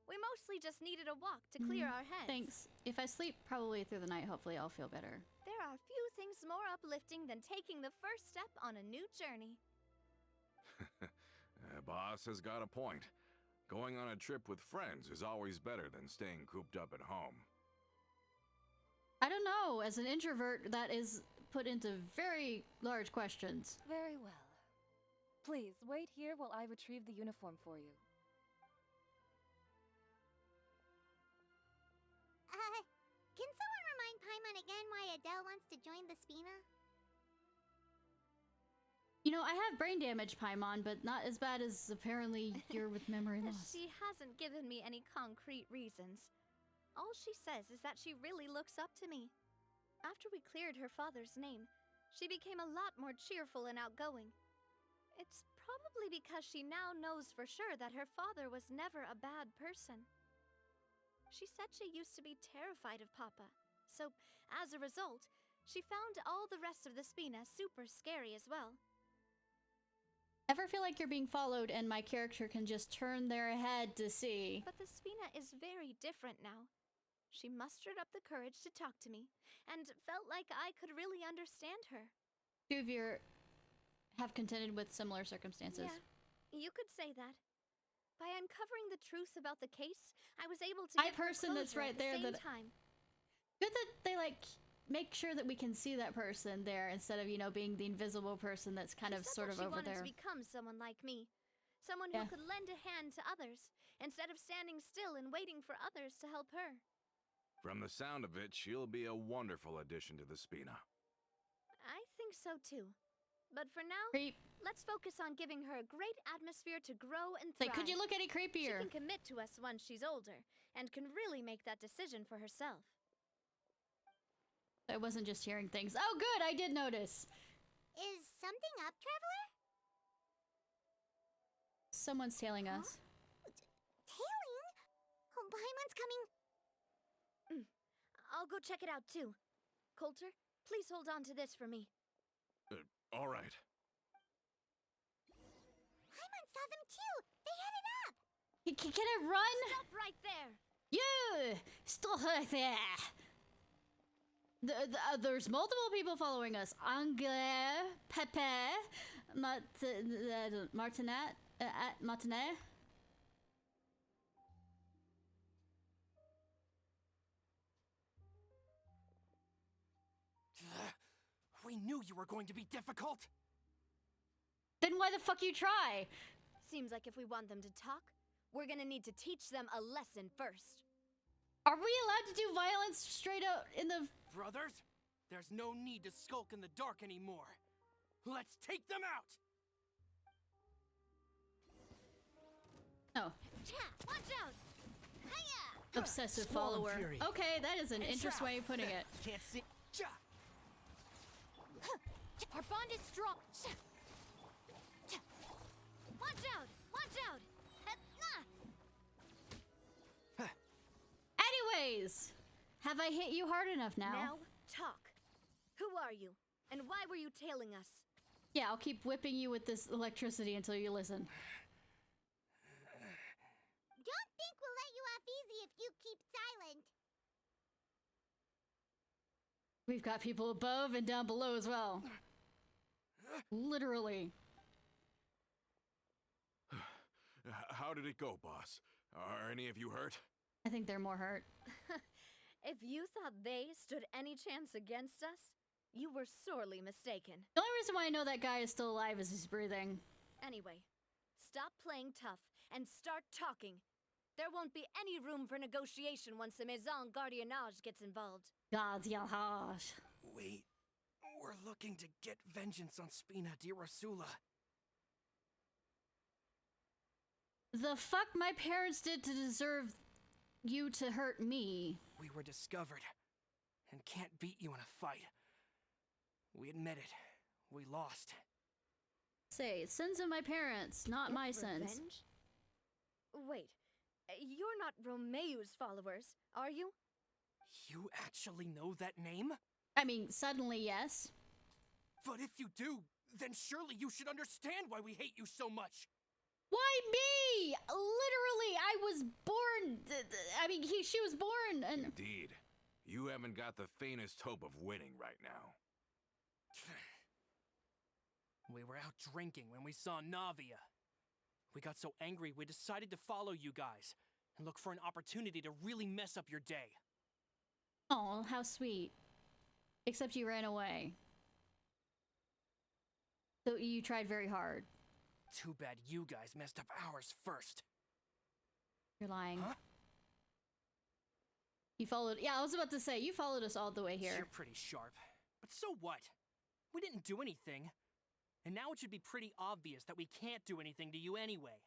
B: We mostly just needed a walk to clear our heads.
A: Thanks. If I sleep probably through the night, hopefully I'll feel better.
B: There are few things more uplifting than taking the first step on a new journey.
J: Boss has got a point. Going on a trip with friends is always better than staying cooped up at home.
A: I don't know. As an introvert, that is put into very large questions.
K: Very well. Please, wait here while I retrieve the uniform for you.
F: Can someone remind Paimon again why Adele wants to join the Spina?
A: You know, I have brain damage, Paimon, but not as bad as apparently you're with memory loss.
B: She hasn't given me any concrete reasons. All she says is that she really looks up to me. After we cleared her father's name, she became a lot more cheerful and outgoing. It's probably because she now knows for sure that her father was never a bad person. She said she used to be terrified of Papa, so as a result, she found all the rest of the Spina super scary as well.
A: Ever feel like you're being followed and my character can just turn their head to see?
B: But the Spina is very different now. She mustered up the courage to talk to me, and felt like I could really understand her.
A: Two of you have contended with similar circumstances.
B: Yeah, you could say that. By uncovering the truth about the case, I was able to get her
A: person that's
B: closure
A: right
B: at the
A: there
B: same
A: that-
B: time.
A: Good that they, like, make sure that we can see that person there instead of, you know, being the invisible person that's kind of sort of
B: she
A: over
B: wanted
A: there.
B: to become someone like me. Someone
A: Yeah.
B: who could lend a hand to others, instead of standing still and waiting for others to help her.
J: From the sound of it, she'll be a wonderful addition to the Spina.
B: I think so too. But for now,
A: Creep.
B: let's focus on giving her a great atmosphere to grow and
A: Like,
B: thrive.
A: could you look any creepier?
B: She can commit to us once she's older, and can really make that decision for herself.
A: I wasn't just hearing things. Oh, good, I did notice.
F: Is something up, Traveler?
A: Someone's tailing us.
F: Tailing? Oh, Paimon's coming.
B: I'll go check it out too. Coulter, please hold on to this for me.
J: All right.
F: Paimon saw them too. They headed up.
A: Can it run?
B: Stop right there!
A: You! Stop right there! There's multiple people following us. Anglais, Pepe, Martinet, Martinet.
I: We knew you were going to be difficult.
A: Then why the fuck you try?
B: Seems like if we want them to talk, we're gonna need to teach them a lesson first.
A: Are we allowed to do violence straight out in the...
I: Brothers, there's no need to skulk in the dark anymore. Let's take them out!
A: Oh,
B: Watch out! Hiya!
A: obsessive
E: Swollen
A: follower.
E: fury.
A: Okay, that is an
E: And
A: interesting way of putting it.
E: Can't see. Cha!
B: Our bond is strong. Watch out! Watch out!
A: Anyways, have I hit you hard enough now?
B: Now, talk. Who are you? And why were you tailing us?
A: Yeah, I'll keep whipping you with this electricity until you listen.
F: Don't think we'll let you off easy if you keep silent.
A: We've got people above and down below as well. Literally.
J: How did it go, boss? Are any of you hurt?
A: I think they're more hurt.
B: If you thought they stood any chance against us, you were sorely mistaken.
A: The only reason why I know that guy is still alive is he's breathing.
B: Anyway, stop playing tough and start talking. There won't be any room for negotiation once the Maison Gardiennage gets involved.
A: Gardiennage.
J: Wait.
I: We're looking to get vengeance on Spina di Rosula.
A: The fuck my parents did to deserve you to hurt me?
I: We were discovered and can't beat you in a fight. We admit it. We lost.
A: Say, sins of my parents, not my sins.
G: Revenge? Wait, you're not Romeu's followers, are you?
I: You actually know that name?
A: I mean, suddenly, yes.
I: But if you do, then surely you should understand why we hate you so much.
A: Why me? Literally, I was born. I mean, she was born, and
J: Indeed. You haven't got the faintest hope of winning right now.
I: We were out drinking when we saw Navia. We got so angry we decided to follow you guys and look for an opportunity to really mess up your day.
A: oh, how sweet. Except you ran away. So you tried very hard.
I: Too bad you guys messed up ours first.
A: You're lying.
I: Huh?
A: You followed. Yeah, I was about to say you followed us all the way here.
I: You're pretty sharp. But so what? We didn't do anything. And now it should be pretty obvious that we can't do anything to you anyway.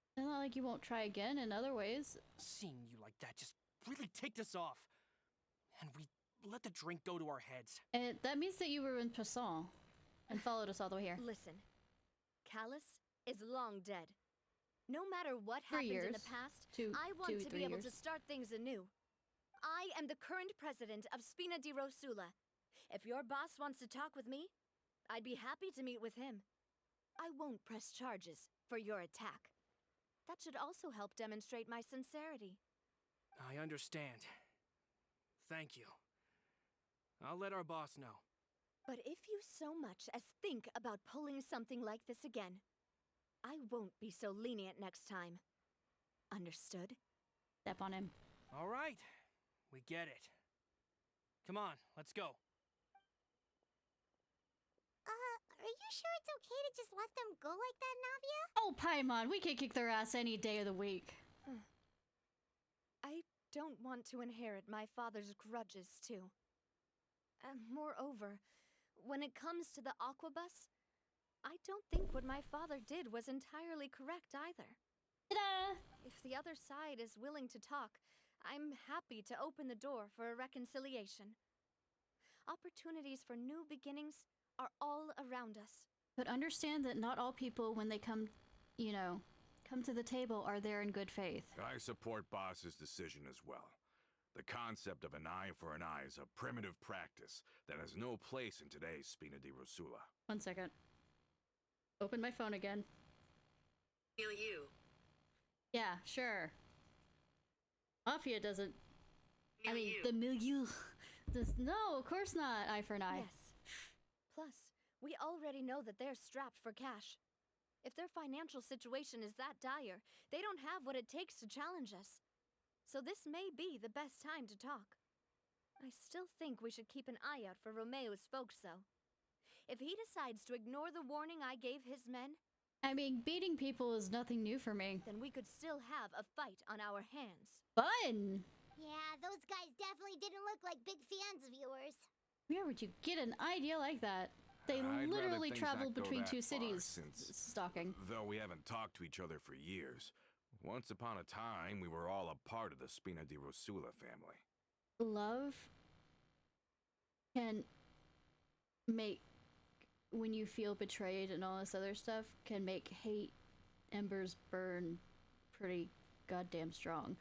A: It's not like you won't try again in other ways.
I: Seeing you like that just really ticked us off. And we let the drink go to our heads.
A: And that means that you were in Poisson and followed us all the way here.
G: Listen, Callus is long dead. No matter what
A: 3
G: happened
A: years.
G: in the past,
A: Two-
G: I want
A: two,
G: to
A: 3
G: be able
A: years.
G: to start things anew. I am the current president of Spina di Rosula. If your boss wants to talk with me, I'd be happy to meet with him. I won't press charges for your attack. That should also help demonstrate my sincerity.
I: I understand. Thank you. I'll let our boss know.
G: But if you so much as think about pulling something like this again, I won't be so lenient next time. Understood?
A: Step on him.
I: All right. We get it. Come on, let's go.
F: Are you sure it's okay to just let them go like that, Navia?
A: Oh, Paimon, we can kick their ass any day of the week.
G: I don't want to inherit my father's grudges, too. Moreover, when it comes to the Aquabus, I don't think what my father did was entirely correct either.
A: Ta-da!
G: If the other side is willing to talk, I'm happy to open the door for a reconciliation. Opportunities for new beginnings are all around us.
A: But understand that not all people, when they come, come to the table, are there in good faith.
J: I support Boss's decision as well. The concept of an eye for an eye is a primitive practice that has no place in today's Spina di Rosula.
A: 1 second. Open my phone again.
L: Milieu.
A: Yeah, sure. Mafia doesn't. I mean,
L: Milieu.
A: the milieu. No, of course not. Eye for an eye.
G: Yes. Plus, we already know that they're strapped for cash. If their financial situation is that dire, they don't have what it takes to challenge us. So this may be the best time to talk. I still think we should keep an eye out for Romeu's folks, though. If he decides to ignore the warning I gave his men,
A: I mean, beating people is nothing new for me.
G: then we could still have a fight on our hands.
A: Fun!
F: Yeah, those guys definitely didn't look like big fans of yours.
A: Where would you get an idea like that? They
J: I'd rather
A: literally
J: things
A: traveled
J: not go
A: between
J: that
A: two
J: far,
A: cities
J: since,
A: stalking.
J: though we haven't talked to each other for years, once upon a time we were all a part of the Spina di Rosula family.
A: Love can make, when you feel betrayed and all this other stuff, can make hate embers burn pretty goddamn strong.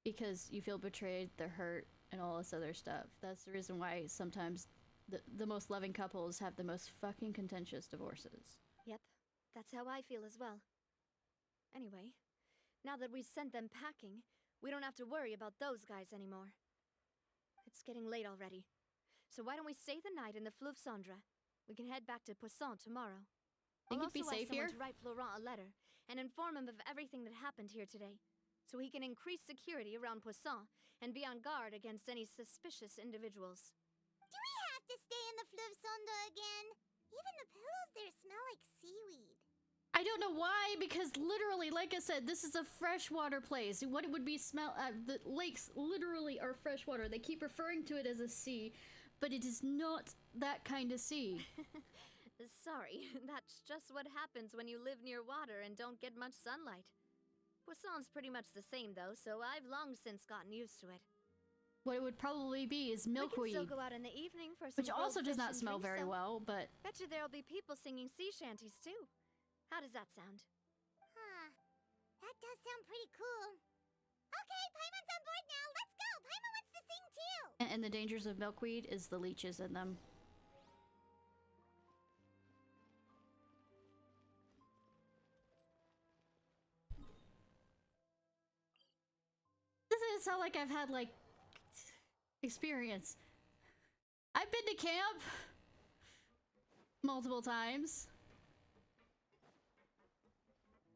A: Because you feel betrayed, they're hurt, and all this other stuff. That's the reason why sometimes the most loving couples have the most fucking contentious divorces.
G: Yep, that's how I feel as well. Anyway, now that we've sent them packing, we don't have to worry about those guys anymore. It's getting late already, so why don't we stay the night in the Fleuve Cendre? We can head back to Poisson tomorrow.
A: Think
G: I'll
A: it'd be
G: also
A: safe
G: ask someone
A: here?
G: to write Florent a letter and inform him of everything that happened here today, so he can increase security around Poisson and be on guard against any suspicious individuals.
F: Do we have to stay in the Fleuve Cendre again? Even the pillows there smell like seaweed.
A: I don't know why, because literally, like I said, this is a freshwater place. What it would be smell, the lakes literally are freshwater. They keep referring to it as a sea, but it is not that kind of sea.
K: Sorry, that's just what happens when you live near water and don't get much sunlight. Poisson's pretty much the same though, so I've long since gotten used to it.
A: What it would probably be is milkweed.
K: We can still go out in the evening for some
A: which also does
K: grilled
A: not
K: fish and
A: smell
K: drink
A: very
K: some.
A: well, but...
K: Bet you there'll be people singing sea shanties too. How does that sound?
F: Huh. That does sound pretty cool. Okay, Paimon's on board now. Let's go. Paimon wants to sing too.
A: And the dangers of milkweed is the leeches in them. Doesn't it sound like I've had, like, experience? I've been to camp multiple times.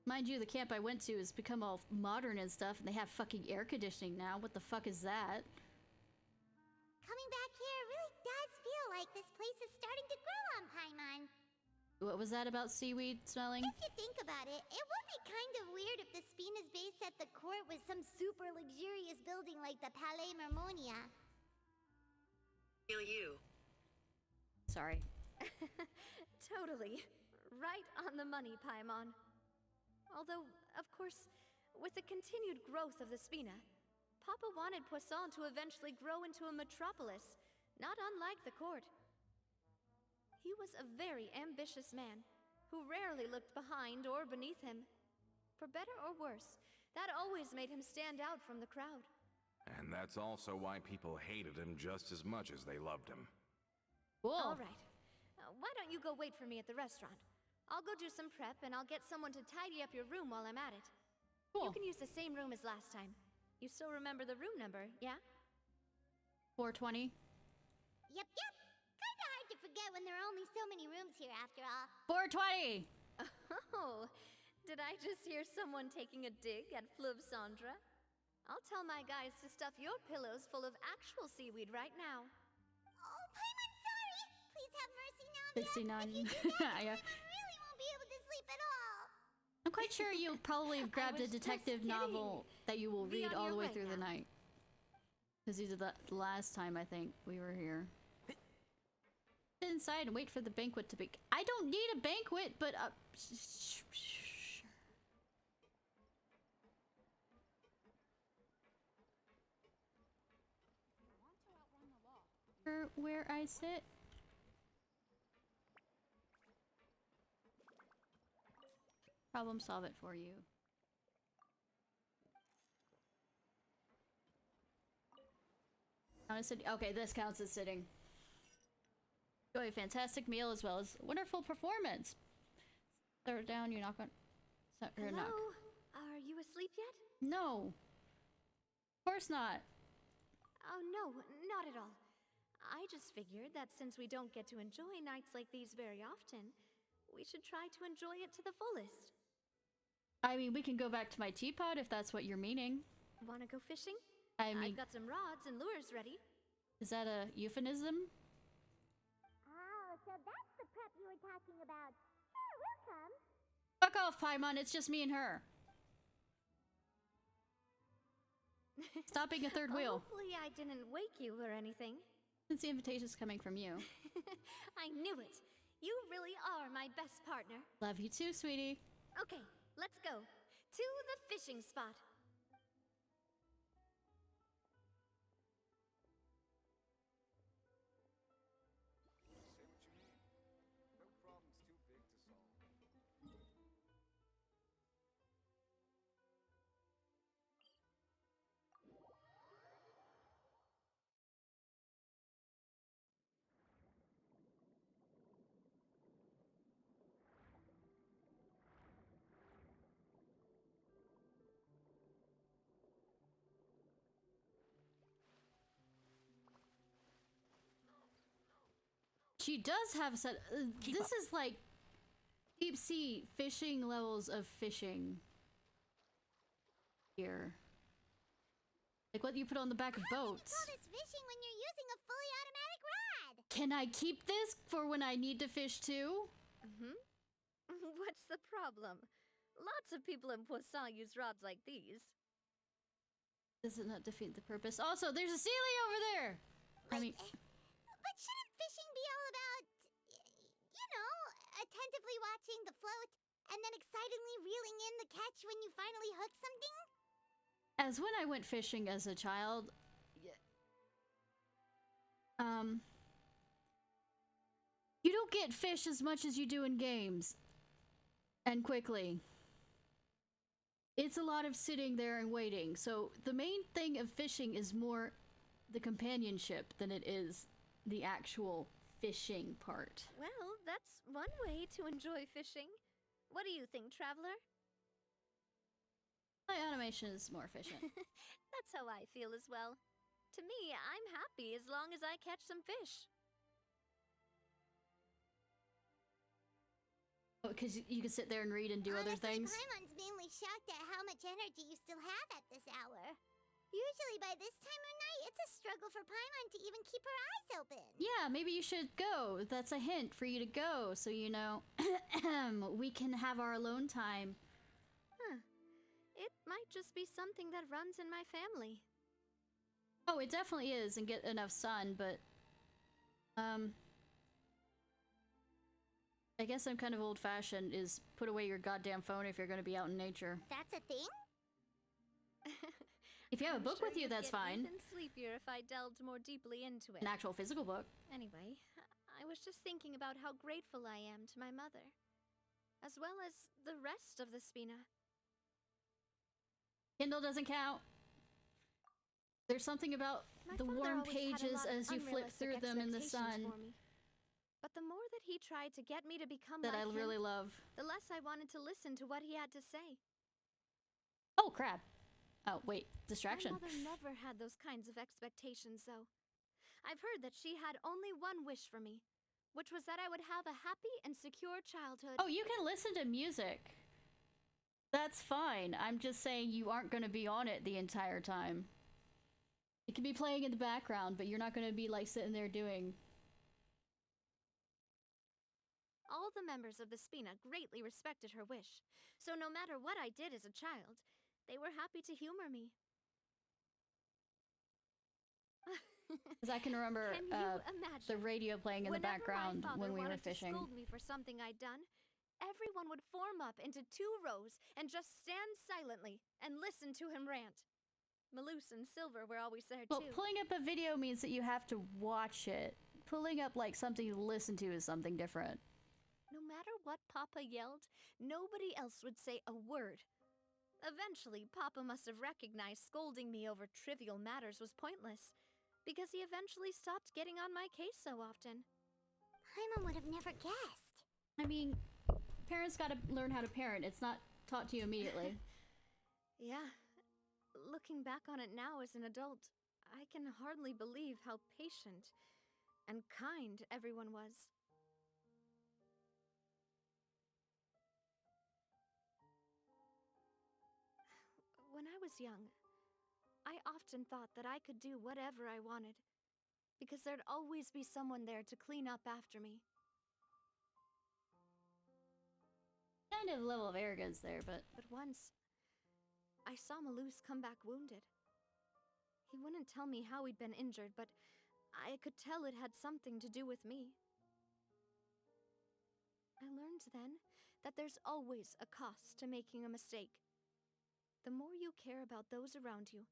A: Mind you, the camp I went to has become all modern and stuff, and they have fucking air conditioning now. What the fuck is that?
F: Coming back here really does feel like this place is starting to grow on Paimon.
A: What was that about seaweed smelling?
F: If you think about it, it would be kind of weird if the Spina's base at the court was some super luxurious building like the Palais Mermonia.
L: Feel you.
A: Sorry.
K: Totally. Right on the money, Paimon. Although, of course, with the continued growth of the Spina, Papa wanted Poisson to eventually grow into a metropolis, not unlike the court. He was a very ambitious man, who rarely looked behind or beneath him. For better or worse, that always made him stand out from the crowd.
J: And that's also why people hated him just as much as they loved him.
A: Cool.
K: All right. Why don't you go wait for me at the restaurant? I'll go do some prep, and I'll get someone to tidy up your room while I'm at it.
A: Cool.
K: You can use the same room as last time. You still remember the room number, yeah?
A: 420.
F: Yep. Kinda hard to forget when there are only so many rooms here after all.
A: 420!
K: Oh, did I just hear someone taking a dig at Fleuve Sandra? I'll tell my guys to stuff your pillows full of actual seaweed right now.
F: Oh, Paimon, sorry! Please have mercy, Navia.
A: 69.
F: If you do that,
A: Yeah.
F: Paimon really won't be able to sleep at all.
A: I'm quite sure you probably have grabbed a
K: was just
A: detective
K: kidding.
A: novel that you will
K: Be
A: read
K: on
A: all the
K: your
A: way
K: way
A: through the
K: now.
A: night. Because these are the last time I think we were here. Sit inside and wait for the banquet to be. I don't need a banquet, but where I sit. Problem solve it for you. Okay, this counts as sitting. Enjoy a fantastic meal as well as a wonderful performance. Throw it down, you're not going to...
K: Hello?
A: Knock.
K: Are you asleep yet?
A: No. Of course not.
K: Oh, no, not at all. I just figured that since we don't get to enjoy nights like these very often, we should try to enjoy it to the fullest.
A: I mean, we can go back to my teapot if that's what you're meaning.
K: Wanna go fishing?
A: I mean,
K: I've got some rods and lures ready.
A: is that a euphemism?
F: Oh, so that's the prep you were talking about. Sure, we'll come.
A: Fuck off, Paimon. It's just me and her. Stop being a third wheel.
K: Hopefully I didn't wake you or anything.
A: Since the invitation's coming from you.
K: I knew it. You really are my best partner.
A: Love you too, sweetie.
K: Okay, let's go. To the fishing spot.
A: She does have such. This is like deep sea fishing levels of fishing here. Like what you put on the back of boats.
F: How do you call this fishing when you're using a fully automatic rod?
A: Can I keep this for when I need to fish too?
K: Mm-hmm. What What's the problem? Lots of people in Poisson use rods like these.
A: Does it not defeat the purpose? Also, there's a Sealy over there! I mean...
F: But shouldn't fishing be all about, you know, attentively watching the float and then excitedly reeling in the catch when you finally hook something?
A: As when I went fishing as a child... You don't get fish as much as you do in games. And quickly. It's a lot of sitting there and waiting. So the main thing of fishing is more the companionship than it is the actual fishing part.
K: Well, that's one way to enjoy fishing. What do you think, Traveler?
A: My animation is more efficient.
K: That's how I feel as well. To me, I'm happy as long as I catch some fish.
A: Because you can sit there and read and do other things.
F: Paimon's mainly shocked at how much energy you still have at this hour. Usually by this time of night, it's a struggle for Paimon to even keep her eyes open.
A: Yeah, maybe you should go. That's a hint for you to go, so you know we can have our alone time.
K: Huh. It might just be something that runs in my family.
A: Oh, it definitely is, and get enough sun, but... I guess I'm kind of old-fashioned, is put away your goddamn phone if you're gonna be out in nature.
F: That's a thing?
A: If you have a book with you, that's fine.
K: I'd get even sleepier if I delved more deeply into it.
A: An actual physical book.
K: Anyway, I was just thinking about how grateful I am to my mother, as well as the rest of the Spina.
A: Kindle doesn't count. There's something about the warm pages as you flip through them in the sun
K: but the more that he tried to get me to become
A: that
K: like
A: I really love.
K: The less I wanted to listen to what he had to say.
A: Oh, crap. Oh, wait. Distraction.
K: My mother never had those kinds of expectations, though. I've heard that she had only one wish for me, which was that I would have a happy and secure childhood.
A: Oh, you can listen to music. That's fine. I'm just saying you aren't going to be on it the entire time. It can be playing in the background, but you're not going to be, like, sitting there doing...
K: All the members of the Spina greatly respected her wish, so no matter what I did as a child, they were happy to humor me.
A: Because I can remember the radio playing in the background when we were fishing.
K: Whenever my father wanted to scold me for something I'd done, everyone would form up into 2 rows and just stand silently and listen to him rant. Maloose and Silver were always there too.
A: Well, pulling up a video means that you have to watch it. Pulling up like something to listen to is something different.
K: No matter what Papa yelled, nobody else would say a word. Eventually, Papa must have recognized scolding me over trivial matters was pointless, because he eventually stopped getting on my case so often.
F: Paimon would have never guessed.
A: I mean, parents gotta learn how to parent. It's not taught to you immediately.
K: Yeah. Looking back on it now as an adult, I can hardly believe how patient and kind everyone was. When I was young, I often thought that I could do whatever I wanted, because there'd always be someone there to clean up after me.
A: Kind of level of arrogance there, but...
K: But once, I saw Maloose come back wounded. He wouldn't tell me how he'd been injured, but I could tell it had something to do with me. I learned then that there's always a cost to making a mistake. The more you care about those around you,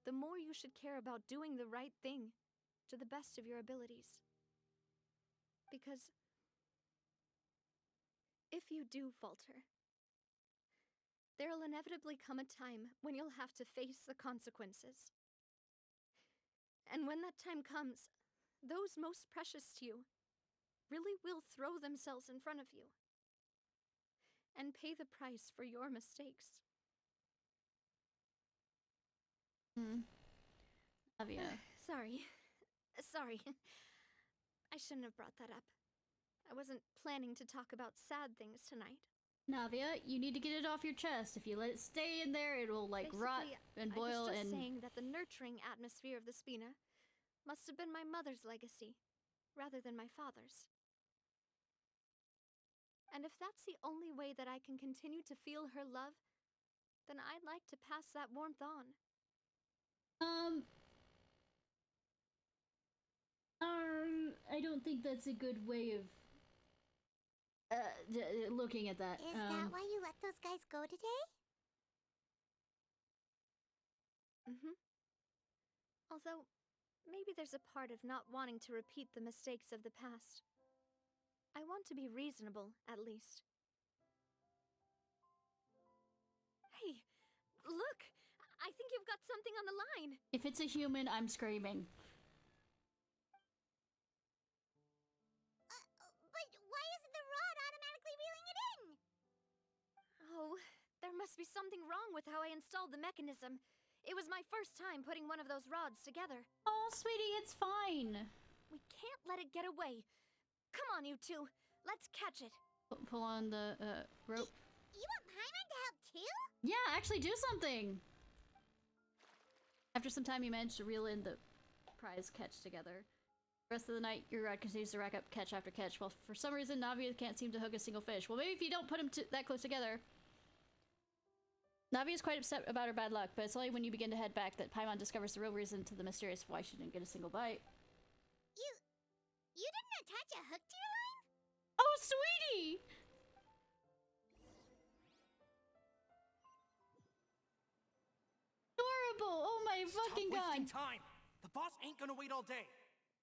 K: the more you should care about doing the right thing to the best of your abilities. Because if you do falter, there'll inevitably come a time when you'll have to face the consequences. And when that time comes, those most precious to you really will throw themselves in front of you and pay the price for your mistakes.
A: Navia.
K: Sorry. I shouldn't have brought that up. I wasn't planning to talk about sad things tonight.
A: Navia, you need to get it off your chest. If you let it stay in there, it'll like rot and boil.
K: I was just saying that the nurturing atmosphere of the Spina must have been my mother's legacy, rather than my father's. And if that's the only way that I can continue to feel her love, then I'd like to pass that warmth on.
A: I don't think that's a good way of looking at that.
F: Is that why you let those guys go today?
K: Mm-hmm. Although, maybe there's a part of not wanting to repeat the mistakes of the past. I want to be reasonable, at least. Hey, look! I think you've got something on the line!
A: If it's a human, I'm screaming.
F: But why isn't the rod automatically reeling it in?
K: Oh, there must be something wrong with how I installed the mechanism. It was my first time putting one of those rods together.
A: Oh, sweetie, it's fine.
K: We can't let it get away. Come on, you two. Let's catch it.
A: Pull on the rope.
F: You want Paimon to help too?
A: Yeah, actually do something. After some time, you manage to reel in the prize catch together. The rest of the night, your rod continues to rack up catch after catch. Well, for some reason, Navia can't seem to hook a single fish. Well, maybe if you don't put them that close together. Navia is quite upset about her bad luck, but it's only when you begin to head back that Paimon discovers the real reason to the mysterious why she didn't get a single bite.
F: You didn't attach a hook to your line?
A: Oh, sweetie! Adorable! Oh my fucking
I: Stop
A: god!
I: wasting time! The boss ain't gonna wait all day!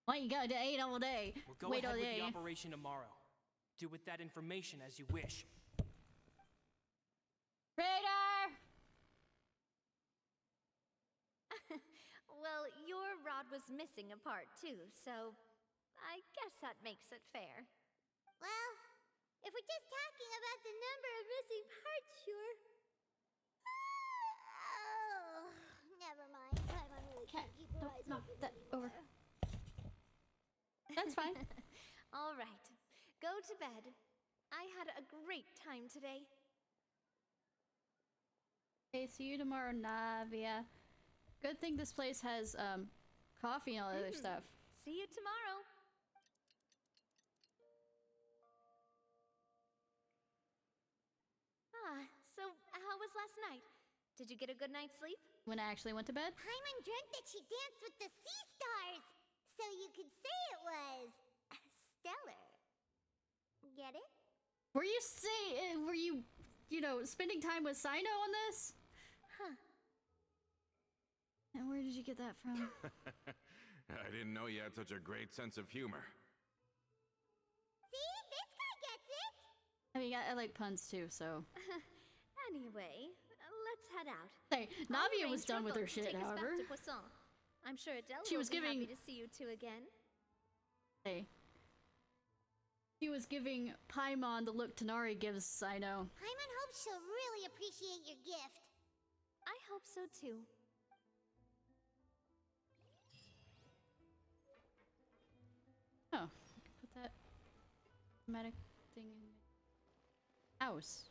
A: Why you gotta eat all day?
I: We'll go
A: Wait all
I: ahead with
A: day.
I: the operation tomorrow. Do with that information as you wish.
A: Raider!
K: Well, your rod was missing a part too, so I guess that makes it fair.
F: Well, if we're just talking about the number of missing parts, sure. Oh, never mind. Paimon really can't keep her eyes
A: knock
F: open
A: that over.
F: anymore.
A: That's fine.
K: All right, go to bed. I had a great time today.
A: Okay, see you tomorrow, Navia. Good thing this place has coffee and all the other stuff.
K: See you tomorrow. So how was last night? Did you get a good night's sleep?
A: When I actually went to bed?
F: Paimon dreamt that she danced with the sea stars, so you could say it was stellar. Get it?
A: Were you spending time with Sino on this?
K: Huh.
A: And where did you get that from?
J: I didn't know you had such a great sense of humor.
F: See? This guy gets it!
A: I mean, I like puns too, so.
K: Anyway, let's head out.
A: Hey,
K: I'll
A: Navia was
K: arrange
A: done
K: for
A: with her
K: boat to
A: shit,
K: take us
A: however.
K: back to Poisson. I'm sure Adele
A: She
K: will
A: was
K: be
A: giving-
K: happy to see you two again.
A: Hey. She was giving Paimon the look Tanari gives Sino.
F: Paimon hopes she'll really appreciate your gift.
K: I hope so too.
A: Oh, I can put that dramatic thing in my house.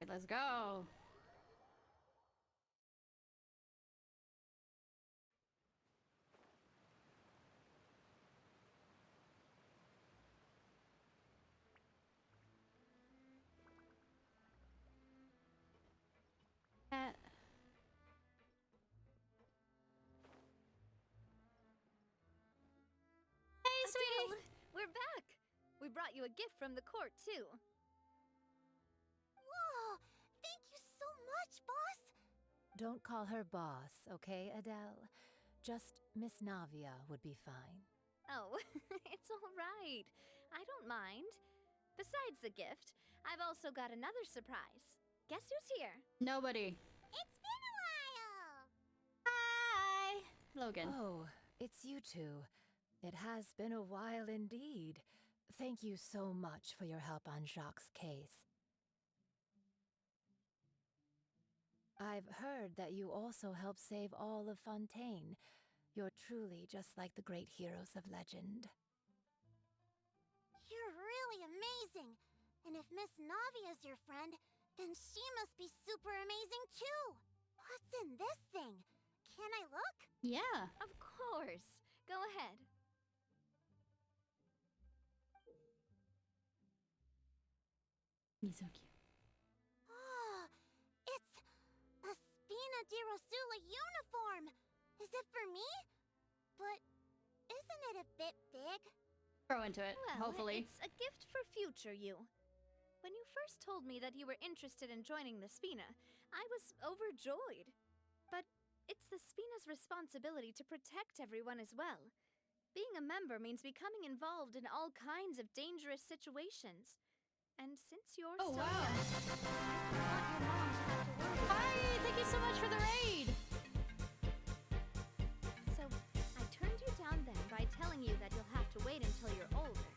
A: Okay, let's go. Hey, sweetie!
K: Adele, we're back! We brought you a gift from the court, too.
F: Whoa! Thank you so much, boss!
D: Don't call her boss, okay, Adele? Just Miss Navia would be fine.
K: Oh, it's all right. I don't mind. Besides the gift, I've also got another surprise. Guess who's here?
A: Nobody.
F: It's been a while!
A: Hi! Logan.
D: Oh, it's you two. It has been a while indeed. Thank you so much for your help on Jacques' case. I've heard that you also helped save all of Fontaine. You're truly just like the great heroes of legend.
F: You're really amazing! And if Miss Navia's your friend, then she must be super amazing too! What's in this thing? Can I look?
A: Yeah.
K: Of course. Go ahead.
A: He's so cute.
F: Oh, it's a Spina di Rosula uniform. Is it for me? But isn't it a bit big?
A: Throw into it,
K: Well,
A: hopefully.
K: it's a gift for future you. When you first told me that you were interested in joining the Spina, I was overjoyed. But it's the Spina's responsibility to protect everyone as well. Being a member means becoming involved in all kinds of dangerous situations. And since you're
A: Oh,
K: still
A: wow.
K: young, I don't want your mom to have to worry about
A: Hi, thank you so much for the raid.
K: So, I turned you down then by telling you that you'll have to wait until you're older.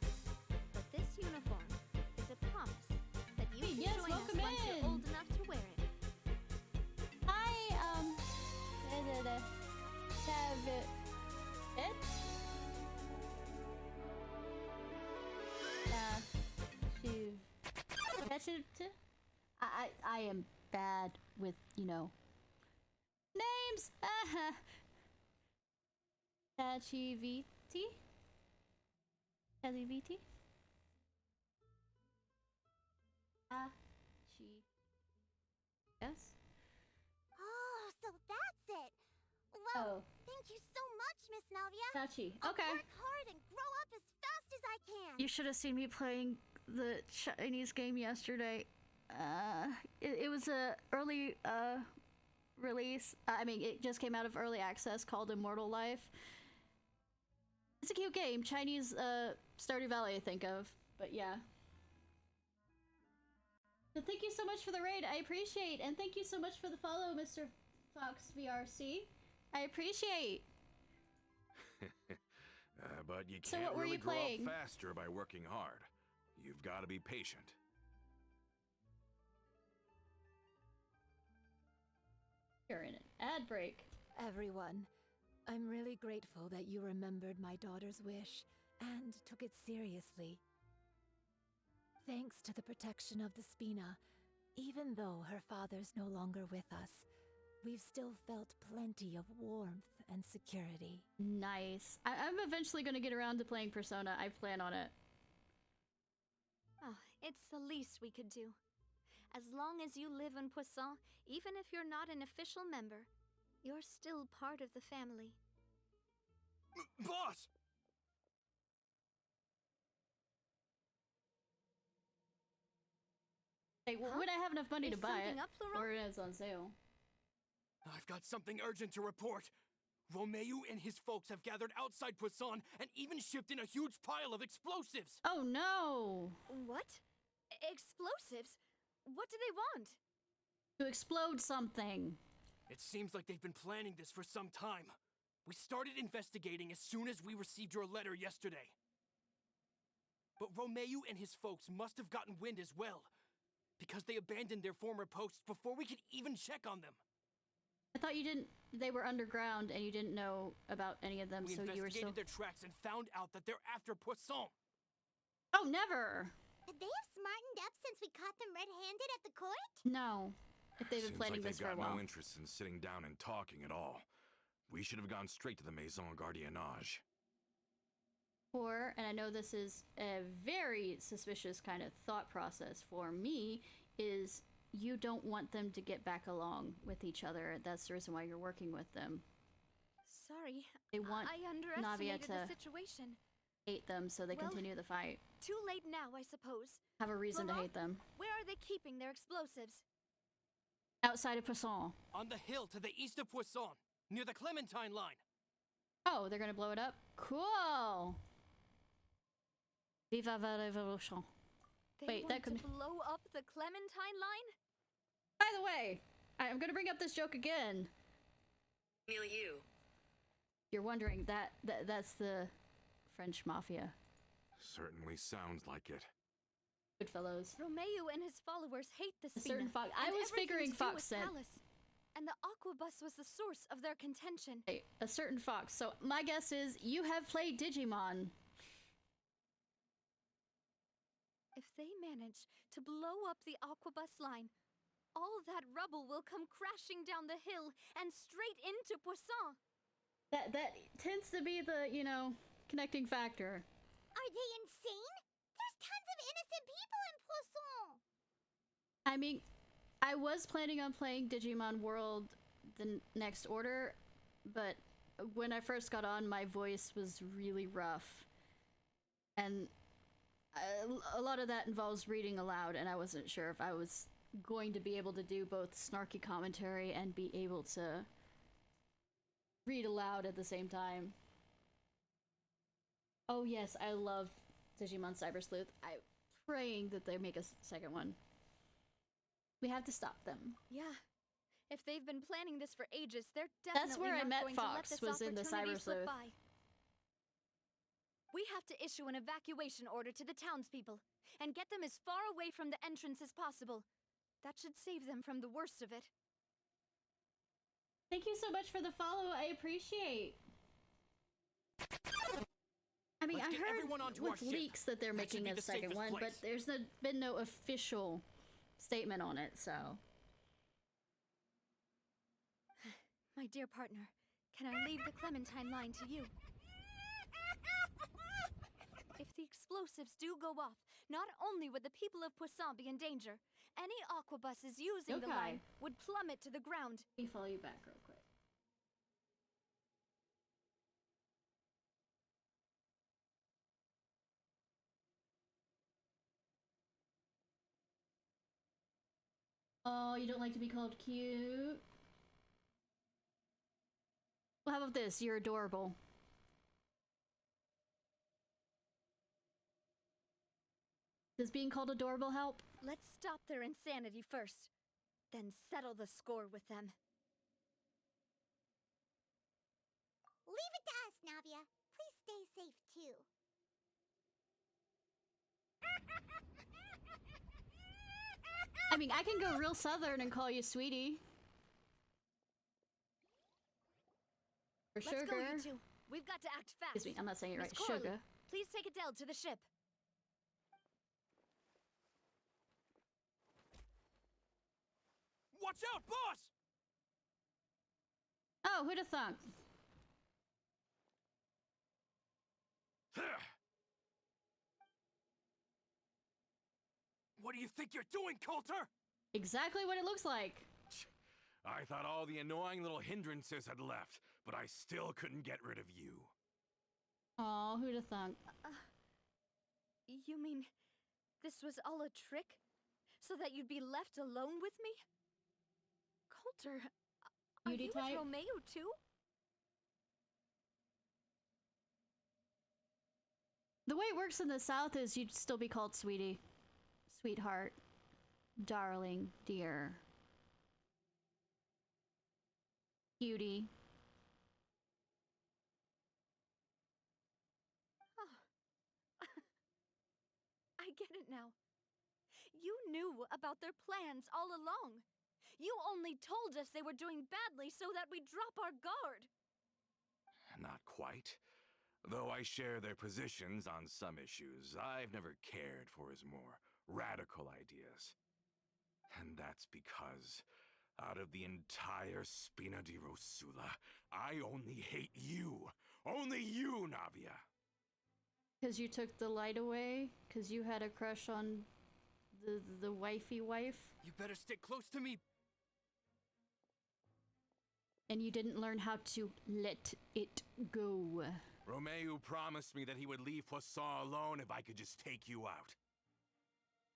K: But this uniform is a promise that you
A: Hey,
K: can
A: yes,
K: join us
A: welcome
K: once you're
A: in.
K: old enough to wear it.
A: Hi, have it? I am bad with, names. ChatGPT? ChatGPT? Yes?
F: Oh, so that's it. Well,
A: Oh.
F: thank you so much, Miss Navia.
A: Chachi.
F: I'll
A: Okay.
F: work hard and grow up as fast as I can.
A: You should have seen me playing the Chinese game yesterday. It was a early release. I mean, it just came out of early access called Immortal Life. It's a cute game. Chinese Stardew Valley, I think of. But yeah. But thank you so much for the raid. I appreciate. And thank you so much for the follow, Mr. Fox VRC. I appreciate.
J: But you
A: So
J: can't
A: what were
J: really
A: you
J: grow
A: playing?
J: up faster by working hard. You've got to be patient.
A: You're in an ad break.
D: Everyone, I'm really grateful that you remembered my daughter's wish and took it seriously. Thanks to the protection of the Spina, even though her father's no longer with us, we've still felt plenty of warmth and security.
A: Nice. I'm eventually going to get around to playing Persona. I plan on it.
K: Oh, it's the least we could do. As long as you live in Poisson, even if you're not an official member, you're still part of the family.
I: Boss!
A: Hey, when I have enough money
K: Is
A: to buy it,
K: something up, Laurent?
A: or it's on sale.
I: I've got something urgent to report. Romeu and his folks have gathered outside Poisson and even shipped in a huge pile of explosives.
A: Oh no!
K: What? Explosives? What do they want?
A: To explode something.
I: It seems like they've been planning this for some time. We started investigating as soon as we received your letter yesterday. But Romeu and his folks must have gotten wind as well, because they abandoned their former posts before we could even check on them.
A: I thought you didn't. They were underground and you didn't know about any of them,
I: We
A: so you were still.
I: investigated their tracks and found out that they're after Poisson.
A: Oh, never!
F: Could they have smartened up since we caught them red-handed at the court?
A: No. If they've been
J: Seems
A: planning
J: like
A: this
J: they've
A: for a
J: got
A: while.
J: no interest in sitting down and talking at all. We should have gone straight to the Maison Gardiennage.
A: Or, and I know this is a very suspicious kind of thought process for me, is you don't want them to get back along with each other. That's the reason why you're working with them.
K: Sorry,
A: They want
K: I
A: Navia
K: underestimated
A: to
K: the situation.
A: hate them so they
K: Well,
A: continue the fight.
K: Too late now, I suppose.
A: Have a reason to
K: Laurent,
A: hate them.
K: Where are they keeping their explosives?
A: Outside of Poisson.
I: On the hill to the east of Poisson, near the Clementine line.
A: Oh, they're gonna blow it up? Cool! Viva la revolution.
K: They
A: Wait,
K: want
A: that could
K: to blow up the Clementine line?
A: By the way, I'm gonna bring up this joke again.
L: Milieu.
A: You're wondering, that's the French mafia.
J: Certainly sounds like it.
A: Goodfellows.
K: Romeu and his followers hate the
A: A
K: Spina.
A: certain Fox. I
K: and
A: was
K: everything
A: figuring
K: to do
A: Fox
K: with
A: said.
K: Palace. And the Aquabus was the source of their contention.
A: Hey, a certain Fox. So my guess is you have played Digimon.
K: If they manage to blow up the Aquabus line, all that rubble will come crashing down the hill and straight into Poisson.
A: That tends to be the, you know, connecting factor.
F: Are they insane? There's tons of innocent people in Poisson!
A: I mean, I was planning on playing Digimon World the next order, but when I first got on, my voice was really rough. And a lot of that involves reading aloud, and I wasn't sure if I was going to be able to do both snarky commentary and be able to read aloud at the same time. Oh yes, I love Digimon Cyber Sleuth. I'm praying that they make a second one. We have to stop them.
K: Yeah. If they've been planning this for ages, they're
A: That's
K: definitely
A: where I
K: not
A: met
K: going to let
A: Fox,
K: this
A: was in the
K: opportunity
A: Cyber
K: slip
A: Sleuth.
K: by. We have to issue an evacuation order to the townspeople and get them as far away from the entrance as possible. That should save them from the worst of it.
A: Thank you so much for the follow. I appreciate. I mean,
I: Let's
A: I
I: get
A: heard
I: everyone onto
A: with
I: our ship.
A: leaks that they're
I: That should
A: making
I: be
A: a
I: the
A: second
I: safest
A: one, but
I: place.
A: there's been no official statement on it, so.
K: My dear partner, can I leave the Clementine line to you? If the explosives do go off, not only would the people of Poisson be in danger, any aquabuses using the line would plummet to the ground.
A: Let me follow you back real quick. Oh, you don't like to be called cute? Well, how about this? You're adorable. Does being called adorable help?
K: Let's stop their insanity first, then settle the score with them.
F: Leave it to us, Navia. Please stay safe, too.
A: I mean, I can go real southern and call you sweetie. Or
K: Let's
A: sugar.
K: go, you two. We've got to act fast.
A: Excuse me, I'm not saying it right.
K: Miss Coralie,
A: Sugar.
K: please take Adele to the ship.
I: Watch out, boss!
A: Oh, who'da thunk?
J: What do you think you're doing, Coulter?
A: Exactly what it looks like.
J: I thought all the annoying little hindrances had left, but I still couldn't get rid of you.
A: Oh, who'da thunk?
K: You mean this was all a trick? So that you'd be left alone with me? Coulter, are
A: Beauty
K: you
A: type?
K: with Romeo too?
A: The way it works in the South is you'd still be called sweetie. Sweetheart. Darling. Dear. Cutie.
K: Oh. I get it now. You knew about their plans all along. You only told us they were doing badly so that we'd drop our guard.
J: Not quite. Though I share their positions on some issues, I've never cared for his more radical ideas. And that's because, out of the entire Spina di Rosula, I only hate you. Only you, Navia.
A: Because you took the light away? Because you had a crush on the wifey wife?
I: You better stick close to me.
A: And you didn't learn how to let it go.
J: Romeo promised me that he would leave Poisson alone if I could just take you out.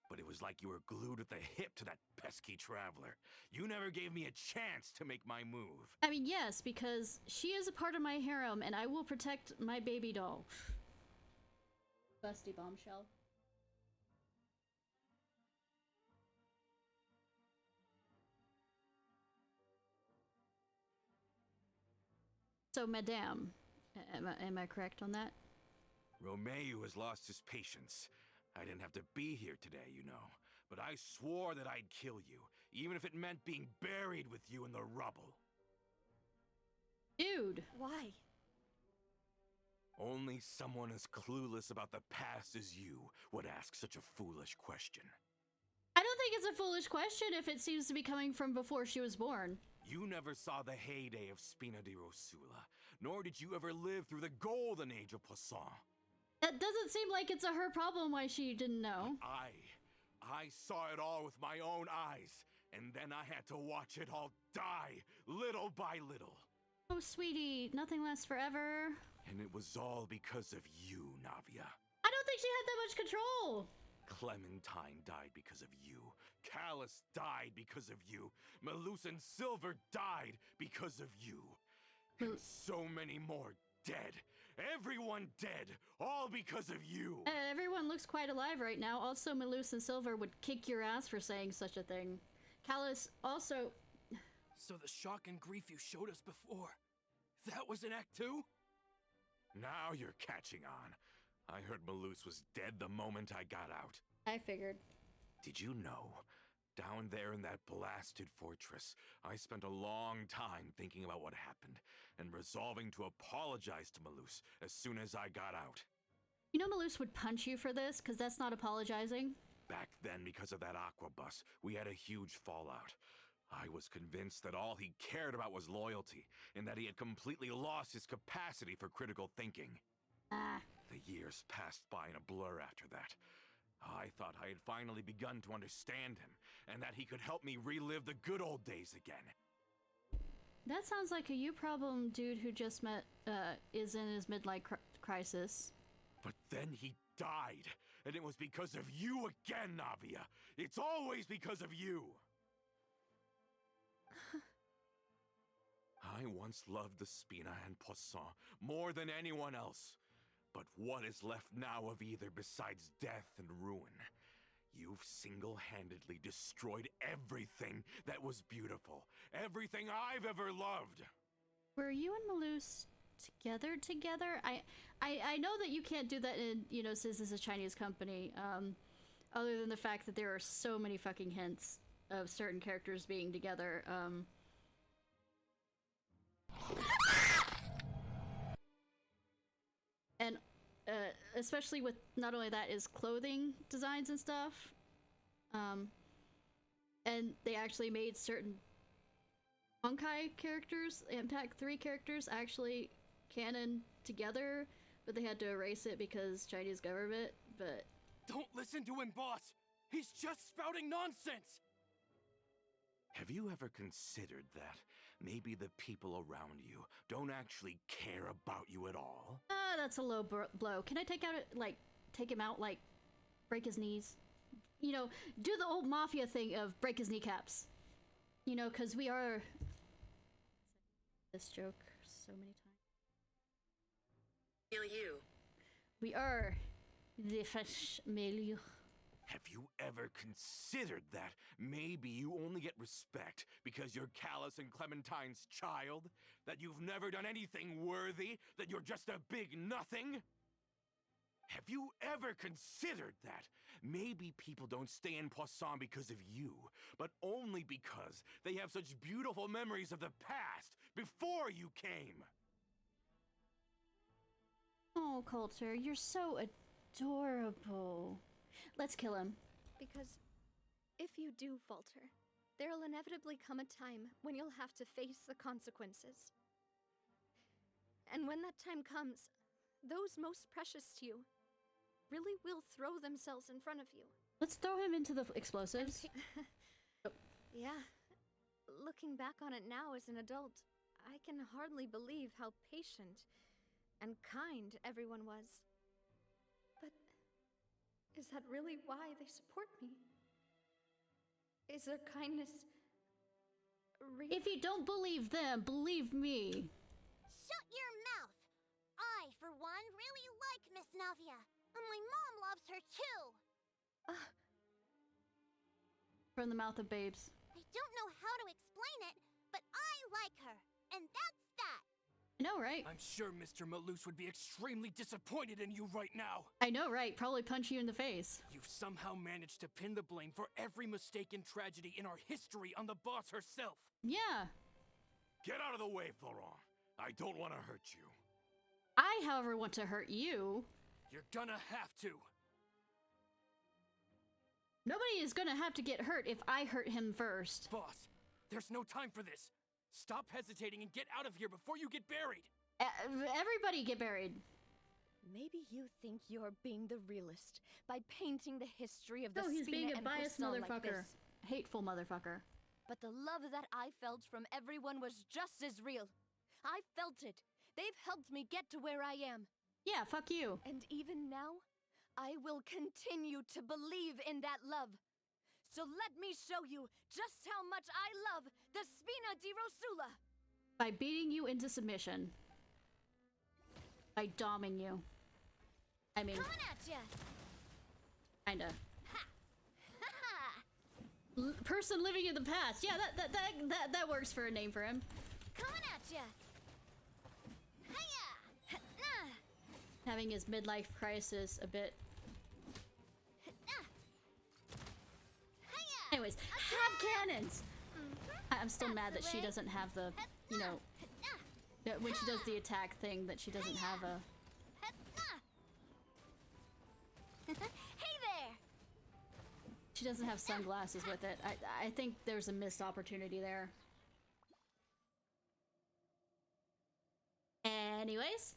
J: But it was like you were glued at the hip to that pesky traveler. You never gave me a chance to make my move.
A: I mean, yes, because she is a part of my harem, and I will protect my baby doll. Busty bombshell. So, madame, am I correct on that?
J: Romeo has lost his patience. I didn't have to be here today, you know. But I swore that I'd kill you, even if it meant being buried with you in the rubble.
A: Dude!
K: Why?
J: Only someone as clueless about the past as you would ask such a foolish question.
A: I don't think it's a foolish question if it seems to be coming from before she was born.
J: You never saw the heyday of Spina di Rosula, nor did you ever live through the golden age of Poisson.
A: That doesn't seem like it's her problem why she didn't know.
J: I saw it all with my own eyes, and then I had to watch it all die, little by little.
A: Oh, sweetie, nothing lasts forever.
J: And it was all because of you, Navia.
A: I don't think she had that much control.
J: Clementine died because of you. Callus died because of you. Malus and Silver died because of you. And so many more dead. Everyone dead. All because of you.
A: Everyone looks quite alive right now. Also, Malus and Silver would kick your ass for saying such a thing. Callus also...
I: So the shock and grief you showed us before, that was in Act 2?
J: Now you're catching on. I heard Malus was dead the moment I got out.
A: I figured.
J: Did you know? Down there in that blasted fortress, I spent a long time thinking about what happened and resolving to apologize to Malus as soon as I got out.
A: You know Malus would punch you for this, because that's not apologizing.
J: Back then, because of that aqua bus, we had a huge fallout. I was convinced that all he cared about was loyalty, and that he had completely lost his capacity for critical thinking. The years passed by in a blur after that. I thought I had finally begun to understand him, and that he could help me relive the good old days again.
A: That sounds like a you problem dude who just met, is in his midlife crisis.
J: But then he died, and it was because of you again, Navia. It's always because of you. I once loved the Spina and Poisson more than anyone else. But what is left now of either besides death and ruin? You've single-handedly destroyed everything that was beautiful. Everything I've ever loved.
A: Were you and Malus together? I know that you can't do that in, you know, since this is a Chinese company. Other than the fact that there are so many fucking hints of certain characters being together. And especially with not only that is clothing designs and stuff, and they actually made certain Honkai characters, Impact 3 characters, actually canon together, but they had to erase it because Chinese government. But
I: don't listen to him, boss. He's just spouting nonsense.
J: Have you ever considered that maybe the people around you don't actually care about you at all?
A: That's a low blow. Can I take him out, like, break his knees? You know, do the old mafia thing of break his kneecaps. You know, because we are... This joke so many times.
L: Milieu.
A: We are the fresh milieu.
J: Have you ever considered that maybe you only get respect because you're Callus and Clementine's child? That you've never done anything worthy? That you're just a big nothing? Have you ever considered that maybe people don't stay in Poisson because of you, but only because they have such beautiful memories of the past before you came?
A: Oh, Coulter, you're so adorable. Let's kill him.
K: Because if you do falter, there'll inevitably come a time when you'll have to face the consequences. And when that time comes, those most precious to you really will throw themselves in front of you.
A: Let's throw him into the explosives.
K: Yeah. Looking back on it now as an adult, I can hardly believe how patient and kind everyone was. But is that really why they support me? Is their kindness real?
A: If you don't believe them, believe me.
F: Shut your mouth! I, for one, really like Miss Navia, and my mom loves her too!
A: From the mouth of babes.
F: I don't know how to explain it, but I like her, and that's that!
A: I know, right?
I: I'm sure Mr. Malus would be extremely disappointed in you right now.
A: I know, right? Probably punch you in the face.
I: You've somehow managed to pin the blame for every mistaken tragedy in our history on the boss herself.
A: Yeah.
J: Get out of the way, Florent. I don't want to hurt you.
A: I, however, want to hurt you.
I: You're gonna have to.
A: Nobody is gonna have to get hurt if I hurt him first.
I: Boss, there's no time for this. Stop hesitating and get out of here before you get buried.
A: Everybody get buried.
K: Maybe you think you're being the realist by painting the history of the
A: No, he's being
K: Spina
A: a
K: and
A: biased
K: Poisson like
A: motherfucker.
K: this.
A: Hateful motherfucker.
B: But the love that I felt from everyone was just as real. I felt it. They've helped me get to where I am.
A: Yeah, fuck you.
B: And even now, I will continue to believe in that love. So let me show you just how much I love the Spina di Rosula.
A: By beating you into submission. By doming you. I mean,
B: Coming at ya.
A: kinda. Person living in the past. Yeah, that works for a name for him.
B: Coming at ya. Hiya.
A: Having his midlife crisis a bit. Anyways, have cannons. I'm still mad that she doesn't have the, you know, that when she does the attack thing, that she doesn't have a.
B: Hey there.
A: She doesn't have sunglasses with it. I think there's a missed opportunity there. Anyways.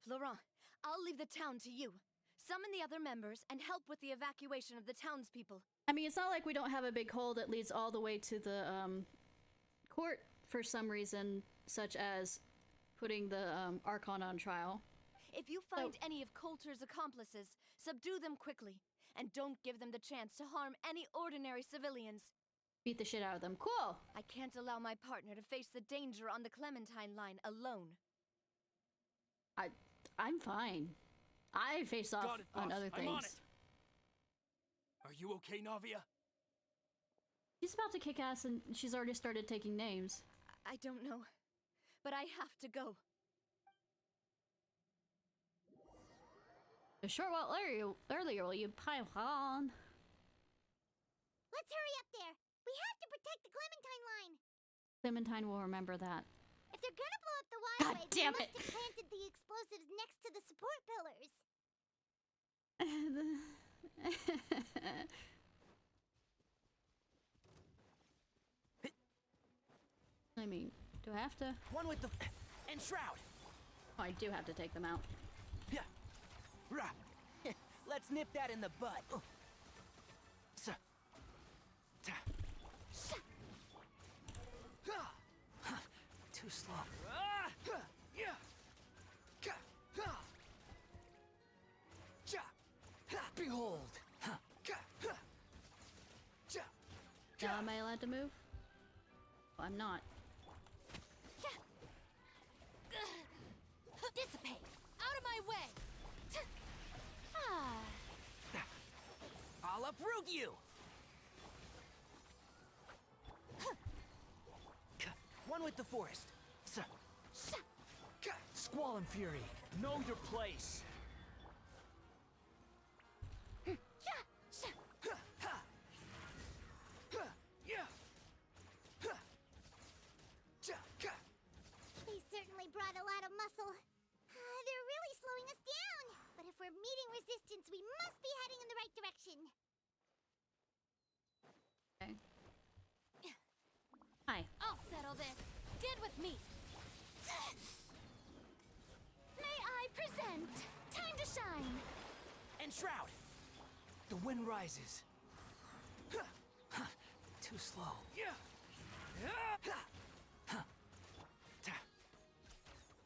B: Laurent, I'll leave the town to you. Summon the other members and help with the evacuation of the townspeople.
A: I mean, it's not like we don't have a big hole that leads all the way to the court for some reason, such as putting the Archon on trial.
B: If you find any of Coulter's accomplices, subdue them quickly, and don't give them the chance to harm any ordinary civilians.
A: Beat the shit out of them. Cool!
B: I can't allow my partner to face the danger on the Clementine line alone.
A: I'm fine. I face off on other things.
I: I'm on it. Are you okay, Navia?
A: She's about to kick ass and she's already started taking names.
B: I don't know, but I have to go.
A: A short while earlier, will you pile on?
F: Let's hurry up there. We have to protect the Clementine line.
A: Clementine will remember that.
F: If they're gonna blow up the
A: God
F: waterway,
A: damn
F: they
A: it!
F: must have planted the explosives next to the support pillars.
A: I mean, do I have to?
E: One with the... and Shroud.
A: Oh, I do have to take them out.
E: Yeah. Rah. Let's nip that in the bud. So. Ta. Too slow. Behold.
A: Now am I allowed to move? Oh, I'm not.
B: Dissipate! Out of my way!
E: I'll uproot you! One with the forest. Squall and Fury, know your place.
F: They certainly brought a lot of muscle. They're really slowing us down. But if we're meeting resistance, we must be heading in the right direction.
A: Okay. Hi.
B: I'll settle this. Get with me. May I present? Time to shine.
E: And Shroud. The wind rises. Too slow.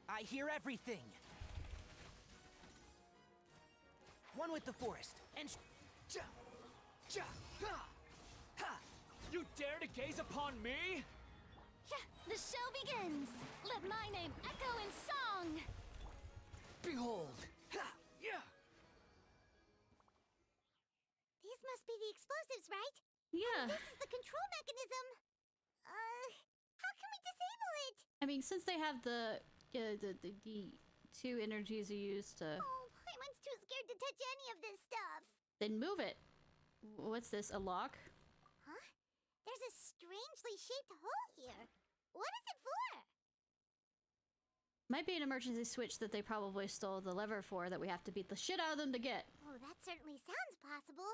E: I hear everything. One with the forest. And you dare to gaze upon me?
B: The show begins. Let my name echo in song.
E: Behold.
F: These must be the explosives, right?
A: Yeah.
F: This is the control mechanism. How can we disable it?
A: I mean, since they have the two energies you use to...
F: Oh, Paimon's too scared to touch any of this stuff.
A: Then move it. What's this, a lock?
F: Huh? There's a strangely shaped hole here. What is it for?
A: Might be an emergency switch that they probably stole the lever for that we have to beat the shit out of them to get.
F: Oh, that certainly sounds possible.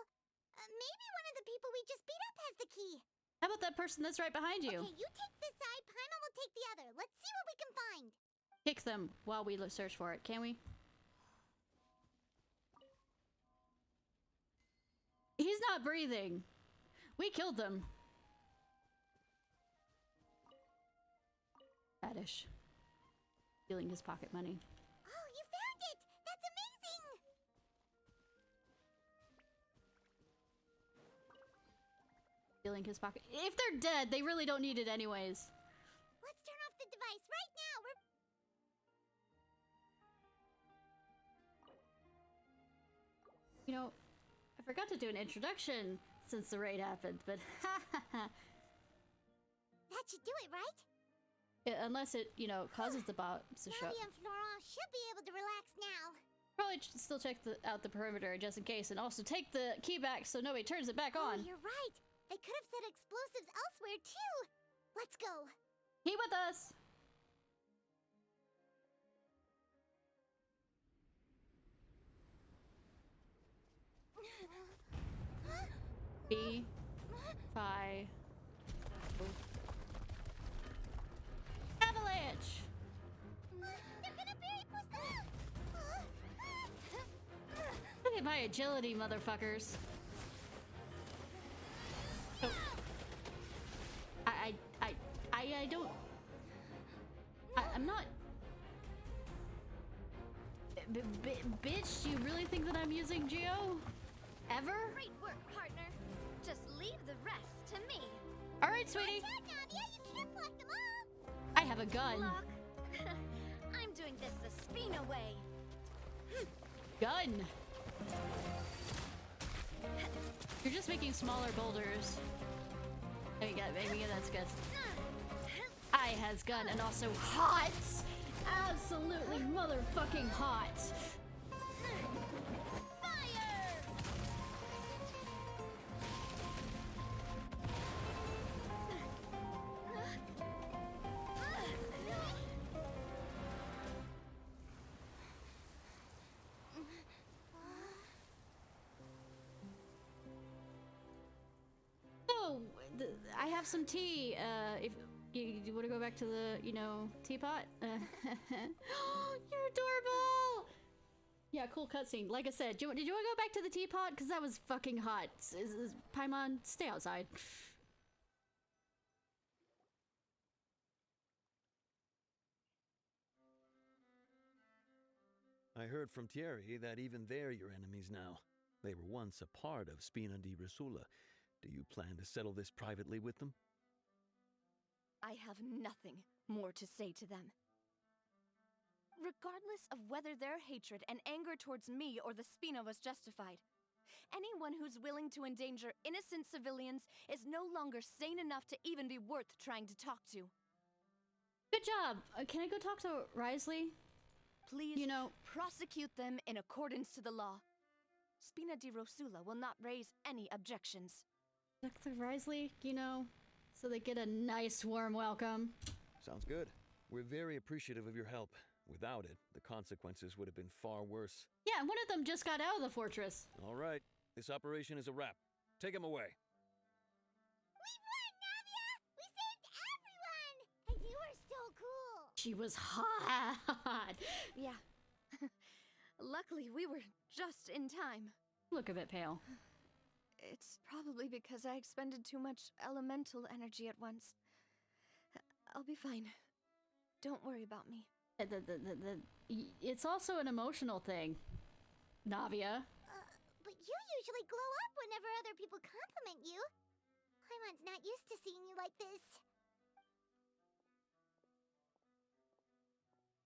F: Maybe one of the people we just beat up has the key.
A: How about that person that's right behind you?
F: Okay, you take this side, Paimon will take the other. Let's see what we can find.
A: Kick them while we search for it, can we? He's not breathing. We killed them. Radish. Stealing his pocket money.
F: Oh, you found it! That's amazing!
A: Stealing his pocket. If they're dead, they really don't need it anyways.
F: Let's turn off the device right now.
A: You know, I forgot to do an introduction since the raid happened, but ha ha ha.
F: That should do it, right?
A: Yeah, unless it, you know, causes the bots to show up.
F: Navia and Florent should be able to relax now.
A: Probably still check out the perimeter just in case, and also take the key back so nobody turns it back on.
F: Oh, you're right. They could have set explosives elsewhere, too. Let's go.
A: He with us. B. Phi. Avalanche!
F: They're gonna bury Poisson!
A: Look at my agility, motherfuckers. Oh. I don't... I'm not... Bitch, you really think that I'm using Geo? Ever?
G: Great work, partner. Just leave the rest to me.
A: Alright, sweetie.
F: Watch out, Navia! You can't block them all!
A: I have a gun.
G: Block. I'm doing this the Spina way.
A: Gun. You're just making smaller boulders. Maybe that's good. I has gun and also hot. Absolutely motherfucking hot.
G: Fire!
A: Oh, I have some tea. If you want to go back to the, you know, teapot. You're adorable. Yeah, cool cutscene. Like I said, did you want to go back to the teapot? Because that was fucking hot. Paimon, stay outside.
M: I heard from Thierry that even they're your enemies now. They were once a part of Spina di Rosula. Do you plan to settle this privately with them?
B: I have nothing more to say to them. Regardless of whether their hatred and anger towards me or the Spina was justified, anyone who's willing to endanger innocent civilians is no longer sane enough to even be worth trying to talk to.
A: Good job. Can I go talk to Risley?
B: Please,
A: you know,
B: prosecute them in accordance to the law. Spina di Rosula will not raise any objections.
A: Dr. Risley, you know, so they get a nice warm welcome.
M: Sounds good. We're very appreciative of your help. Without it, the consequences would have been far worse.
A: Yeah, one of them just got out of the fortress.
M: All right, this operation is a wrap. Take him away.
F: We won, Navia! We saved everyone! And you were so cool!
A: She was hot!
B: Yeah. Luckily, we were just in time.
A: Look a bit pale.
B: It's probably because I expended too much elemental energy at once. I'll be fine. Don't worry about me.
A: It's also an emotional thing, Navia.
F: But you usually glow up whenever other people compliment you. Paimon's not used to seeing you like this.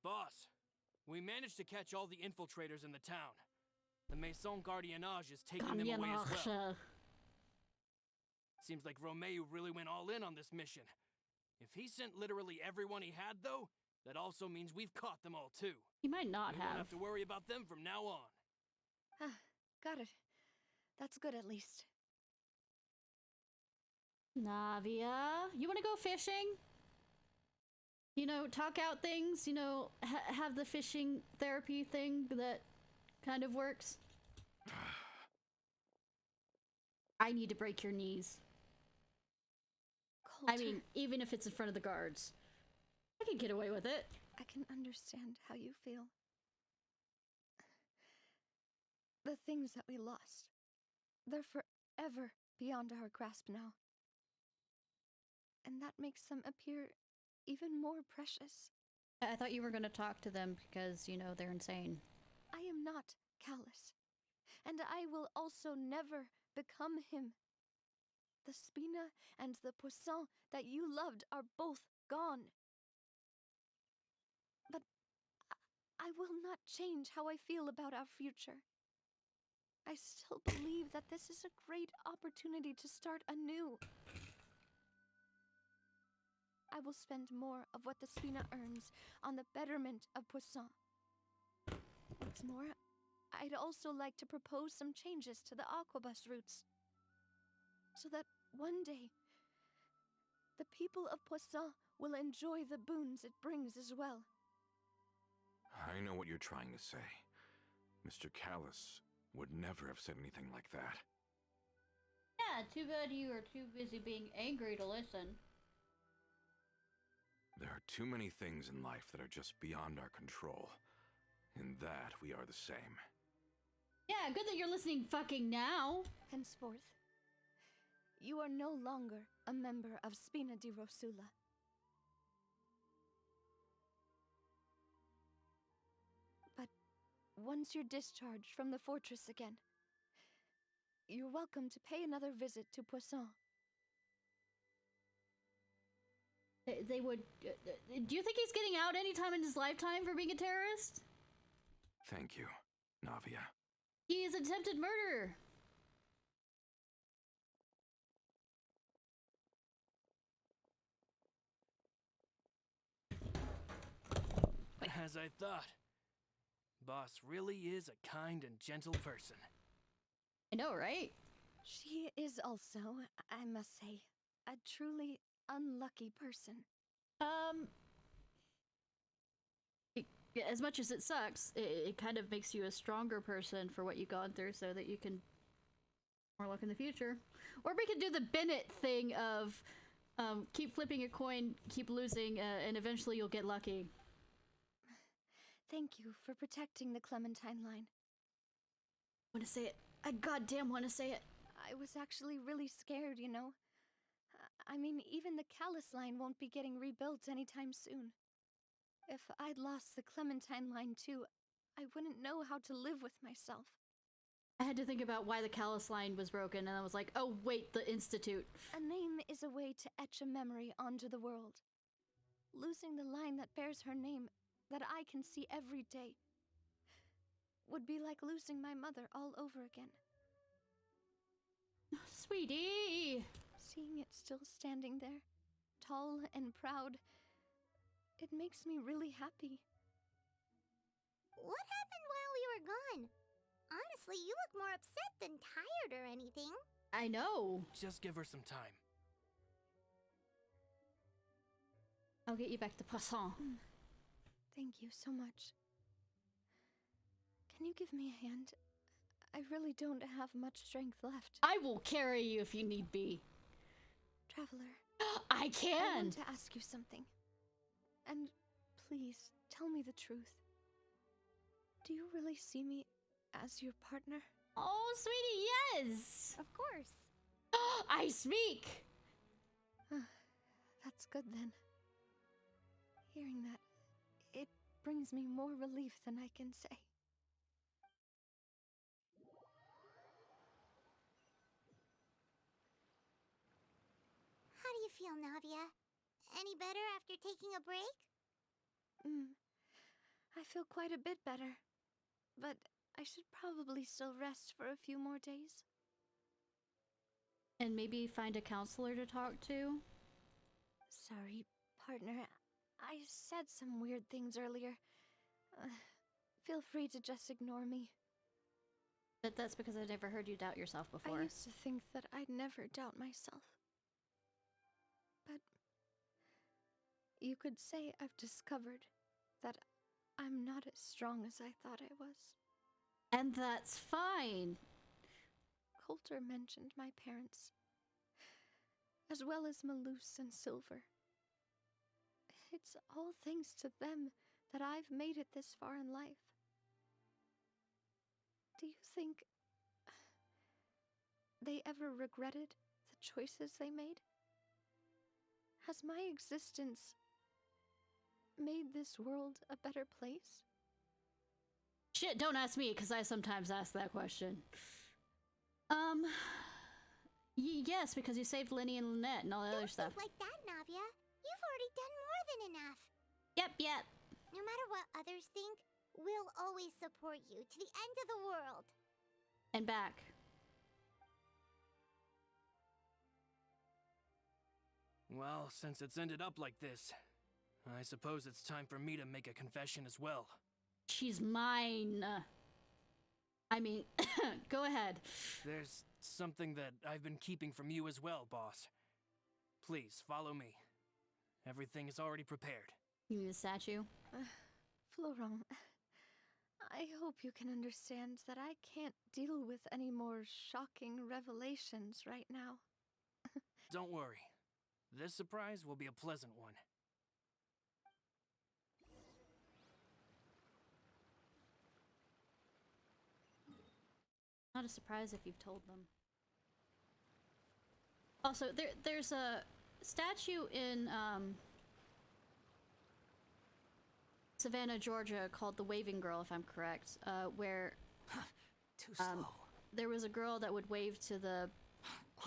I: Boss, we managed to catch all the infiltrators in the town. The Maison Gardiennage is taking them away as well. Seems like Romeu really went all in on this mission. If he sent literally everyone he had, though, that also means we've caught them all, too.
A: He might not
I: we won't have to worry about them from now on.
B: Got it. That's good, at least.
A: Navia, you want to go fishing? You know, talk out things, you know, have the fishing therapy thing that kind of works. I need to break your knees.
K: Coulter,
A: I mean, even if it's in front of the guards. I can get away with it.
K: I can understand how you feel. The things that we lost, they're forever beyond our grasp now. And that makes them appear even more precious.
A: I thought you were going to talk to them because, you know, they're insane.
K: I am not callous, and I will also never become him. The Spina and the Poisson that you loved are both gone. But I will not change how I feel about our future. I still believe that this is a great opportunity to start anew. I will spend more of what the Spina earns on the betterment of Poisson. What's more, I'd also like to propose some changes to the Aquabus routes, so that one day, the people of Poisson will enjoy the boons it brings as well.
J: I know what you're trying to say. Mr. Callus would never have said anything like that.
A: Yeah, too bad you are too busy being angry to listen.
J: There are too many things in life that are just beyond our control. In that, we are the same.
A: Yeah, good that you're listening fucking now.
K: Henceforth, you are no longer a member of Spina di Rosula. But once you're discharged from the fortress again, you're welcome to pay another visit to Poisson.
A: They would... do you think he's getting out anytime in his lifetime for being a terrorist?
J: Thank you, Navia.
A: He is attempted murder.
I: As I thought. Boss really is a kind and gentle person.
A: I know, right?
K: She is also, I must say, a truly unlucky person.
A: As much as it sucks, it kind of makes you a stronger person for what you've gone through so that you can more luck in the future. Or we could do the Bennett thing of keep flipping a coin, keep losing, and eventually you'll get lucky.
K: Thank you for protecting the Clementine line.
A: Want to say it? I goddamn want to say it.
K: I was actually really scared, you know. I mean, even the Callus line won't be getting rebuilt anytime soon. If I'd lost the Clementine line too, I wouldn't know how to live with myself.
A: I had to think about why the Callus line was broken, and I was like, oh wait, the Institute.
K: A name is a way to etch a memory onto the world. Losing the line that bears her name, that I can see every day, would be like losing my mother all over again.
A: Sweetie!
K: Seeing it still standing there, tall and proud, it makes me really happy.
F: What happened while we were gone? Honestly, you look more upset than tired or anything.
A: I know.
I: Just give her some time.
A: I'll get you back to Poisson.
K: Thank you so much. Can you give me a hand? I really don't have much strength left.
A: I will carry you if you need be.
K: Traveler.
A: I can!
K: I want to ask you something. And please, tell me the truth. Do you really see me as your partner?
A: Oh, sweetie, yes!
K: Of course.
A: I speak!
K: That's good then. Hearing that, it brings me more relief than I can say.
F: How do you feel, Navia? Any better after taking a break?
K: I feel quite a bit better. But I should probably still rest for a few more days.
A: And maybe find a counselor to talk to?
K: Sorry, partner. I said some weird things earlier. Feel free to just ignore me.
A: But that's because I've never heard you doubt yourself before.
K: I used to think that I'd never doubt myself. But you could say I've discovered that I'm not as strong as I thought I was.
A: And that's fine.
K: Coulter mentioned my parents, as well as Malus and Silver. It's all thanks to them that I've made it this far in life. Do you think they ever regretted the choices they made? Has my existence made this world a better place?
A: Shit, don't ask me, because I sometimes ask that question. Yes, because you saved Lenny and Lynette and all the other stuff.
F: Don't think like that, Navia. You've already done more than enough.
A: Yep.
F: No matter what others think, we'll always support you to the end of the world.
A: And back.
I: Well, since it's ended up like this, I suppose it's time for me to make a confession as well.
A: She's mine. I mean, go ahead.
I: There's something that I've been keeping from you as well, boss. Please, follow me. Everything is already prepared.
A: You mean the statue?
K: Florent, I hope you can understand that I can't deal with any more shocking revelations right now.
I: Don't worry. This surprise will be a pleasant one.
A: Not a surprise if you've told them. Also, there's a statue in Savannah, Georgia, called the Waving Girl, if I'm correct, where
E: Too slow.
A: there was a girl that would wave to the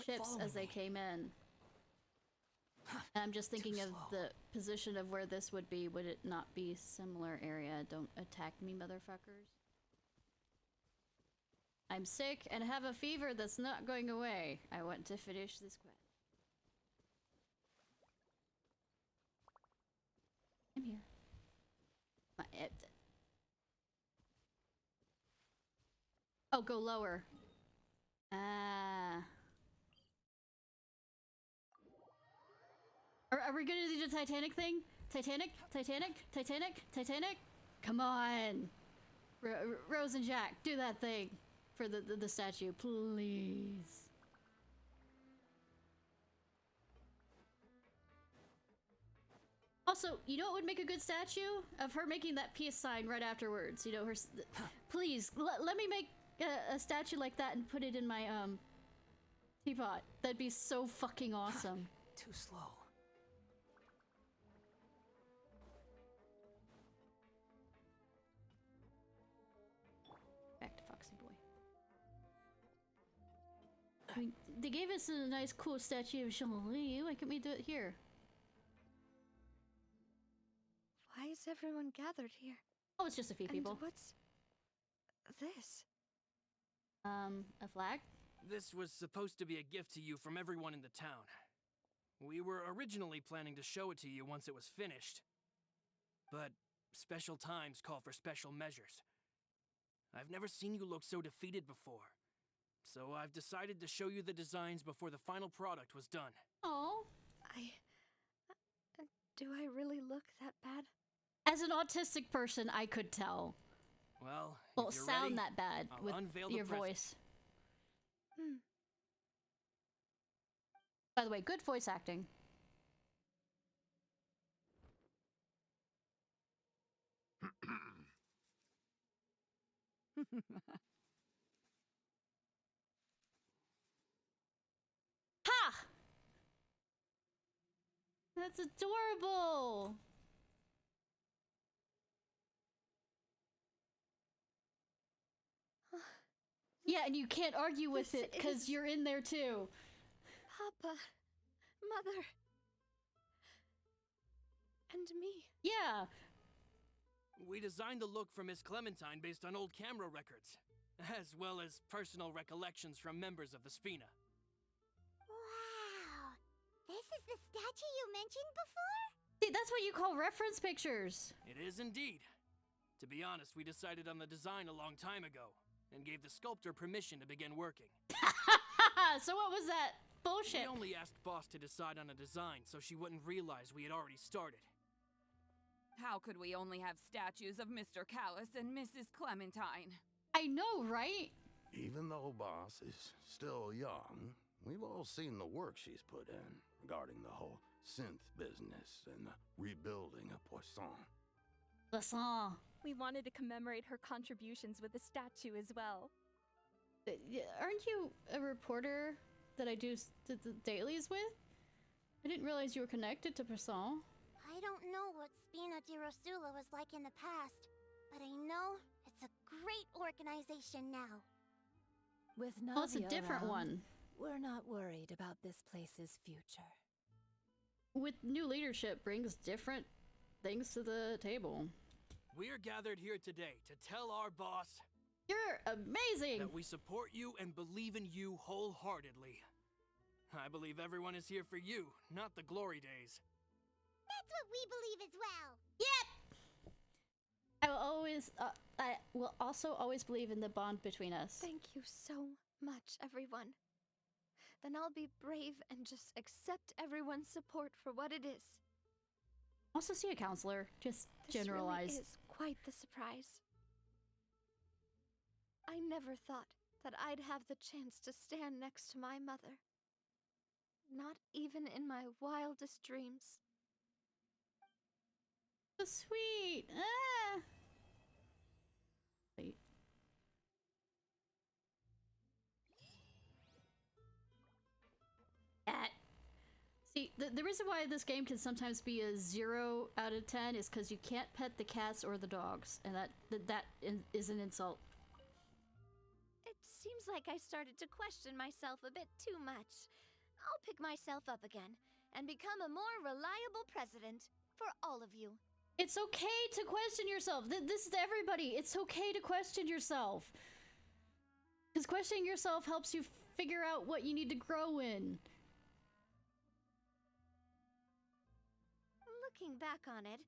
A: ships as they came in. And I'm just thinking of the position of where this would be. Would it not be similar area? Don't attack me, motherfuckers. I'm sick and have a fever that's not going away. I want to finish this quest. I'm here. Oh, go lower. Are we gonna do the Titanic thing? Titanic? Come on! Rose and Jack, do that thing for the statue, please. Also, you know what would make a good statue? Of her making that peace sign right afterwards. You know, her... Please, let me make a statue like that and put it in my, teapot. That'd be so fucking awesome.
E: Too slow.
A: Back to Foxy Boy. I mean, they gave us a nice, cool statue of Jean-Marie. Why can't we do it here?
K: Why is everyone gathered here?
A: Oh, it's just a few people.
K: What's this?
A: A flag?
I: This was supposed to be a gift to you from everyone in the town. We were originally planning to show it to you once it was finished. But special times call for special measures. I've never seen you look so defeated before. So I've decided to show you the designs before the final product was done.
A: Oh.
K: Do I really look that bad?
A: As an autistic person, I could tell.
I: Well,
A: Well,
I: if you're
A: sound
I: ready,
A: that bad
I: I'll
A: with
I: unveil
A: your
I: the present.
A: voice. By the way, good voice acting. Ha! That's adorable. Yeah, and you can't argue with it because you're in there too.
K: Papa, Mother, and me.
A: Yeah.
I: We designed the look for Miss Clementine based on old camera records, as well as personal recollections from members of the Spina.
F: Wow! This is the statue you mentioned before?
A: See, that's what you call reference pictures.
I: It is indeed. To be honest, we decided on the design a long time ago, and gave the sculptor permission to begin working.
A: So what was that bullshit?
I: We only asked Boss to decide on a design so she wouldn't realize we had already started.
N: How could we only have statues of Mr. Callis and Mrs. Clementine?
A: I know, right?
O: Even though Boss is still young, we've all seen the work she's put in regarding the whole synth business and the rebuilding of Poisson.
A: Poisson.
P: We wanted to commemorate her contributions with a statue as well.
A: Aren't you a reporter that I do the dailies with? I didn't realize you were connected to Poisson.
F: I don't know what Spina di Rosula was like in the past, but I know it's a great organization now.
D: With Navia
A: Oh, it's a different
D: around,
A: one.
D: We're not worried about this place's future.
A: With new leadership brings different things to the table.
I: We are gathered here today to tell our boss...
A: You're amazing!
I: ...that we support you and believe in you wholeheartedly. I believe everyone is here for you, not the glory days.
F: That's what we believe as well!
A: Yep! I will also always believe in the bond between us.
K: Thank you so much, everyone. Then I'll be brave and just accept everyone's support for what it is.
A: Also see a counselor, just generalize.
K: This really is quite the surprise. I never thought that I'd have the chance to stand next to my mother. Not even in my wildest dreams.
A: So sweet! Ah! Wait. See, the reason why this game can sometimes be a 0 out of 10 is because you can't pet the cats or the dogs, and that is an insult.
K: It seems like I started to question myself a bit too much. I'll pick myself up again and become a more reliable president for all of you.
A: It's okay to question yourself. This is everybody. It's okay to question yourself. Because questioning yourself helps you figure out what you need to grow in.
K: Looking back on it,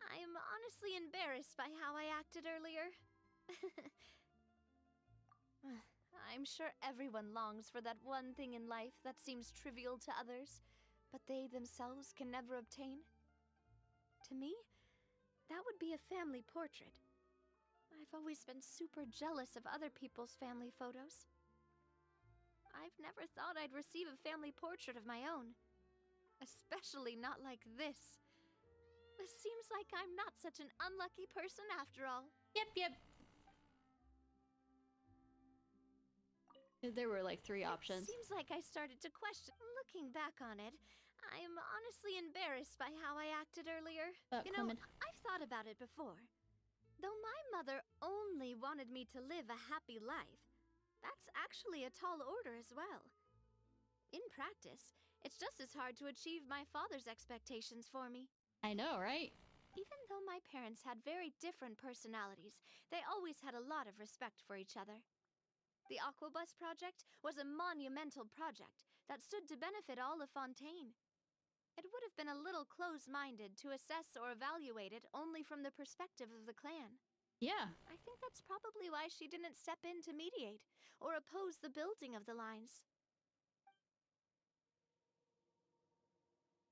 K: I'm honestly embarrassed by how I acted earlier. I'm sure everyone longs for that one thing in life that seems trivial to others, but they themselves can never obtain. To me, that would be a family portrait. I've always been super jealous of other people's family photos. I've never thought I'd receive a family portrait of my own. Especially not like this. It seems like I'm not such an unlucky person after all.
A: Yep. There were like 3 options.
K: It seems like I started to question. Looking back on it, I'm honestly embarrassed by how I acted earlier. You know, I've thought about it before. Though my mother only wanted me to live a happy life, that's actually a tall order as well. In practice, it's just as hard to achieve my father's expectations for me.
A: I know, right?
K: Even though my parents had very different personalities, they always had a lot of respect for each other. The Aquabus project was a monumental project that stood to benefit all of Fontaine. It would have been a little close-minded to assess or evaluate it only from the perspective of the clan.
A: Yeah.
K: I think that's probably why she didn't step in to mediate or oppose the building of the lines.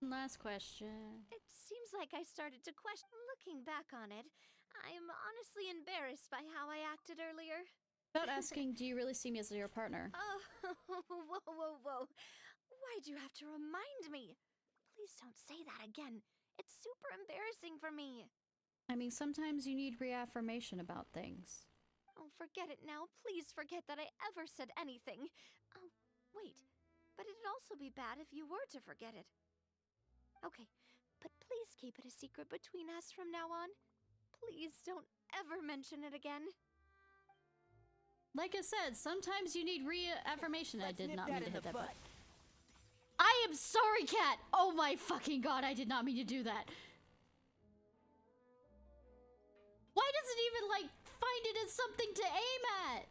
A: Last question.
K: It seems like I started to question. Looking back on it, I'm honestly embarrassed by how I acted earlier.
A: About asking, do you really see me as your partner?
K: Oh, whoa. Why'd you have to remind me? Please don't say that again. It's super embarrassing for me.
A: I mean, sometimes you need reaffirmation about things.
K: Oh, forget it now. Please forget that I ever said anything. Oh, wait. But it'd also be bad if you were to forget it. Okay, but please keep it a secret between us from now on. Please don't ever mention it again.
A: Like I said, sometimes you need reaffirmation. I did not mean to hit that button. I am sorry, Cat! Oh my fucking god, I did not mean to do that. Why does it even, like, find it as something to aim at?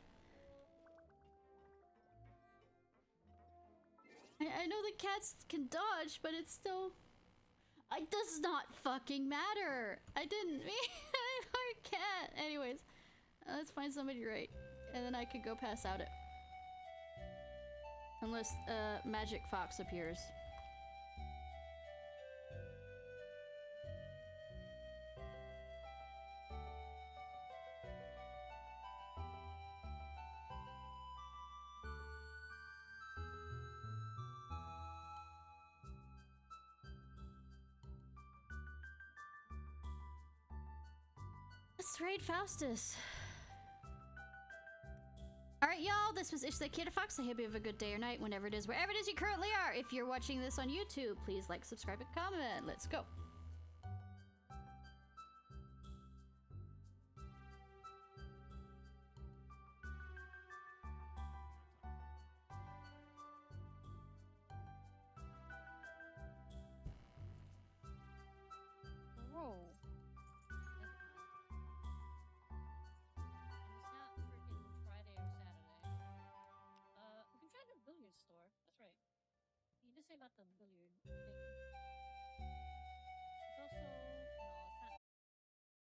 A: I know the cats can dodge, but it's still... It does not fucking matter. I didn't mean... Our cat. Anyways, let's find somebody right. And then I could go pass out it. Unless, Magic Fox appears. let's raid Faustus. Alright, y'all, this was Ishnai Ciarfox. I hope you have a good day or night, whenever it is, wherever it is you currently are. If you're watching this on YouTube, please like, subscribe, and comment. Let's go.
Q: Bro. We can try the billiard store. That's right. You did say about the billiard thing. It's also